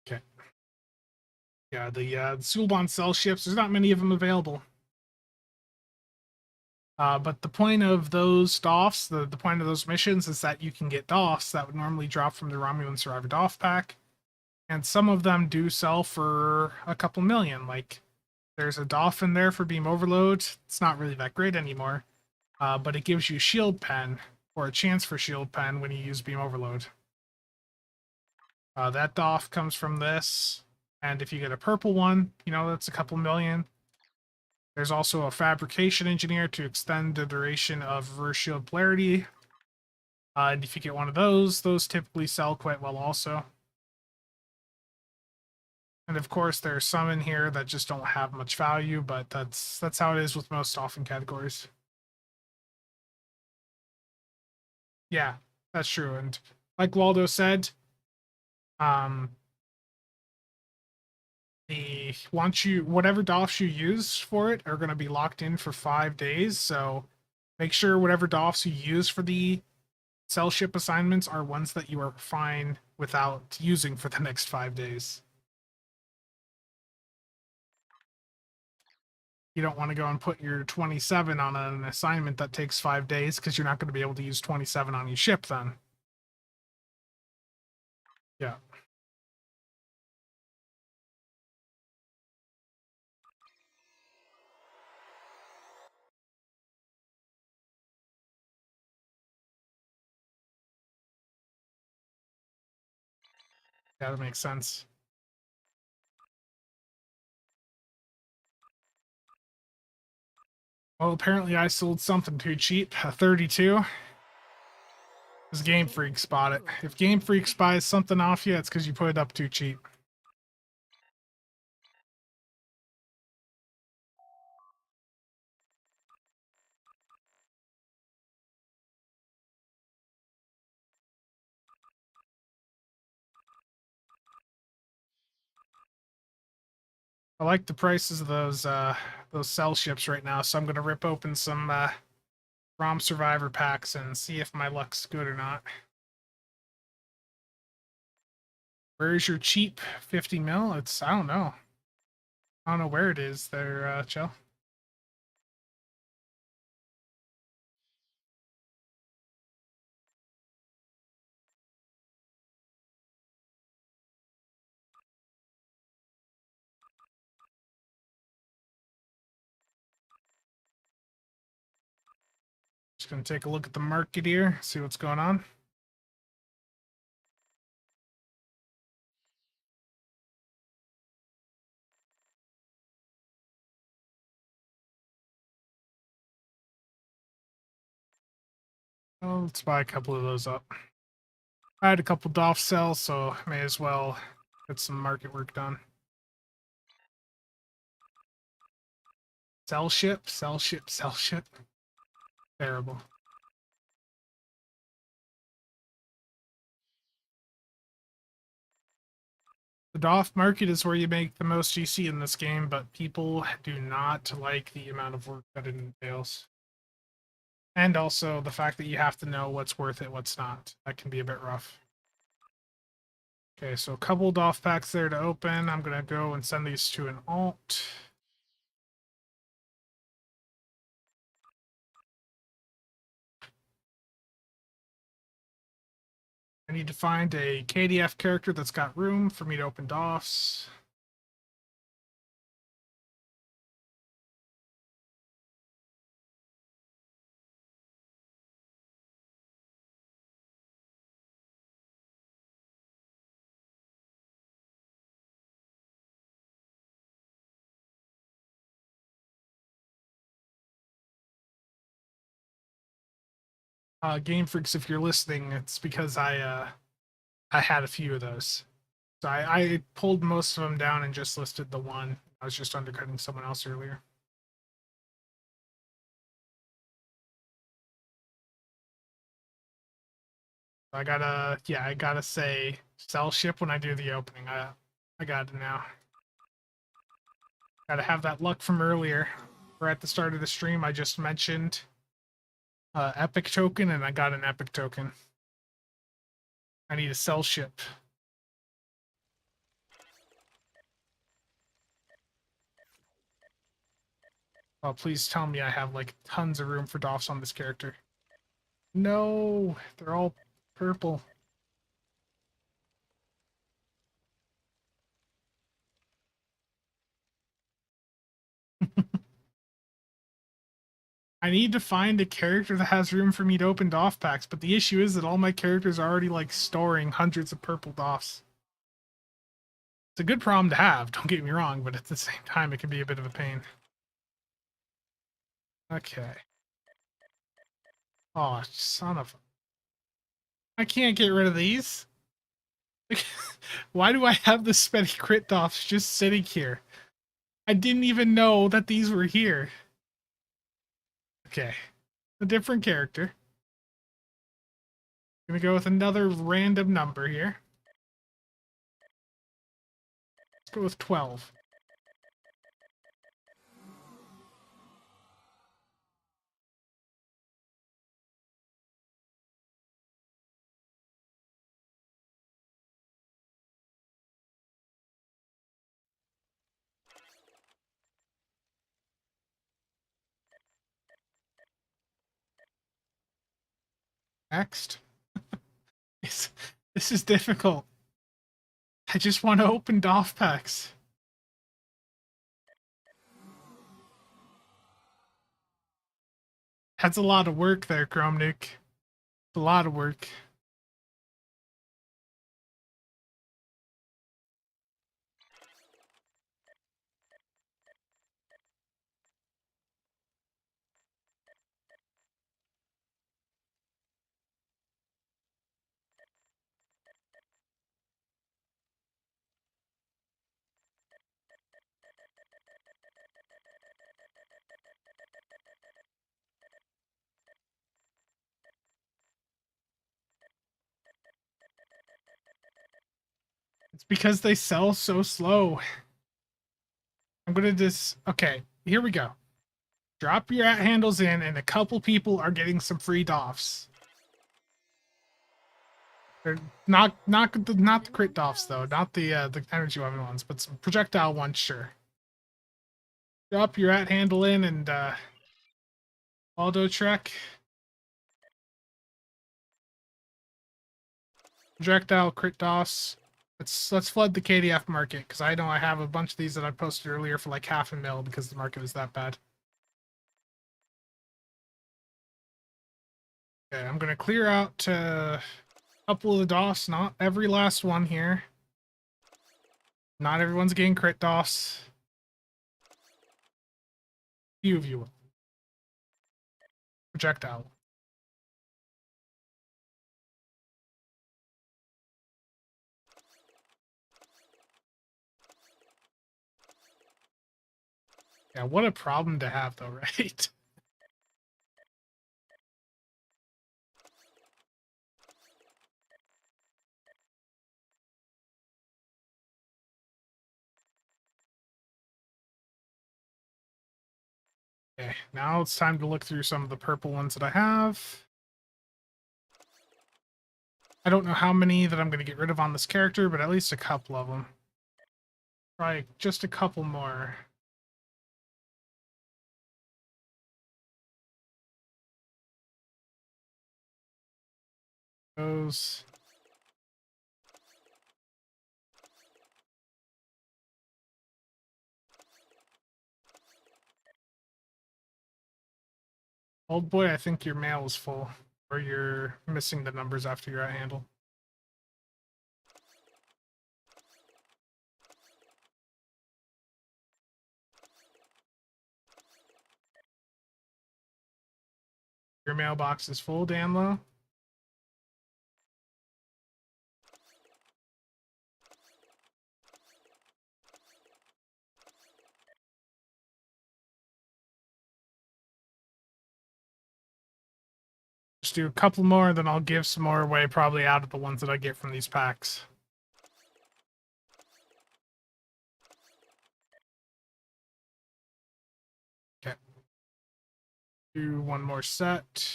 Okay. Yeah, the Suliban cell ships, there's not many of them available. But the point of those DOFs, the point of those missions is that you can get DOFs that would normally drop from the Romulan Survivor DOF pack. And some of them do sell for a couple million. Like, there's a DOF in there for Beam Overload. It's not really that great anymore. But it gives you Shield Pen, or a chance for Shield Pen when you use Beam Overload. That DOF comes from this. And if you get a purple one, you know, that's a couple million. There's also a Fabrication Engineer to extend the duration of Reverse Shield Polarity. And if you get one of those typically sell quite well also. And of course, there's some in here that just don't have much value, but that's how it is with most often categories. Yeah, that's true. And like Waldo said, whatever DOFs you use for it are going to be locked in for 5 days. So make sure whatever DOFs you use for the cell ship assignments are ones that you are fine without using for the next 5 days. You don't want to go and put your 27 on an assignment that takes 5 days because you're not going to be able to use 27 on your ship then. Yeah. Yeah, that makes sense. Well, apparently I sold something too cheap, a 32. Because Game Freak bought it. If Game Freak buys something off you, it's because you put it up too cheap. I like the prices of those cell ships right now, so I'm gonna rip open some ROM Survivor packs and see if my luck's good or not. Where's your cheap 50 mil? I don't know. I don't know where it is there, Chell. Just gonna take a look at the market here, see what's going on. Oh, let's buy a couple of those up. I had a couple DOF cells, so may as well get some market work done. Sell ship, sell ship, sell ship. Terrible. The DOF market is where you make the most GC in this game, but people do not like the amount of work that it entails. And also the fact that you have to know what's worth it, what's not. That can be a bit rough. Okay, so a couple DOF packs there to open. I'm going to go and send these to an alt. I need to find a KDF character that's got room for me to open DOFs. Game Freaks, if you're listening, it's because I had a few of those. So I pulled most of them down and just listed the one. I was just undercutting someone else earlier. I gotta say sell ship when I do the opening. I got it now. Gotta have that luck from earlier. Or at the start of the stream, I just mentioned epic token, and I got an epic token. I need a sell ship. Oh, please tell me I have like tons of room for DOFs on this character. No, they're all purple. I need to find a character that has room for me to open DOF packs, but the issue is that all my characters are already like storing hundreds of purple DOFs. It's a good problem to have, don't get me wrong, but at the same time it can be a bit of a pain. Okay. Oh, son of... I can't get rid of these. Why do I have the Spetty crit DOFs just sitting here? I didn't even know that these were here. Okay. A different character. Gonna go with another random number here. Let's go with 12. Next. This is difficult. I just want to open DOF packs. That's a lot of work there, Chromenick. A lot of work. It's because they sell so slow. I'm gonna just... Okay, here we go. Drop your at handles in, and a couple people are getting some free DOFs. They're not the crit DOFs though, not the energy weapon ones, but some projectile ones, sure. Drop your at handle in and auto trek. Projectile crit DOS. Let's flood the KDF market, because I know I have a bunch of these that I posted earlier for like half a mil because the market was that bad. Okay, I'm gonna clear out a couple of the DOS, not every last one here. Not everyone's getting crit DOS. Few of you will. Projectile. Yeah, what a problem to have though, right? Okay, now it's time to look through some of the purple ones that I have. I don't know how many that I'm going to get rid of on this character, but at least a couple of them. Probably just a couple more. Those. Old boy, I think your mail is full. Or you're missing the numbers after your at handle. Your mailbox is full, Danlo. Just do a couple more, then I'll give some more away, probably out of the ones that I get from these packs. Okay. Do one more set.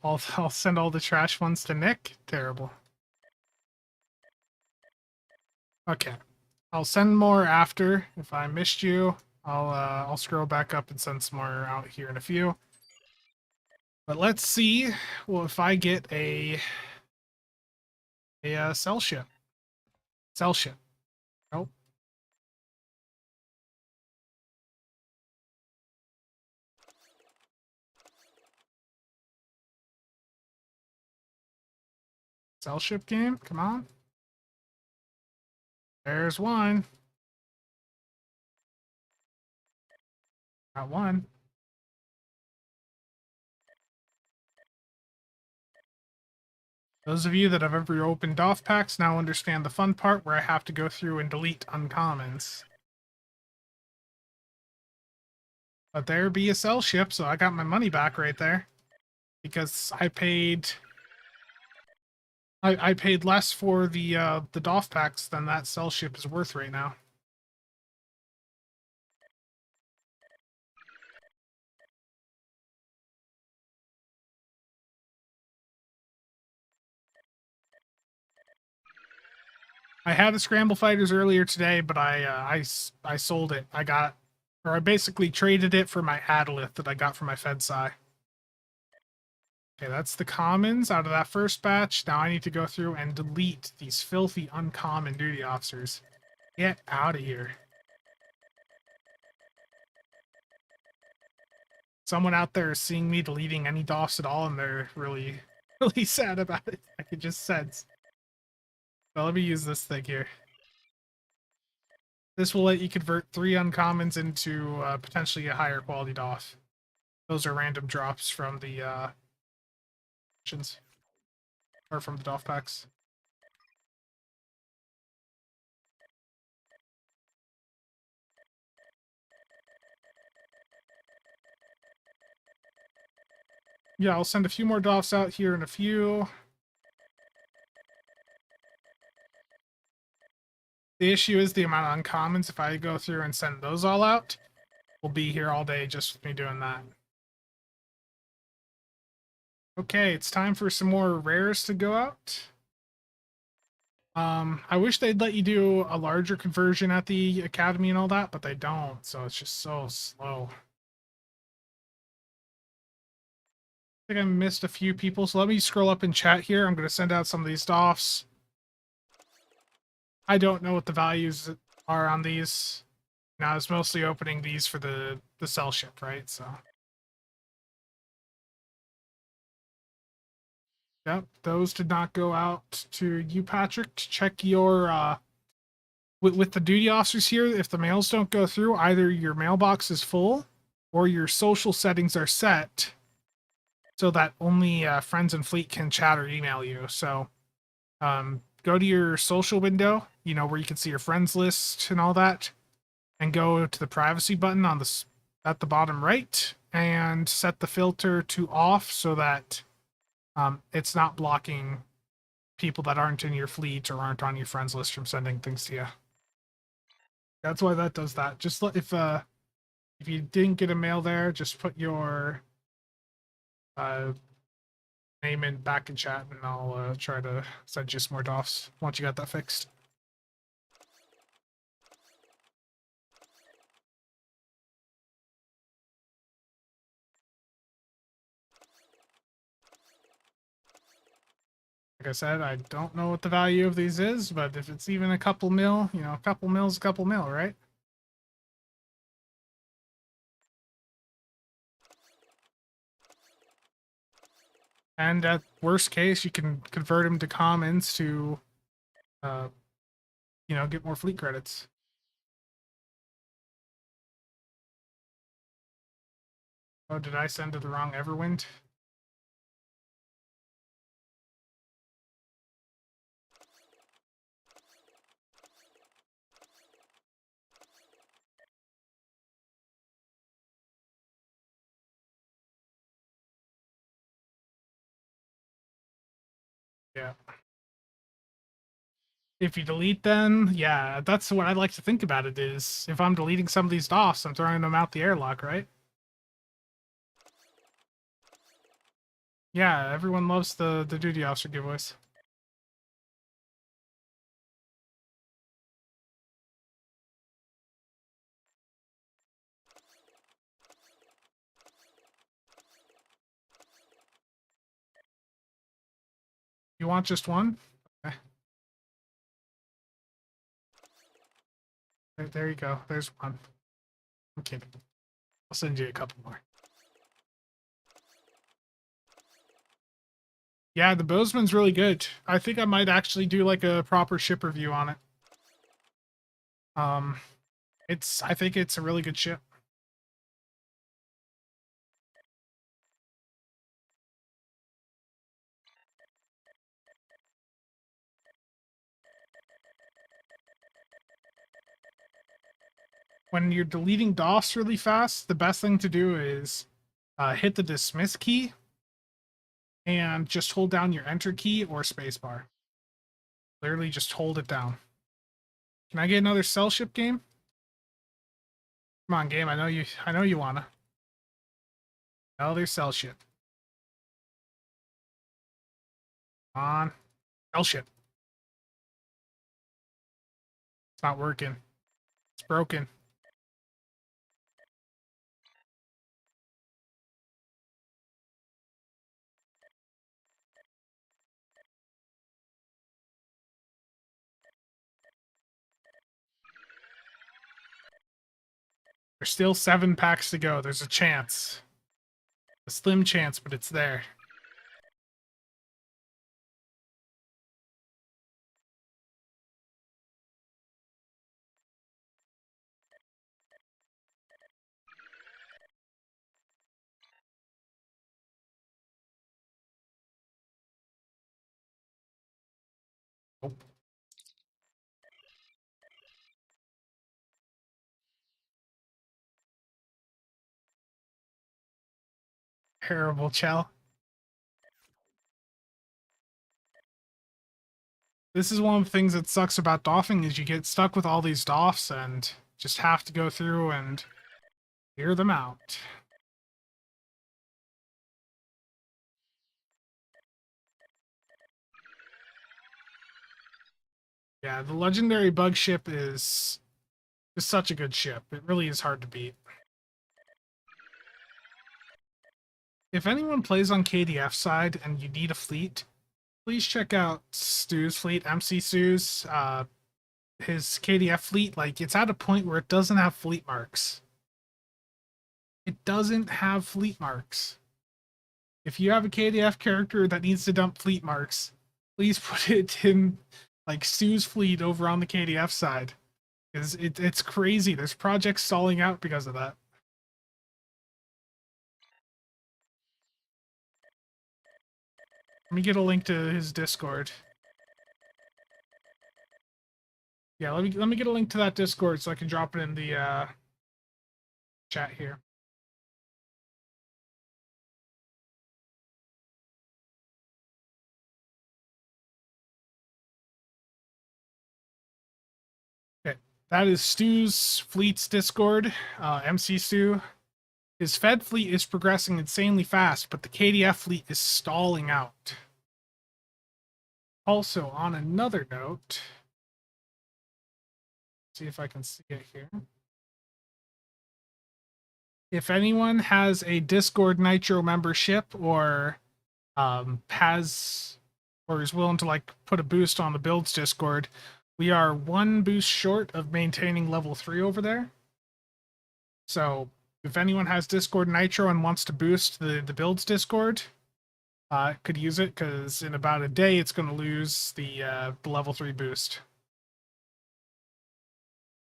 I'll send all the trash ones to Nick. Terrible. Okay. I'll send more after. If I missed you, I'll scroll back up and send some more out here in a few. But let's see. Well, if I get a cell ship. Cell ship. Nope. Cell ship game. Come on. There's one. Got one. Those of you that have ever opened DOF packs now understand the fun part where I have to go through and delete uncommons. But there be a cell ship, so I got my money back right there. Because I paid less for the DOF packs than that cell ship is worth right now. I had the Scramble Fighters earlier today, but I sold it. I basically traded it for my Adolith that I got from my Fedsci. Okay, that's the commons out of that first batch. Now I need to go through and delete these filthy uncommon duty officers. Get out of here. Someone out there is seeing me deleting any DOFs at all, and they're really, really sad about it. I could just sense. So let me use this thing here. This will let you convert 3 uncommons into potentially a higher quality DOF. Those are random drops from the missions. Or from the DOF packs. Yeah, I'll send a few more DOFs out here in a few. The issue is the amount of uncommons. If I go through and send those all out, we'll be here all day just with me doing that. Okay, it's time for some more rares to go out. I wish they'd let you do a larger conversion at the academy and all that, but they don't, so it's just so slow. I think I missed a few people, so let me scroll up in chat here. I'm going to send out some of these DOFs. I don't know what the values are on these. Now, I was mostly opening these for the cell ship, right? So, yep, those did not go out to you, Patrick. Check your with the duty officers here. If the mails don't go through, either your mailbox is full or your social settings are set so that only friends and fleet can chat or email you. So, go to your social window, you know, where you can see your friends list and all that, and go to the privacy button on the at the bottom right and set the filter to off so that it's not blocking people that aren't in your fleet or aren't on your friends list from sending things to you. That's why that does that. Just if you didn't get a mail there, just put your name in back in chat, and I'll try to send you some more DOFs once you got that fixed. Like I said, I don't know what the value of these is, but if it's even a couple mil, you know, a couple mil's a couple mil, right? And at worst case, you can convert them to commons to, you know, get more fleet credits. Oh, did I send to the wrong Everwind? Yeah. If you delete them, yeah, that's what I like to think about it is if I'm deleting some of these DOFs, I'm throwing them out the airlock, right? Yeah, everyone loves the duty officer giveaways. You want just one? Okay. There you go. There's one. I'm kidding. I'll send you a couple more. Yeah, the Bozeman's really good. I think I might actually do like a proper ship review on it. I think it's a really good ship. When you're deleting DOS really fast, the best thing to do is hit the dismiss key and just hold down your enter key or spacebar. Literally just hold it down. Can I get another cell ship game? Come on, game. I know you wanna. Another cell ship. Come on. Cell ship. It's not working. It's broken. There's still 7 packs to go. There's a chance. A slim chance, but it's there. Nope. Terrible, Chell. this is one of the things that sucks about doffing is you get stuck with all these doffs and just have to go through and clear them out. Yeah, the legendary bug ship is such a good ship. It really is hard to beat. If anyone plays on KDF side and you need a fleet, please check out Stu's fleet, MC Stu's. His KDF fleet, like, it's at a point where it doesn't have fleet marks. It doesn't have fleet marks. If you have a KDF character that needs to dump fleet marks, please put it in, like, Stu's fleet over on the KDF side. Because it's crazy. There's projects stalling out because of that. Let me get a link to his Discord. Yeah, let me get a link to that Discord so I can drop it in the chat here. Okay, that is Stu's fleet's Discord. MC Stu. His Fed fleet is progressing insanely fast, but the KDF fleet is stalling out. Also, on another note, see if I can see it here. If anyone has a Discord Nitro membership or has or is willing to like put a boost on the builds Discord, we are one boost short of maintaining level 3 over there. So if anyone has Discord Nitro and wants to boost the builds Discord, could use it, because in about a day it's going to lose the level 3 boost.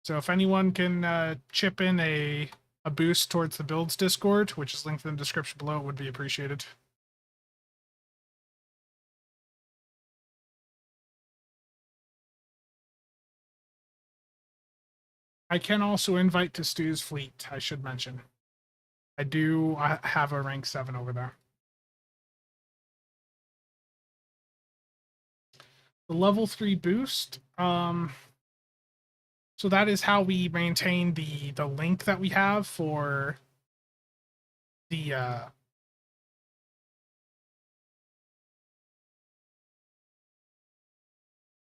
So if anyone can chip in a boost towards the builds Discord, which is linked in the description below, it would be appreciated. I can also invite to Stu's fleet, I should mention. I have a rank 7 over there. The level 3 boost, so that is how we maintain the link that we have for the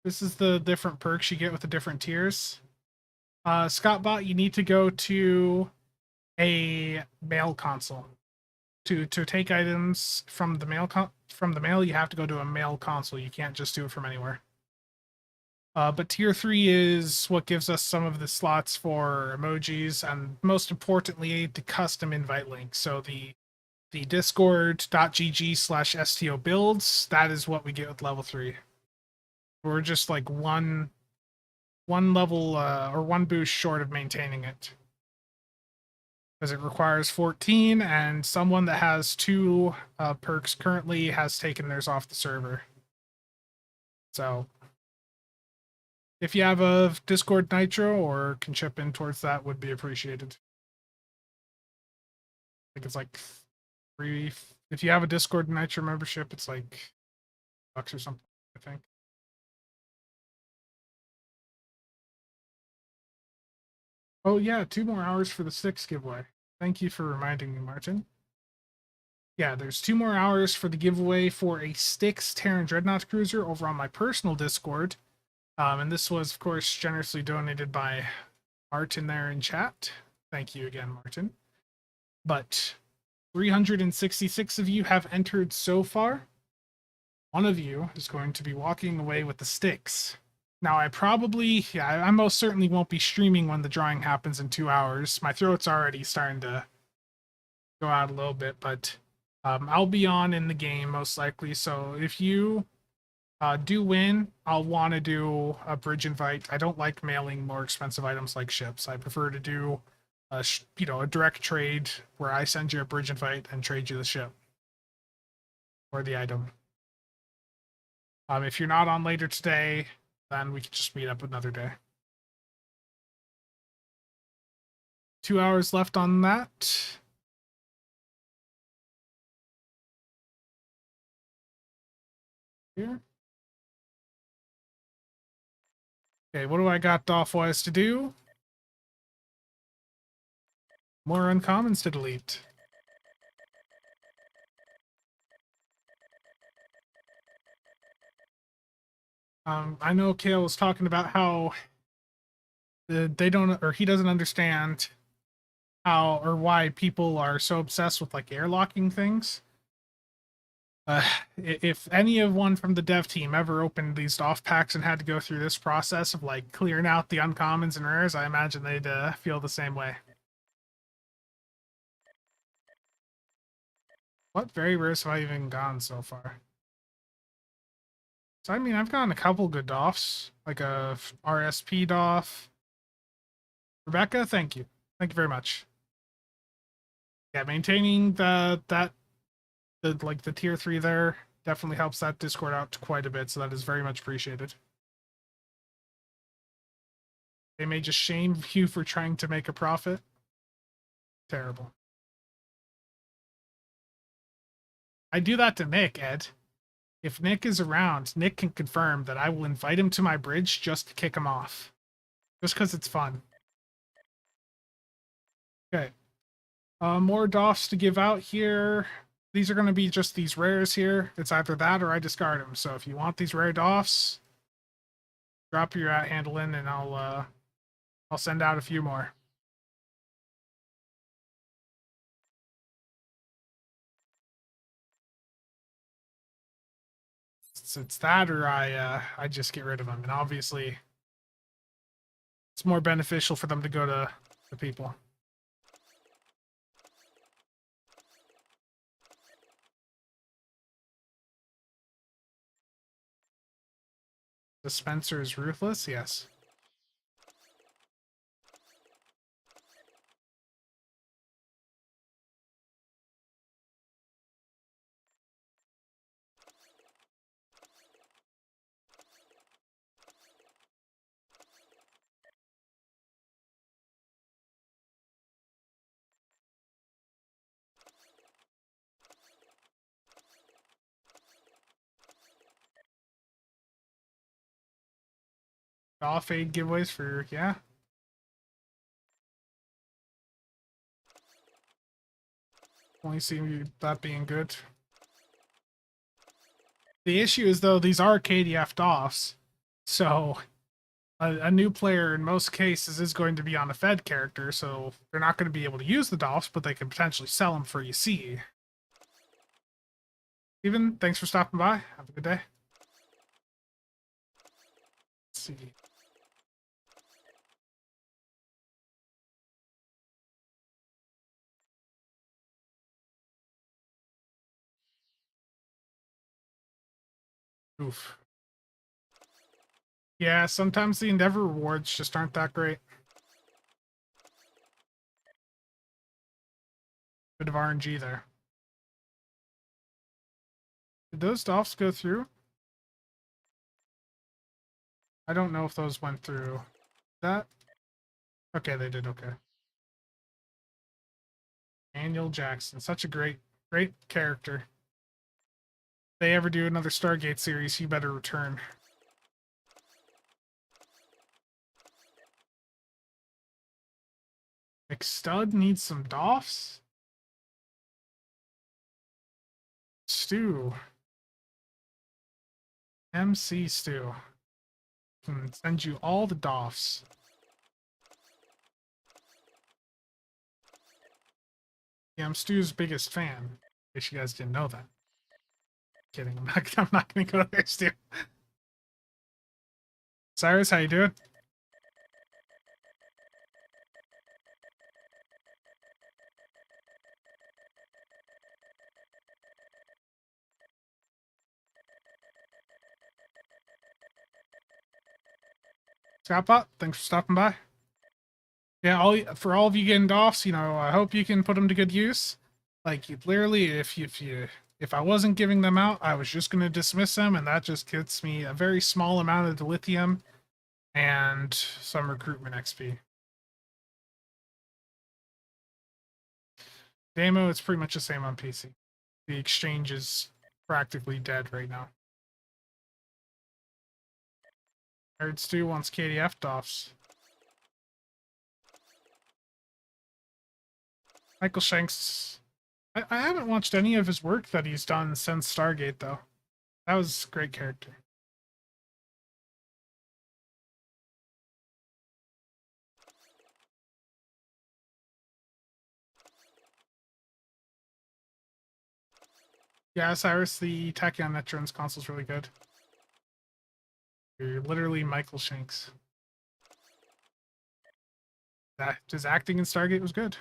this is the different perks you get with the different tiers. Scottbot, you need to go to a mail console. To take items from the mail, you have to go to a mail console. You can't just do it from anywhere. But tier 3 is what gives us some of the slots for emojis, and most importantly, the custom invite link. So the discord.gg/sto builds, that is what we get with level 3. We're just like one level or one boost short of maintaining it, because it requires 14, and someone that has 2 perks currently has taken theirs off the server. So if you have a Discord Nitro or can chip in towards that, would be appreciated. I think it's like 3. If you have a Discord Nitro membership, it's like $bucks or something, I think. Oh yeah, 2 more hours for the 6 giveaway. Thank you for reminding me, Martin. Yeah, there's 2 more hours for the giveaway for a Styx Terran Dreadnought Cruiser over on my personal Discord. And this was, of course, generously donated by Martin there in chat. Thank you again, Martin. But 366 of you have entered so far. One of you is going to be walking away with the Styx. Now, I most certainly won't be streaming when the drawing happens in 2 hours. My throat's already starting to go out a little bit, but I'll be on in the game most likely. So if you do win, I'll want to do a bridge invite. I don't like mailing more expensive items like ships. I prefer to do a direct trade where I send you a bridge invite and trade you the ship or the item. If you're not on later today, then we can just meet up another day. 2 hours left on that. Here. Okay, what do I got DOF-wise to do? More uncommons to delete. I know Kale was talking about how they don't, or he doesn't understand how or why people are so obsessed with like airlocking things. If any of one from the dev team ever opened these DOF packs and had to go through this process of like clearing out the uncommons and rares, I imagine they'd feel the same way. What very rares have I even gone so far? So I mean, I've gotten a couple good DOFs, like a RSP DOF. Rebecca, thank you. Thank you very much. Yeah, maintaining the like the tier 3 there definitely helps that Discord out quite a bit, so that is very much appreciated. They may just shame you for trying to make a profit. Terrible. I do that to Nick, Ed. If Nick is around, Nick can confirm that I will invite him to my bridge just to kick him off. Just because it's fun. Okay. More DOFs to give out here. These are going to be just these rares here. It's either that or I discard them. So if you want these rare DOFs, drop your @handle in and I'll send out a few more. It's that or I just get rid of them. And obviously it's more beneficial for them to go to the people. Dispenser is ruthless, yes. Off aid giveaways for, yeah. Only see that being good. The issue is, though, these are KDF DOFs, so a new player in most cases is going to be on a Fed character, so they're not going to be able to use the DOFs, but they can potentially sell them for EC. Steven, thanks for stopping by. Have a good day. Let's see. Oof. Yeah, sometimes the Endeavor rewards just aren't that great. Bit of RNG there. Did those DOFs go through? I don't know if those went through. That? Okay, they did, okay. Daniel Jackson, such a great character. If they ever do another Stargate series, you better return. McStud needs some DOFs? Stu. MC Stu. Can send you all the DOFs. Yeah, I'm Stu's biggest fan. In case you guys didn't know that. Kidding, I'm not gonna go there, Stu. Cyrus, how you doing? Scott, thanks for stopping by. Yeah, for all of you getting DOFs, you know, I hope you can put them to good use. Like, literally, if I wasn't giving them out, I was just going to dismiss them, and that just gets me a very small amount of dilithium and some recruitment XP. Demo, it's pretty much the same on PC. The exchange is practically dead right now. I heard Stu wants KDF DOFs. Michael Shanks. I haven't watched any of his work that he's done since Stargate, though. That was a great character. Yeah, Cyrus, the Tachyon Netrons console's really good. You're literally Michael Shanks. His acting in Stargate was good.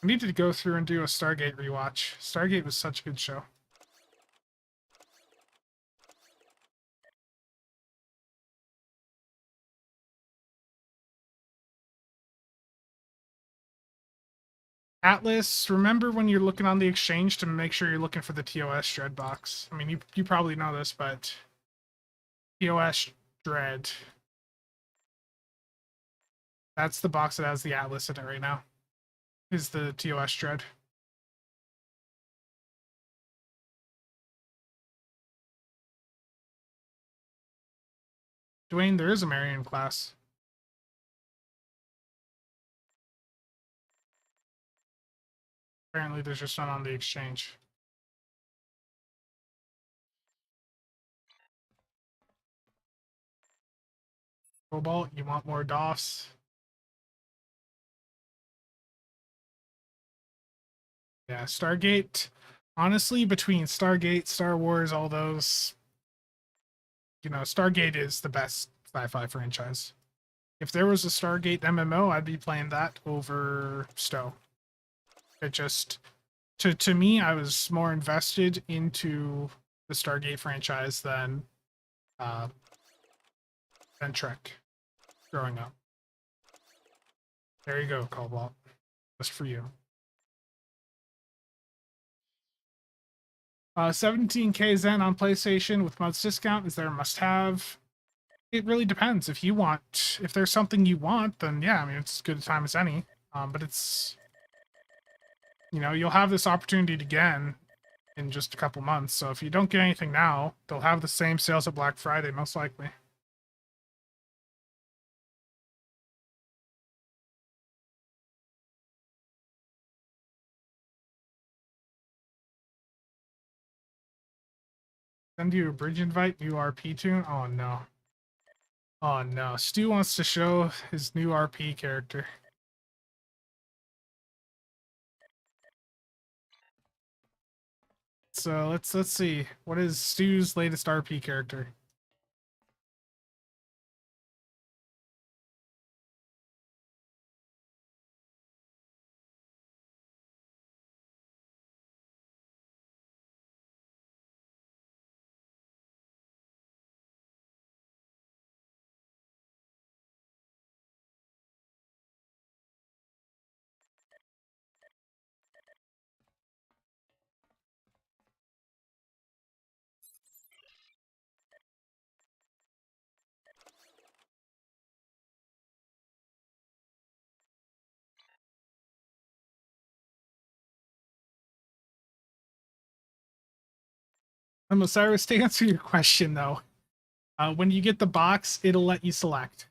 I needed to go through and do a Stargate rewatch. Stargate was such a good show. Atlas, remember when you're looking on the exchange to make sure you're looking for the TOS Dread box. I mean, you probably know this, but TOS Dread. That's the box that has the Atlas in it right now. Is the TOS Dread. Dwayne, there is a Marion class. Apparently there's just none on the exchange. Cobalt, you want more DOFs? Yeah, Stargate. Honestly, between Stargate, Star Wars, all those, you know, Stargate is the best sci-fi franchise. If there was a Stargate MMO, I'd be playing that over Stowe. It just, to me, I was more invested into the Stargate franchise than Trek growing up. There you go, Cobalt. Just for you. 17K Zen on PlayStation with months discount. Is there a must-have? It really depends. If there's something you want, then yeah, I mean, it's as good a time as any. But it's, you know, you'll have this opportunity again in just a couple months. So if you don't get anything now, they'll have the same sales at Black Friday, most likely. Send you a bridge invite, new RP tune? Oh no. Oh no. Stu wants to show his new RP character. So let's see. What is Stu's latest RP character? Osiris, to answer your question though, when you get the box, it'll let you select.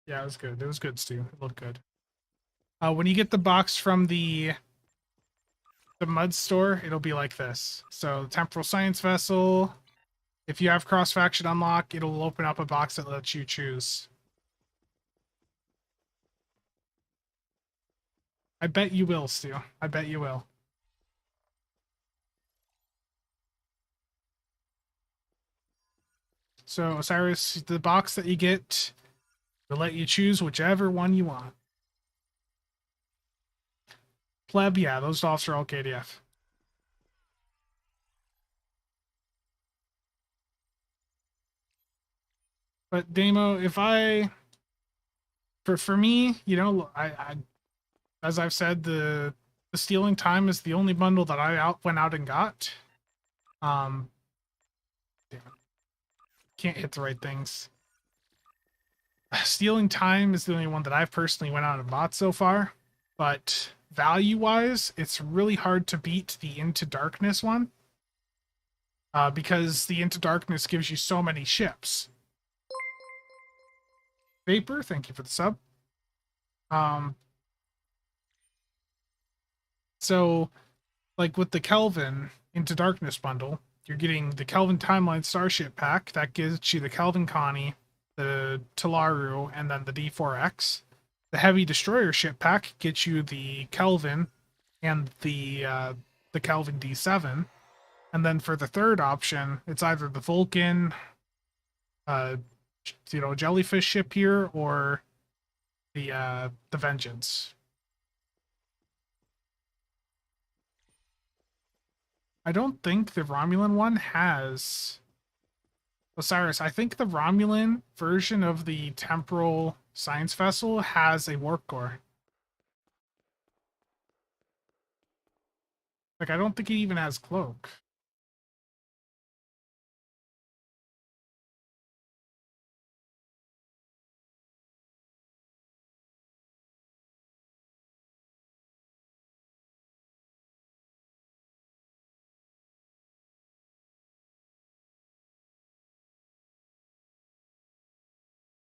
Yeah, it was good. It was good, Stu. It looked good. When you get the box from the mud store, it'll be like this. So temporal science vessel. If you have cross faction unlock, it'll open up a box that lets you choose. I bet you will, Stu. I bet you will. So Osiris, the box that you get will let you choose whichever one you want. Pleb, yeah, those dolphs are all KDF. But Damo, if for me, you know, I as I've said, the stealing time is the only bundle that I went out and got. Damn it. Can't hit the right things. Stealing time is the only one that I've personally went out and bought so far, but value-wise, it's really hard to beat the Into Darkness one. Because the Into Darkness gives you so many ships. Vapor, thank you for the sub. So, like with the Kelvin Into Darkness bundle, you're getting the Kelvin Timeline Starship Pack that gives you the Kelvin Connie, the Talaru, and then the D4X. The Heavy Destroyer Ship Pack gets you the Kelvin and the Kelvin D7. And then for the third option, it's either the Vulcan, jellyfish ship here, or the Vengeance. I don't think the Romulan one has Osiris. I think the Romulan version of the Temporal Science Vessel has a warp core. Like, I don't think it even has cloak.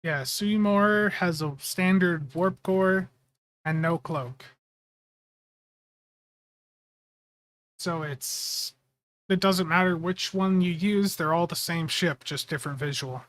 Yeah, Suimor has a standard warp core and no cloak. So it doesn't matter which one you use, they're all the same ship, just different visual.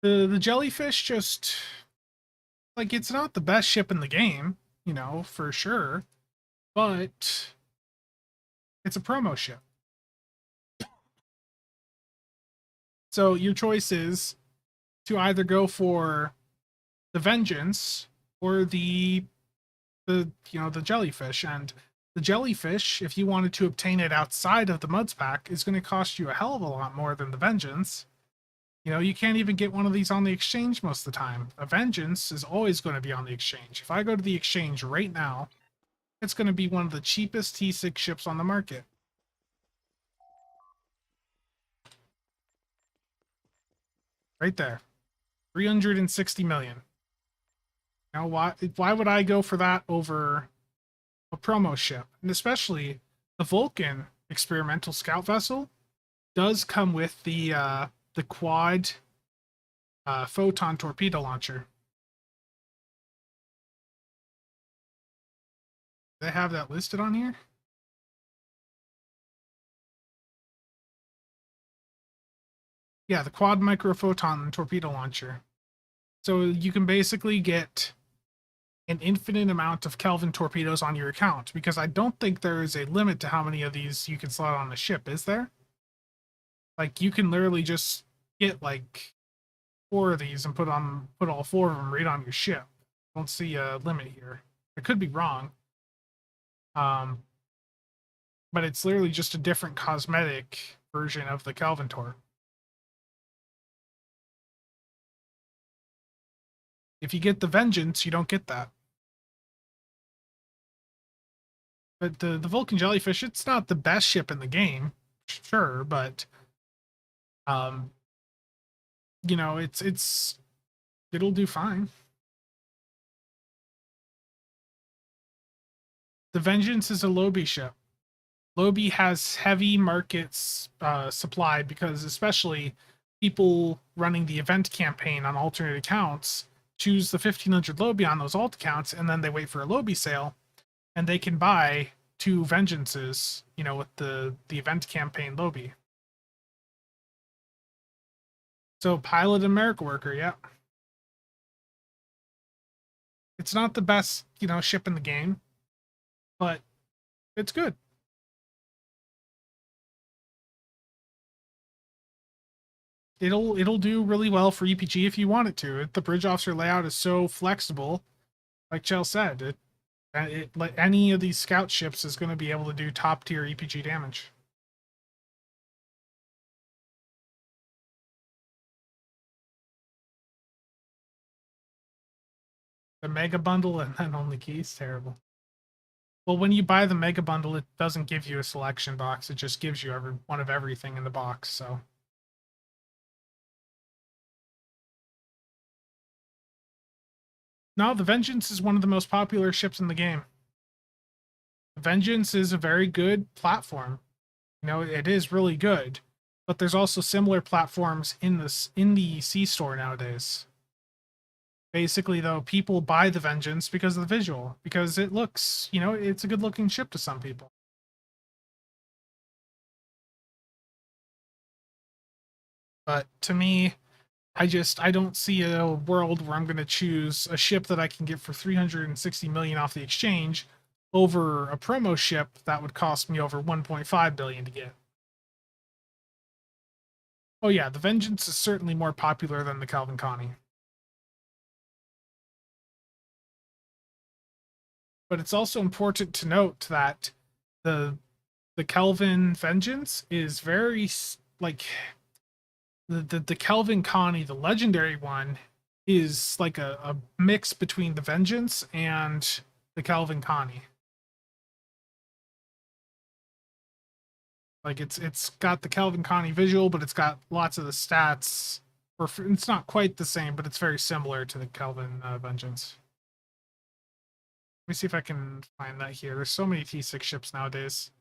The jellyfish just, like, it's not the best ship in the game, for sure, but it's a promo ship. So your choice is to either go for the Vengeance or the jellyfish. And the jellyfish, if you wanted to obtain it outside of the Muds pack, is going to cost you a hell of a lot more than the Vengeance. You can't even get one of these on the exchange most of the time. A Vengeance is always going to be on the exchange. If I go to the exchange right now, it's going to be one of the cheapest T6 ships on the market. Right there. 360 million. Now, why would I go for that over a promo ship? And especially the Vulcan experimental scout vessel does come with the quad photon torpedo launcher. They have that listed on here? Yeah, the quad microphoton torpedo launcher. So you can basically get an infinite amount of Kelvin torpedoes on your account, because I don't think there is a limit to how many of these you can slot on a ship, is there? Like, you can literally just get like 4 of these and put all 4 of them right on your ship. I don't see a limit here. I could be wrong. But it's literally just a different cosmetic version of the Kelvin Tor. If you get the Vengeance, you don't get that. But the Vulcan Jellyfish, it's not the best ship in the game, sure, but it'll do fine. The Vengeance is a Lobby ship. Lobby has heavy markets supply, because especially people running the event campaign on alternate accounts choose the 1500 Lobby on those alt accounts, and then they wait for a Lobby sale, and they can buy 2 Vengeances, with the event campaign Lobby. So pilot and America worker, yeah. It's not the best, ship in the game, but it's good. It'll do really well for EPG if you want it to. The bridge officer layout is so flexible, like Chell said. Any of these scout ships is going to be able to do top tier EPG damage. The mega bundle and then only keys? Terrible. Well, when you buy the mega bundle, it doesn't give you a selection box. It just gives you one of everything in the box, so. No, the Vengeance is one of the most popular ships in the game. The Vengeance is a very good platform. You know, it is really good. But there's also similar platforms in the C store nowadays. Basically, though, people buy the Vengeance because of the visual, because it looks, you know, it's a good-looking ship to some people. But to me, I don't see a world where I'm going to choose a ship that I can get for 360 million off the exchange over a promo ship that would cost me over 1.5 billion to get. Oh yeah, the Vengeance is certainly more popular than the Calvin Connie. But it's also important to note that the Kelvin Vengeance is very like the Kelvin Connie, the legendary one, is like a mix between the Vengeance and the Kelvin Connie. Like it's got the Kelvin Connie visual, but it's got lots of the stats. Or it's not quite the same, but it's very similar to the Kelvin Vengeance. Let me see if I can find that here. There's so many T6 ships nowadays.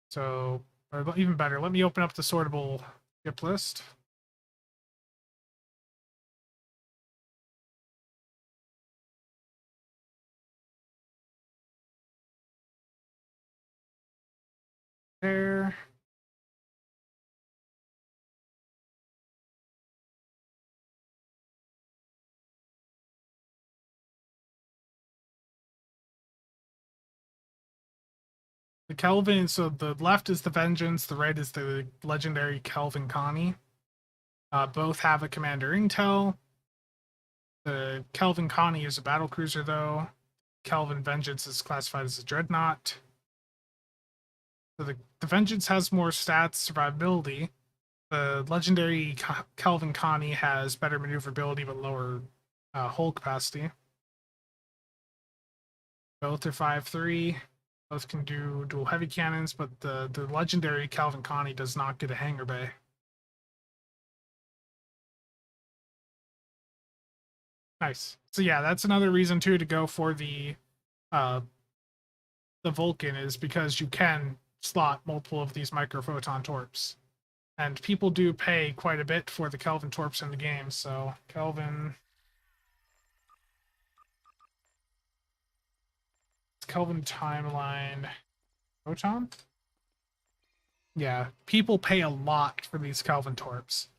So, or even better, let me open up the sortable ship list. There. The Kelvin, so the left is the Vengeance, the right is the legendary Kelvin Connie. Both have a commander intel. The Kelvin Connie is a battle cruiser, though. Kelvin Vengeance is classified as a dreadnought. So the Vengeance has more stats, survivability. The legendary Kelvin Connie has better maneuverability but lower hull capacity. Both are 5/3. Both can do dual heavy cannons, but the legendary Calvin Connie does not get a hangar bay. Nice. So yeah, that's another reason too to go for the Vulcan, is because you can slot multiple of these microphoton torps. And people do pay quite a bit for the Kelvin torps in the game, so Kelvin timeline photon? Yeah, people pay a lot for these Kelvin torps.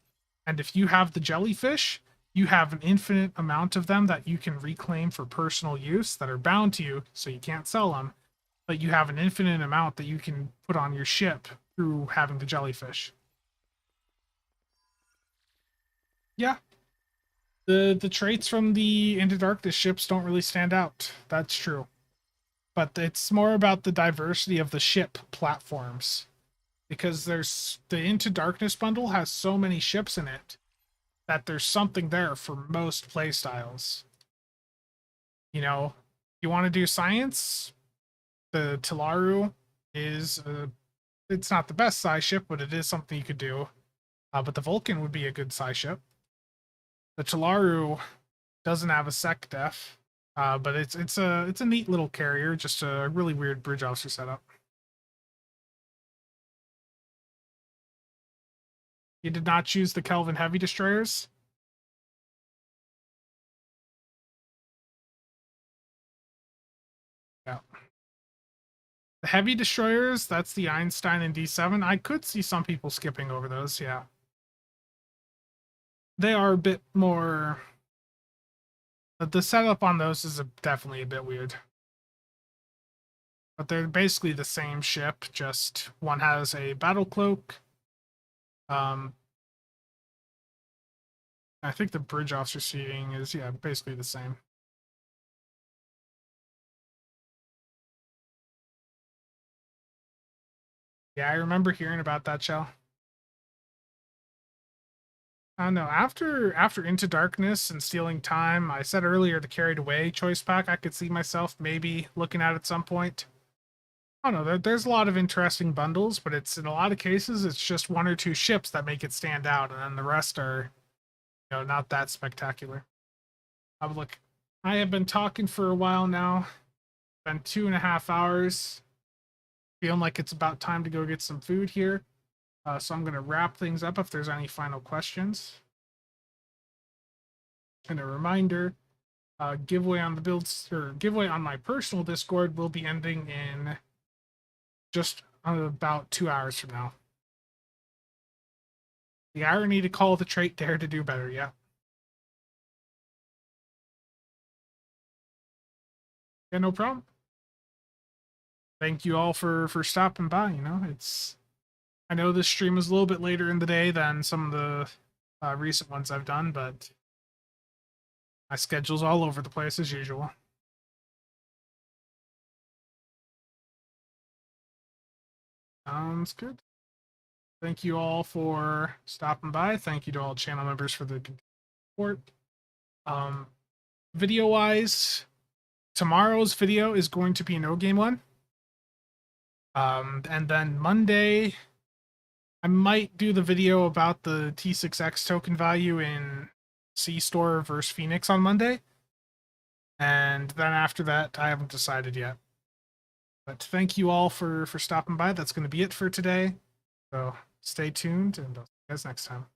And if you have the jellyfish, you have an infinite amount of them that you can reclaim for personal use that are bound to you, so you can't sell them. But you have an infinite amount that you can put on your ship through having the jellyfish. Yeah. The traits from the Into Darkness ships don't really stand out. That's true. But it's more about the diversity of the ship platforms. Because there's the Into Darkness bundle has so many ships in it that there's something there for most playstyles. You know, you want to do science? The Tilaru is it's not the best size ship, but it is something you could do. But the Vulcan would be a good size ship. The Tilaru doesn't have a sec def, but it's a neat little carrier, just a really weird bridge officer setup. You did not choose the Kelvin heavy destroyers. Yeah. The heavy destroyers, that's the Einstein and D7. I could see some people skipping over those, yeah. They are a bit more... The setup on those is definitely a bit weird. But they're basically the same ship, just one has a battle cloak. I think the bridge officer seating is, yeah, basically the same. Yeah, I remember hearing about that, Shell. I don't know. After Into Darkness and Stealing Time, I said earlier the Carried Away choice pack I could see myself maybe looking at some point. I don't know. There's a lot of interesting bundles, but it's in a lot of cases it's just one or two ships that make it stand out, and then the rest are, not that spectacular. Look, I have been talking for a while now. Been 2.5 hours. Feeling like it's about time to go get some food here. So I'm gonna wrap things up if there's any final questions. And a reminder, giveaway on the builds or giveaway on my personal Discord will be ending in just about 2 hours from now. The irony to call the trait Dare to Do Better, yeah. Yeah, no problem. Thank you all for stopping by. I know this stream is a little bit later in the day than some of the recent ones I've done, but my schedule's all over the place as usual. Sounds good. Thank you all for stopping by. Thank you to all channel members for the support. Video-wise, tomorrow's video is going to be No Game One. And then Monday, I might do the video about the T6X token value in C-Store versus Phoenix on Monday. And then after that, I haven't decided yet. But thank you all for stopping by. That's going to be it for today. So stay tuned, and I'll see you guys next time.